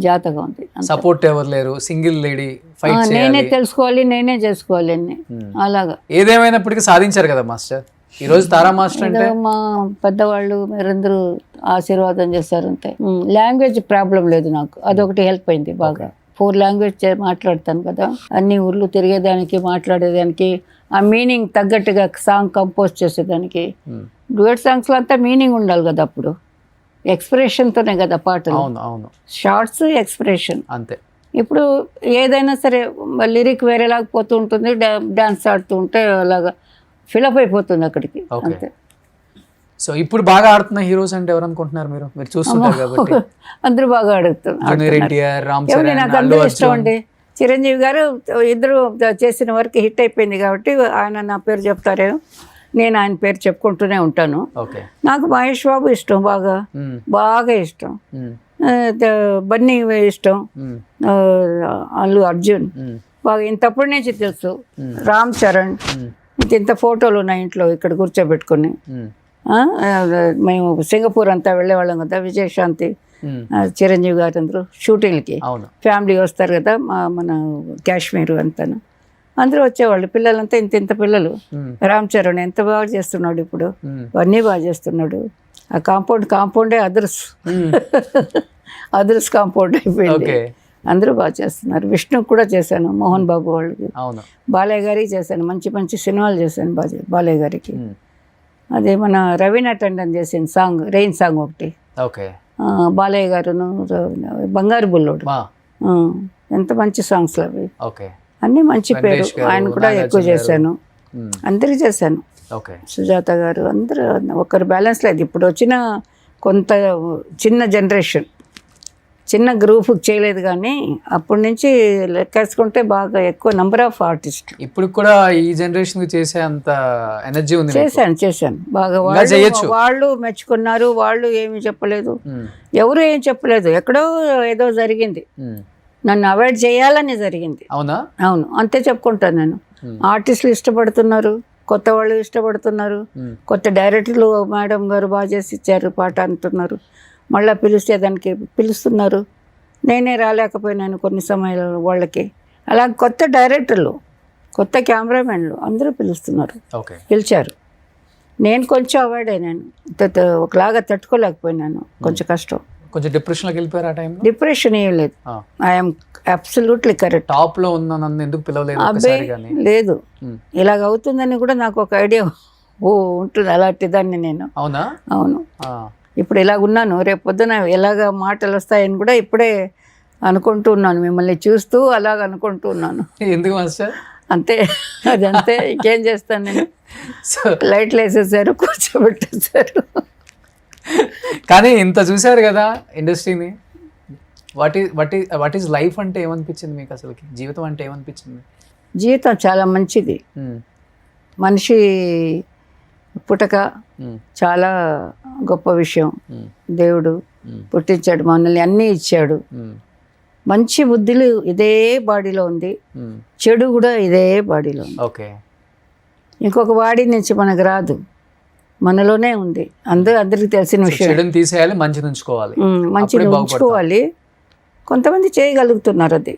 జాతకం ఉంది. సపోర్ట్ ఎవరు లేరు, సింగిల్ లేడీ ఫైట్ నేనే చేయాలి. తెలుసుకోవాలి, నేనే చేసుకోవాలి అన్ని. అలాగా ఏదేమైనప్పటికీ సాధించారు కదా మాస్టర్. ఈ రోజు తారా మాస్టర్ అంటే ఏదో మా పెద్దవాళ్ళు మీరందరూ ఆశీర్వాదం చేశారు అంతే. లాంగ్వేజ్ ప్రాబ్లం లేదు నాకు, అదొకటి హెల్ప్ అయింది బాగా. 4 లాంగ్వేజ్ మాట్లాడతాను కదా, అన్ని ఊర్లు తిరిగేదానికి, మాట్లాడేదానికి, ఆ మీనింగ్ తగ్గట్టుగా సాంగ్ కంపోజ్ చేసేదానికి. డ్యూయట్ సాంగ్స్లో అంతా మీనింగ్ ఉండాలి కదా, అప్పుడు ఎక్స్ప్రెషన్తోనే కదా పాటలు. అవును అవును షార్ట్స్ ఎక్స్ప్రెషన్ అంతే. ఇప్పుడు ఏదైనా సరే లిరిక్ వేరేలాగా పోతూ ఉంటుంది, డాన్స్ ఆడుతూ ఉంటే అలాగా ఫిలప్ అయిపోతుంది అక్కడికి అంతే. సో ఇప్పుడు బాగా ఆడుతున్న హీరోస్ అంటే ఎవరు అనుకుంటున్నారు మీరు? మీరు చూస్తుంటారు కాబట్టి. అందరూ బాగా ఆడుతున్నారు. జూనియర్ ఎన్టీఆర్, రామ్ ఏమండి, చరణ్, నాకు అల్లు అందరూ ఇష్టం అర్జున్. అండి. చిరంజీవి గారు ఇద్దరు చేసిన వర్క్ హిట్ అయిపోయింది కాబట్టి ఆయన నా పేరు చెప్తారేమో, నేను ఆయన పేరు చెప్పుకుంటూనే ఉంటాను. ఓకే. నాకు మహేష్ బాబు ఇష్టం, బాగా బాగా ఇష్టం. బన్నీ ఇష్టం. అల్లు అర్జున్ బాగా ఇంతప్పటి నుంచి తెలుసు. రామ్ చరణ్ ఇంత ఫోటోలు ఉన్నాయి ఇంట్లో ఇక్కడ కూర్చోబెట్టుకుని. మేము సింగపూర్ అంతా వెళ్ళేవాళ్ళం కదా, విజయశాంతి, చిరంజీవి గారు అందరూ షూటింగ్కి ఫ్యామిలీ వస్తారు కదా, మన కాశ్మీర్ అంతాను అందరూ వచ్చేవాళ్ళు. పిల్లలంతా ఇంత పిల్లలు. రామ్ చరణ్ ఎంత బాగా చేస్తున్నాడు ఇప్పుడు, అన్నీ బాగా చేస్తున్నాడు. ఆ కాంపౌండే అదర్స్ కాంపౌండ్ అయిపోయింది. అందరూ బాగా చేస్తున్నారు. విష్ణు కూడా చేశాను, మోహన్ బాబు వాళ్ళకి. బాలయ్య గారికి చేశాను, మంచి మంచి సినిమాలు చేశాను బాలయ్య గారికి. అదే మన రవీనా టండన్ చేసిన సాంగ్, రెయిన్ సాంగ్ ఒకటి. బాలయ్య గారును బంగారు బుల్లోడు, ఎంత మంచి సాంగ్స్ అవి. అన్నీ మంచి పేరు. ఆయన కూడా ఎక్కువ చేశాను, అందరికి చేశాను. సుజాత గారు, అందరూ ఒకరు బ్యాలెన్స్ లేదు. ఇప్పుడు వచ్చిన కొంత చిన్న జనరేషన్, చిన్న గ్రూప్ చేయలేదు, కానీ అప్పటి నుంచి లెక్కేసుకుంటే బాగా ఎక్కువ నెంబర్ ఆఫ్ ఆర్టిస్ట్. ఇప్పుడు కూడా ఈ జనరేషన్ చేసే అంత ఎనర్జీ ఉంది. చేశాను బాగా. వాళ్ళు మెచ్చుకున్నారు, వాళ్ళు ఏమి చెప్పలేదు, ఎవరు ఏం చెప్పలేదు. ఎక్కడో ఏదో జరిగింది, నన్ను అవాయిడ్ చేయాలని జరిగింది. అవును, అంతే చెప్పుకుంటాను నేను. ఆర్టిస్టులు ఇష్టపడుతున్నారు, కొత్త వాళ్ళు ఇష్టపడుతున్నారు, కొత్త డైరెక్టర్లు మేడం గారు బాగా చేసి ఇచ్చారు పాట అంటున్నారు, మళ్ళీ పిలిస్తే దానికి పిలుస్తున్నారు. నేనే రాలేకపోయినాను కొన్ని సమయాల్లో వాళ్ళకి. అలా కొత్త డైరెక్టర్లు, కొత్త కెమెరామెన్లు అందరూ పిలుస్తున్నారు, పిలిచారు. నేను కొంచెం అవాయిడ్ అయినాను, ఒకలాగా తట్టుకోలేకపోయినాను, కొంచెం కష్టం. కొంచెం డిప్రెషన్లోకి వెళ్ళిపోయారు ఆ టైంలో? డిప్రెషన్ ఏం లేదు, ఐఎమ్ అబ్సల్యూట్లీ కరెక్ట్. టాప్లో ఉన్న నన్ను ఎందుకు పిలవలేదు? అబ్బాయి లేదు, ఇలాగ అవుతుందని కూడా నాకు ఒక ఐడియా ఉంటుంది, అలాంటి దాన్ని నేను. అవును, ఇప్పుడు ఇలాగ ఉన్నాను, రేపు పొద్దున ఎలాగ మాటలు వస్తాయని కూడా ఇప్పుడే అనుకుంటూ ఉన్నాను, మిమ్మల్ని చూస్తూ అలాగ అనుకుంటూ ఉన్నాను. ఎందుకు మాస్టర్? అంతే, అది అంతే, ఇంకేం చేస్తాను నేను. లైట్లు వేసేసారు, కూర్చోబెట్టేశారు. కానీ ఇంత చూశారు కదా ఇండస్ట్రీని. వాట్ ఈస్ లైఫ్ అంటే ఏమనిపించింది మీకు? అసలుకి జీవితం అంటే ఏమనిపించింది? జీవితం చాలా మంచిది. మనిషి పుట్టక చాలా గొప్ప విషయం. దేవుడు పుట్టించాడు, మనల్ని అన్నీ ఇచ్చాడు. మంచి బుద్ధులు ఇదే బాడీలో ఉంది, చెడు కూడా ఇదే బాడీలో ఉంది. ఇంకొక బాడీ నుంచి మనకు రాదు, మనలోనే ఉంది. అందరికి తెలిసిన విషయం. తీసేయాలి, మంచిని ఉంచుకోవాలి. మంచిని ఉంచుకోవాలి. కొంతమంది చేయగలుగుతున్నారు, అది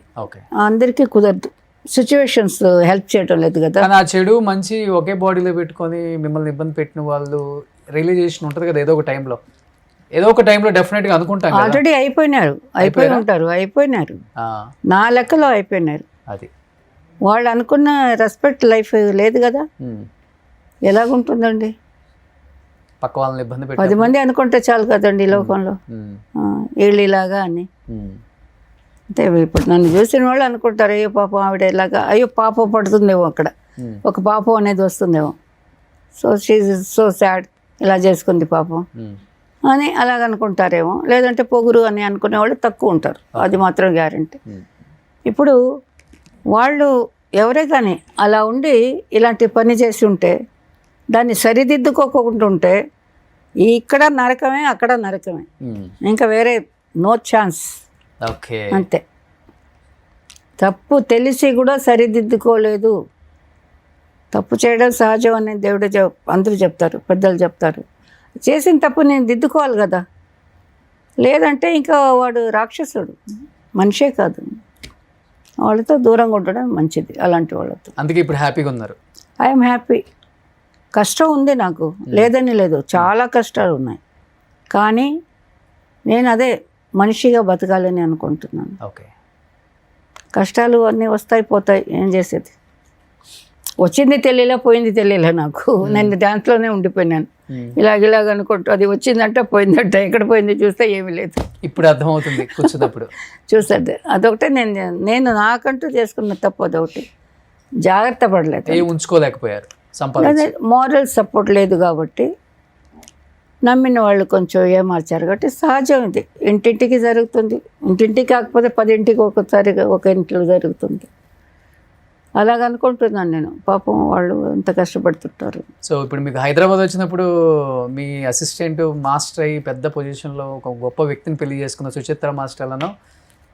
అందరికీ కుదరదు. సిచ్యువేషన్స్ హెల్ప్ చేయడం లేదు కదా. ఆ చెడు మంచి ఒకే బాడీలో పెట్టుకొని మిమ్మల్ని ఇబ్బంది పెట్టిన వాళ్ళు రియలైజేషన్ ఉంటుంది కదా ఏదో ఒక టైంలో డెఫినెట్గా అనుకుంటాను. ఆల్రెడీ అయిపోయినారు, నా లెక్కలో అయిపోయినారు. అది వాళ్ళు అనుకున్న రెస్పెక్ట్ లైఫ్ లేదు కదా. ఎలాగుంటుందండి? పక్క వాళ్ళని ఇబ్బంది పెట్టి 10 మంది అనుకుంటే చాలు కదండి ఈ లోకంలో, వీళ్ళు ఇలాగా అని. అంతే, ఇప్పుడు నన్ను చూసిన వాళ్ళు అనుకుంటారు, అయ్యో పాపం ఆవిడ ఇలాగా, అయ్యో పాపం పడుతుందేమో, అక్కడ ఒక పాపం అనేది వస్తుందేమో, సో సాడ్, ఇలా చేసుకుంది పాపం అని అలాగ అనుకుంటారేమో. లేదంటే పొగురు అని అనుకునే వాళ్ళు తక్కువ ఉంటారు, అది మాత్రం గ్యారెంటీ. ఇప్పుడు వాళ్ళు ఎవరే కానీ అలా ఉండి ఇలాంటి పని చేసి ఉంటే, దాన్ని సరిదిద్దుకోకుండా ఉంటే ఇక్కడ నరకమే, అక్కడ నరకమే, ఇంకా వేరే నో ఛాన్స్. అంతే. తప్పు తెలిసి కూడా సరిదిద్దుకోలేదు. తప్పు చేయడం సహజం అని దేవుడు అందరూ చెప్తారు, పెద్దలు చెప్తారు. చేసిన తప్పు నేను దిద్దుకోవాలి కదా. లేదంటే ఇంకా వాడు రాక్షసుడు, మనిషే కాదు. వాళ్ళతో దూరంగా ఉండడం మంచిది, అలాంటి వాళ్ళతో. అందుకే ఇప్పుడు హ్యాపీగా ఉన్నారు. I'm happy. కష్టం ఉంది నాకు, లేదని లేదు, చాలా కష్టాలు ఉన్నాయి. కానీ నేను అదే మనిషిగా బతకాలని అనుకుంటున్నాను. ఓకే. కష్టాలు అన్నీ వస్తాయి పోతాయి, ఏం చేసేది. వచ్చింది తెలియలే, పోయింది తెలియలే నాకు. నేను డాన్స్లోనే ఉండిపోయినాను. ఇలాగ అనుకుంటూ అది వచ్చిందంటే పోయిందంట, ఎక్కడ పోయింది చూస్తే ఏమీ లేదు. ఇప్పుడు అర్థమవుతుంది కూర్చున్నప్పుడు. చూసాడు అదొకటే నేను నాకంటూ చేసుకున్న తప్పు అదొకటి. జాగ్రత్త పడలేదు, ఏ ఉంచుకోలేకపోయారు సంపాదన. మోరల్ సపోర్ట్ లేదు కాబట్టి నమ్మిన వాళ్ళు కొంచెం ఏమార్చారు కాబట్టి సహజం ఇది. ఇంటింటికి జరుగుతుంది, ఇంటింటికి కాకపోతే 10 ఇంటికి ఒకసారి ఒక ఇంట్లో జరుగుతుంది. అలాగనుకుంటున్నాను నేను. పాపం వాళ్ళు ఎంత కష్టపడుతుంటారు. సో ఇప్పుడు మీకు హైదరాబాద్ వచ్చినప్పుడు మీ అసిస్టెంట్ మాస్టర్ అయ్యి పెద్ద పొజిషన్లో ఒక గొప్ప వ్యక్తిని పెళ్లి చేసుకున్న సుచిత్ర మాస్టర్లను,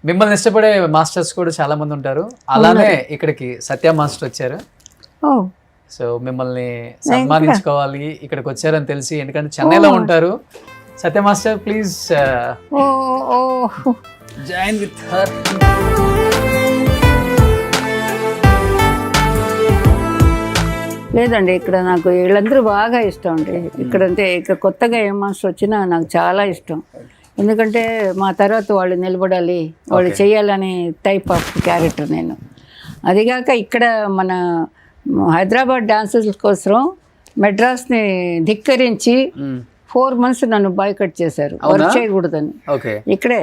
మిమ్మల్ని ఇష్టపడే మాస్టర్స్ కూడా చాలామంది ఉంటారు. అలానే ఇక్కడికి సత్య మాస్టర్ వచ్చారు. ఓ, సో మిమ్మల్ని సన్మానించుకోవాలి ఇక్కడికి వచ్చారని తెలిసి, ఎందుకంటే చెన్నైలో ఉంటారు. Satya master please oh, oh, join with her. లేదండి, ఇక్కడ నాకు వీళ్ళందరూ బాగా ఇష్టం అండి. ఇక్కడంటే ఇక కొత్తగా ఏ మాస్టర్ వచ్చినా నాకు చాలా ఇష్టం. ఎందుకంటే మా తర్వాత వాళ్ళు నిలబడాలి, వాళ్ళు చేయాలనే టైప్ ఆఫ్ క్యారెక్టర్ నేను. అదిగాక ఇక్కడ మన హైదరాబాద్ డాన్సర్స్ కోసం మెడ్రాస్ని ధిక్కరించి 4 months నన్ను బాయ్కట్ చేశారు, వర్క్ చేయకూడదని. ఇక్కడే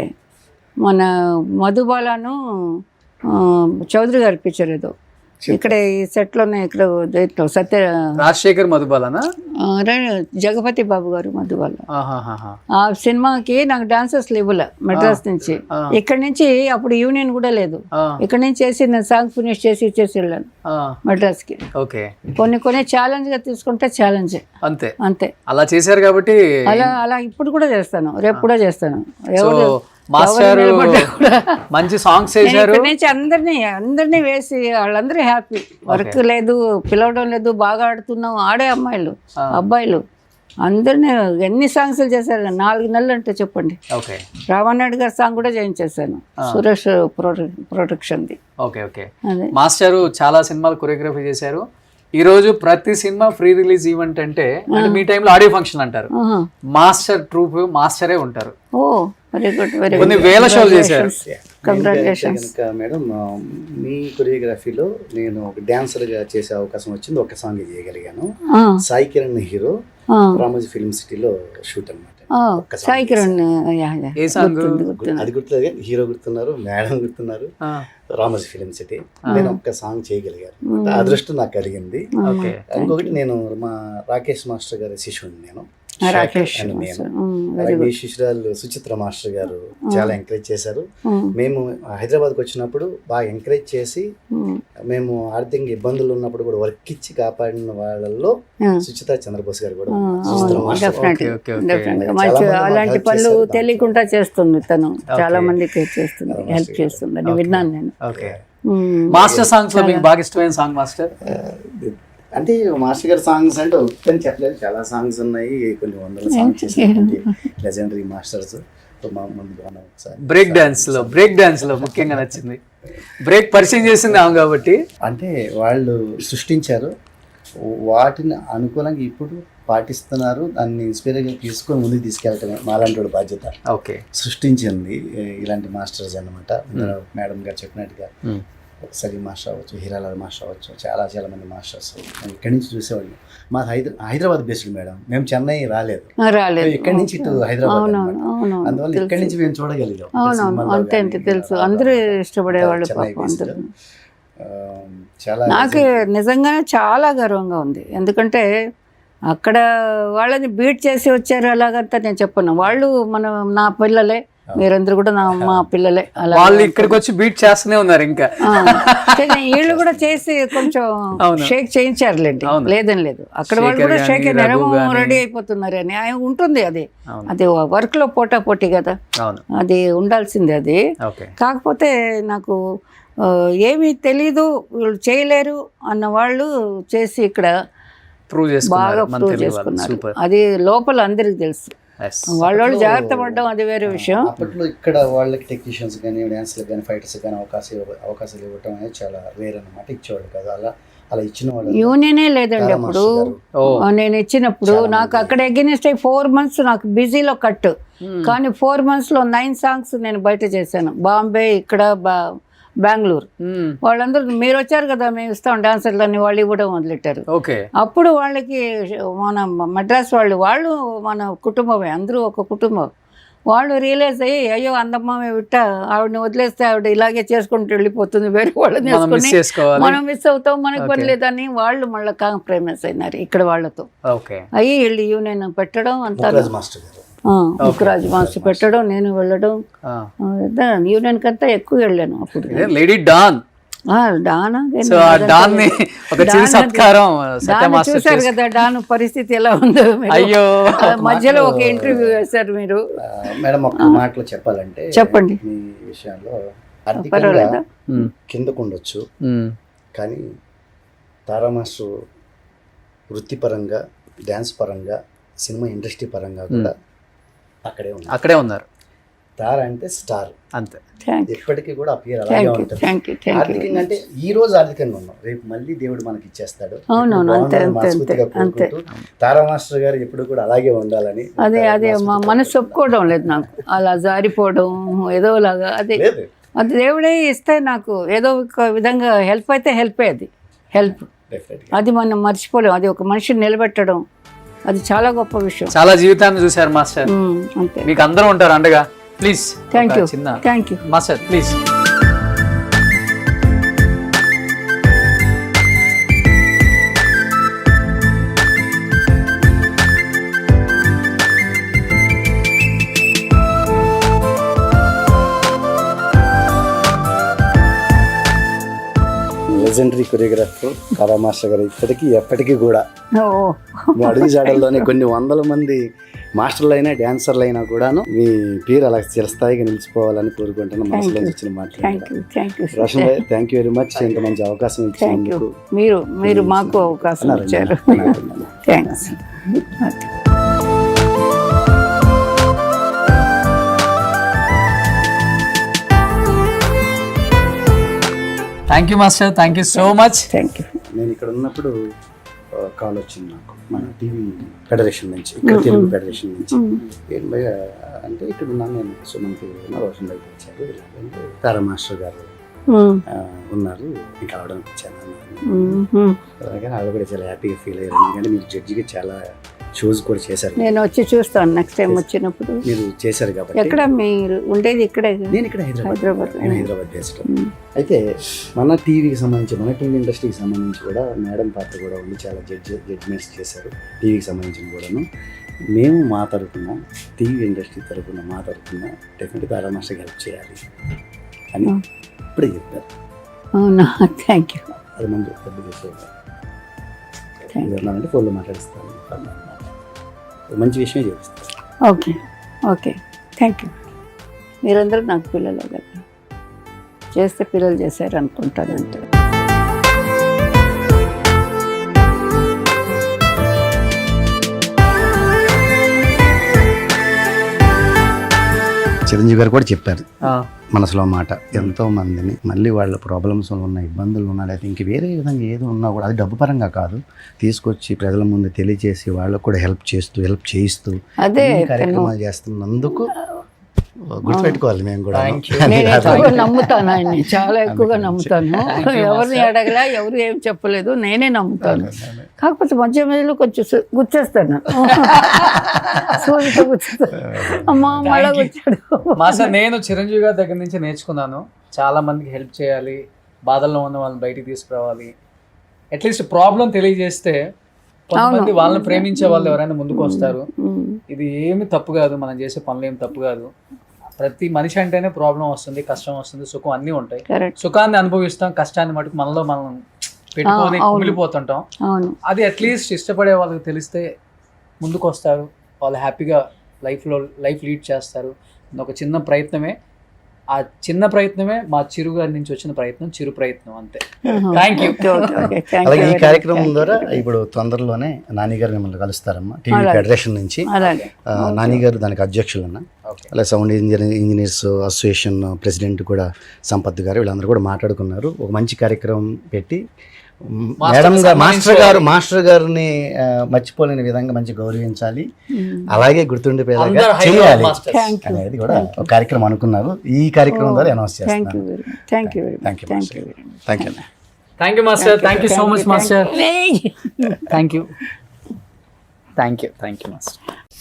మన మధుబాలను చౌదరి గారి పిక్చర్ ఏదో ఇక్కడే ఈ సెట్లోనే, ఇక్కడ సత్య రాజశేఖర్ మధుబాలనా, జగపతి బాబు గారు మధుబాల. ఆ సినిమాకి నాకు డాన్సర్స్ ఇవ్వలే మెడ్రాస్ నుంచి. ఇక్కడ నుంచి అప్పుడు యూనియన్ కూడా లేదు. ఇక్కడ నుంచి చేసి నేను సాంగ్ ఫినిష్ చేసి ఇచ్చేసి వెళ్ళాను మెడ్రాస్కి. కొన్ని ఛాలెంజ్ గా తీసుకుంటే ఛాలెంజ్ అంతే అంతే. అలా చేశారు కాబట్టి అలా ఇప్పుడు కూడా చేస్తాను, రేపు కూడా చేస్తాను. మాస్టర్ మంచి సాంగ్స్ చేశారు. నుంచి అందరినీ వేసి వాళ్ళందరూ హ్యాపీ. వర్క్ లేదు, పిలవడం లేదు, బాగా ఆడుతున్నాం. ఆడే అమ్మాయిలు అబ్బాయిలు అందరినీ ఎన్ని సాంగ్స్ చేశారు. 4 నెలలు అంటే చెప్పండి. రామానాయుడు గారి సాంగ్ కూడా చేయించేసాను, సురేష్ ప్రొడక్షన్ది. అదే మాస్టర్ చాలా సినిమాలు కొరియోగ్రఫీ చేశారు. ఈ రోజు ప్రతి సినిమా ఫ్రీ రిలీజ్ ఈవెంట్ అంటే మీ టైంలో ఆడియో ఫంక్షన్ అంటారు. మాస్టర్ ట్రూప్ మాస్టరే ఉంటారు. ఓ వెరీ గుడ్, వెరీ కొన్ని వేల షోలు చేశారు. Congratulations madam. మీ కొరియోగ్రఫీలో నేను ఒక డాన్సర్గా చేసే అవకాశం వచ్చింది. ఒక సాంగ్ చేయగలిగాను. సాయి కిరణ్ హీరో, రామోజీ ఫిల్మ్ సిటీలో షూట్ అన్నమాట. సాయి కిరణ్ అది గుర్తులేదు, హీరో గుర్తున్నారు, మేడం గుర్తున్నారు, రామోజీ ఫిల్మ్ సిటీ. నేను ఒక్క సాంగ్ చేయగలిగాను, అదృష్టం నాకు కలిగింది. ఇంకొకటి నేను మా రాకేష్ మాస్టర్ గారి శిష్యుడిని. నేను శిష్యురాలు సుచిత్ర మాస్టర్ గారు చాలా ఎంకరేజ్ చేశారు. మేము హైదరాబాద్కి వచ్చినప్పుడు బాగా ఎంకరేజ్ చేసి, మేము ఆర్థిక ఇబ్బందులు ఉన్నప్పుడు కూడా వర్క్ ఇచ్చి కాపాడిన వాళ్ళల్లో సుచిత్ర చంద్రబోస్ గారు కూడా. అలాంటి పనులు తెలియకుండా చేస్తుంది తను, చాలా మందికి చేస్తుంది, హెల్ప్ చేస్తుంది అని విన్నాను నేను. మాస్టర్ సాంగ్స్ లో మీకు బాగా ఇష్టమైన సాంగ్ మాస్టర్ అంటే మాస్టర్ గారి సాంగ్స్ అంటే ఒక్కని చెప్పలేదు, చాలా సాంగ్స్ ఉన్నాయి, కొన్ని వందల సాంగ్స్ చేసినటువంటి లెజెండరీ మాస్టర్స్. బ్రేక్ డాన్స్ లో ముఖ్యంగా నచ్చింది, బ్రేక్ పరిచయం చేసింది ఆమె కాబట్టి. అంటే వాళ్ళు సృష్టించారు, వాటిని అనుకూలంగా ఇప్పుడు పాటిస్తున్నారు. దాన్ని ఇన్స్పైర్గా తీసుకొని ముందుకు తీసుకెళ్ళటమే మాలాంటి వాడి బాధ్యత. సృష్టించింది ఇలాంటి మాస్టర్స్ అన్నమాట. మేడం గారు చెప్పినట్టుగా సలీం మాస్టర్ అవ్వచ్చు, హీరాలాల్ మాస్టర్ అవ్వచ్చు, చాలా మంది మాస్టర్స్ ఇక్కడి నుంచి చూసేవాళ్ళు. మా హైదరాబాద్ బేస్డ్ మేడం, మేము చెన్నై రాలేదు, ఇక్కడి నుంచి ఇటు హైదరాబాద్. అందువల్ల ఇక్కడి నుంచి మేము చూడగలిగాం. అంతే తెలుసు, అందరూ ఇష్టపడేవాళ్ళు. నాకు నిజంగానే చాలా గర్వంగా ఉంది. ఎందుకంటే అక్కడ వాళ్ళని బీట్ చేసి వచ్చారు అలాగంతా నేను చెప్పను. వాళ్ళు నా పిల్లలే, మీరందరూ కూడా మా పిల్లలే. అలా వాళ్ళు ఇక్కడికి వచ్చి బీట్ చేస్తూనే ఉన్నారు. ఇంకా వీళ్ళు కూడా చేసి కొంచెం షేక్ చేయించారులేండి, లేదని లేదు. అక్కడ వాళ్ళు కూడా షేక్ రెడీ అయిపోతున్నారు అని ఉంటుంది. అది వర్క్ లో పోటీ కదా, అది ఉండాల్సిందే. అది కాకపోతే నాకు ఏమీ తెలీదు, వీళ్ళు చేయలేరు అన్న వాళ్ళు చేసి ఇక్కడ బాగా ప్రూవ్ చేసుకున్నారు. అది లోపల అందరికి తెలుసు. Yes. వాళ్ళు జాగ్రత్త పడడం అది వేరే విషయం. అప్పట్లో ఇక్కడ వాళ్ళకి టెక్నీషియన్స్ కానీ డాన్సర్లకు కానీ ఫైటర్స్ కానీ అవకాశాలు ఇవ్వటం అనేది చాలా రేర్ అనమాట. ఇచ్చేవాళ్ళు కాదు. అలా ఇచ్చిన వాళ్ళు యూనియనే లేదండి అప్పుడు. నేను ఇచ్చినప్పుడు నాకు అక్కడ ఎగెనిస్ట్ 4 months నాకు బిజీలో కట్, కానీ 4 monthsలో 9 songs నేను బయట చేశాను. బాంబే, ఇక్కడ బెంగళూరు. వాళ్ళందరూ మీరు వచ్చారు కదా మేము ఇస్తాం డాన్సర్లని, వాళ్ళు ఇవ్వడం మొదలెట్టారు. అప్పుడు వాళ్ళకి మన మద్రాస్ వాళ్ళు మన కుటుంబమే, అందరూ ఒక కుటుంబం. వాళ్ళు రియలైజ్ అయ్యి అయ్యో అందమ్మ విట్ట ఆవిడని వదిలేస్తే ఆవిడ ఇలాగే చేసుకుంటూ వెళ్ళిపోతుంది, వేరే వాళ్ళని వేసుకుని మనం మిస్ అవుతాం, మనకు పని లేదని వాళ్ళు మళ్ళీ కాంప్రమైజ్ అయినారు ఇక్కడ వాళ్ళతో. అయ్యి వీళ్ళు యూనియన్ పెట్టడం అంతా, ముక్కురాజ్ మాస్టర్ పెట్టడం, నేను వెళ్ళడం, యూనియన్ కంతా ఎక్కువ వెళ్ళాను అప్పుడు. లేడీ డాన్ చూసారు కదా డాన్ పరిస్థితి ఎలా ఉందో. అయ్యో మధ్యలో ఒక ఇంటర్వ్యూ వేశారు మీరు. మేడం ఒక మాటలో చెప్పాలంటే చెప్పండి. మీ విషయంలో ఆర్థికంగా కిందకు ఉండొచ్చు, కానీ తారా మాస్టర్ వృత్తిపరంగా, డ్యాన్స్ పరంగా, సినిమా ఇండస్ట్రీ పరంగా కూడా అక్కడే ఉన్నారు. తారా అంటే స్టార్ అంతే, ఎప్పటికీ కూడా ఆ పేరు అలాగే ఉంటుంది. ఆర్థికంగా అంటే ఈ రోజు ఆర్థికంగా ఉన్నాం, రేపు మళ్ళీ దేవుడు మనకి ఇచ్చేస్తాడు. తారా మాస్టర్ గారు ఎప్పుడు కూడా అలాగే ఉండాలని అదే మా మనసు ఒప్పుకోవడం లేదు నాకు, అలా జారిపోవడం ఏదోలాగా. అది దేవుడే ఇస్తే నాకు ఏదో ఒక విధంగా హెల్ప్ అయితే హెల్పే, అది మనం మర్చిపోలేం. అది ఒక మనిషిని నిలబెట్టడం, అది చాలా గొప్ప విషయం. చాలా జీవితాన్ని చూశారు మాస్టర్, అంతే. మీకు అందరూ ఉంటారు అండగా. Please thank you master, please. Legendary choreographer Tara master గారు ఇప్పటికీ ఎప్పటికీ కూడా మీ అడుగు జాడల్లోనే కొన్ని వందల మంది మాస్టర్లు అయినా డాన్సర్లు అయినా కూడాను మీ పేరు అలా చిరస్థాయిగా నిలిచిపోవాలని కోరుకుంటున్నా. మనసులో వచ్చిన మాట్లాడారు రోషన్ భాయ్, థ్యాంక్ యూ వెరీ మచ్. ఇంత మంచి అవకాశం ఇచ్చినందుకు. మీరు మాకు అవకాశం ఇచ్చారు. Thanks. Thank you master, thank you so much. నేను ఇక్కడ ఉన్నప్పుడు కాల్ వచ్చింది నాకు మన టీవీ ఫెడరేషన్ నుంచి, ఇక్కడ తెలుగు ఫెడరేషన్ నుంచి. ఏం భయ అంటే ఇక్కడ ఉన్నాను నేను, సుమన్ టీవీ రోషన్ బయట వచ్చారు, తారా మాస్టర్ గారు ఉన్నారు, మీకు రావడానికి వచ్చాను. అలాగే ఆవిడ కూడా చాలా హ్యాపీగా ఫీల్ అయ్యారు, ఎందుకంటే మీరు జడ్జిగా చాలా షోస్ కూడా చేశారు. నేను వచ్చి చూస్తాను నెక్స్ట్ టైం వచ్చినప్పుడు. మీరు చేశారు కాబట్టి. ఎక్కడ మీరు ఉండేది? ఇక్కడే. నేను ఇక్కడ హైదరాబాద్ బేస్డ్. అయితే మన టీవీకి సంబంధించి, మన టీవీ ఇండస్ట్రీకి సంబంధించి కూడా మేడం పాత్ర కూడా ఉంది, చాలా జడ్జిమెంట్స్ చేశారు టీవీకి సంబంధించిన కూడాను. మేము మా తరఫున, టీవీ ఇండస్ట్రీ తరఫున మా తరఫున డెఫినెట్గా తారా మాస్టర్కి హెల్ప్ చేయాలి అని ఇప్పుడే చెప్పారు. అవునా? Thank you. అది మంచి పెద్ద విషయం. అంటే ఫోన్లో మాట్లాడిస్తాను, మంచి విషయమే చేపిస్తారు. Okay thank you. మీరందరూ నాకు పిల్లలు కదా, చేస్తే పిల్లలు చేశారు అనుకుంటానంటే. చిరంజీవి గారు కూడా చెప్పారు మనసులో మాట, ఎంతో మందిని మళ్ళీ వాళ్ళ ప్రాబ్లమ్స్ ఉన్న, ఇబ్బందులు ఉన్నా, లేకపోతే ఇంక వేరే విధంగా ఏదో ఉన్నా కూడా అది డబ్బు పరంగా కాదు, తీసుకొచ్చి ప్రజల ముందు తెలియజేసి వాళ్ళకు కూడా హెల్ప్ చేయిస్తూ కార్యక్రమాలు చేస్తున్నందుకు గుర్తుపెట్టుకోవాలి. మేము కూడా నమ్ముతాను ఆయన్ని, చాలా ఎక్కువగా నమ్ముతాను. ఎవరిని అడగలా, ఎవరు ఏం చెప్పలేదు, నేనే నమ్ముతాను. కాకపోతే మధ్య మధ్యలో కొంచెం గుర్చేస్తాను, అమ్మా మళ్ళా వచ్చాడు. మాస్టర్, నేను చిరంజీవి గారి దగ్గర నుంచి నేర్చుకున్నాను, చాలా మందికి హెల్ప్ చేయాలి, బాధల్లో ఉన్న వాళ్ళని బయటికి తీసుకురావాలి, అట్లీస్ట్ ప్రాబ్లం తెలియజేస్తే కొంతమంది వాళ్ళని ప్రేమించే వాళ్ళు ఎవరైనా ముందుకు వస్తారు. ఇది ఏమి తప్పు కాదు, మనం చేసే పనులు ఏమి తప్పు కాదు. ప్రతి మనిషి అంటేనే ప్రాబ్లం వస్తుంది, కష్టం వస్తుంది, సుఖం అన్నీ ఉంటాయి. సుఖాన్ని అనుభవిస్తాం, కష్టాన్ని మటుకు మనలో మనం పెట్టుకొని కుమిలిపోతుంటాం. అది అట్లీస్ట్ ఇష్టపడే వాళ్ళకి తెలిస్తే ముందుకు వస్తారు, వాళ్ళు హ్యాపీగా లైఫ్ లీడ్ చేస్తారు. ఒక చిన్న ప్రయత్నమే ఆ చిన్న ప్రయత్నమే మా చిరు గారి నుంచి వచ్చిన ప్రయత్నం, చిరు ప్రయత్నం అంతే. Thank you. అలాగే ఈ కార్యక్రమం ద్వారా ఇప్పుడు తొందరలోనే నాని గారు మిమ్మల్ని కలుస్తారమ్మా టీవీ ఫెడరేషన్ నుంచి. అలాగే నాని గారు దానికి అధ్యక్షులన్న, అలాగే సౌండ్ ఇంజనీర్స్ అసోసియేషన్ ప్రెసిడెంట్ కూడా సంపత్ గారు, వీళ్ళందరూ కూడా మాట్లాడుకున్నారు. ఒక మంచి కార్యక్రమం పెట్టి మాస్టర్ గారిని మర్చిపోలేని విధంగా మంచి గౌరవించాలి, అలాగే గుర్తుండిపోయేలాగా చేయాలి అనేది కూడా ఒక కార్యక్రమం అనుకున్నారు. ఈ కార్యక్రమం ద్వారా అనౌన్స్ చేస్తున్నారు. Thank you thank you master. Thank you so much master. Thank you master.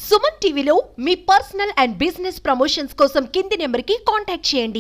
Suman టీవీలో మీ పర్సనల్ అండ్ బిజినెస్ ప్రమోషన్స్ కోసం కింది నెంబర్కి కాంటాక్ట్ చేయండి.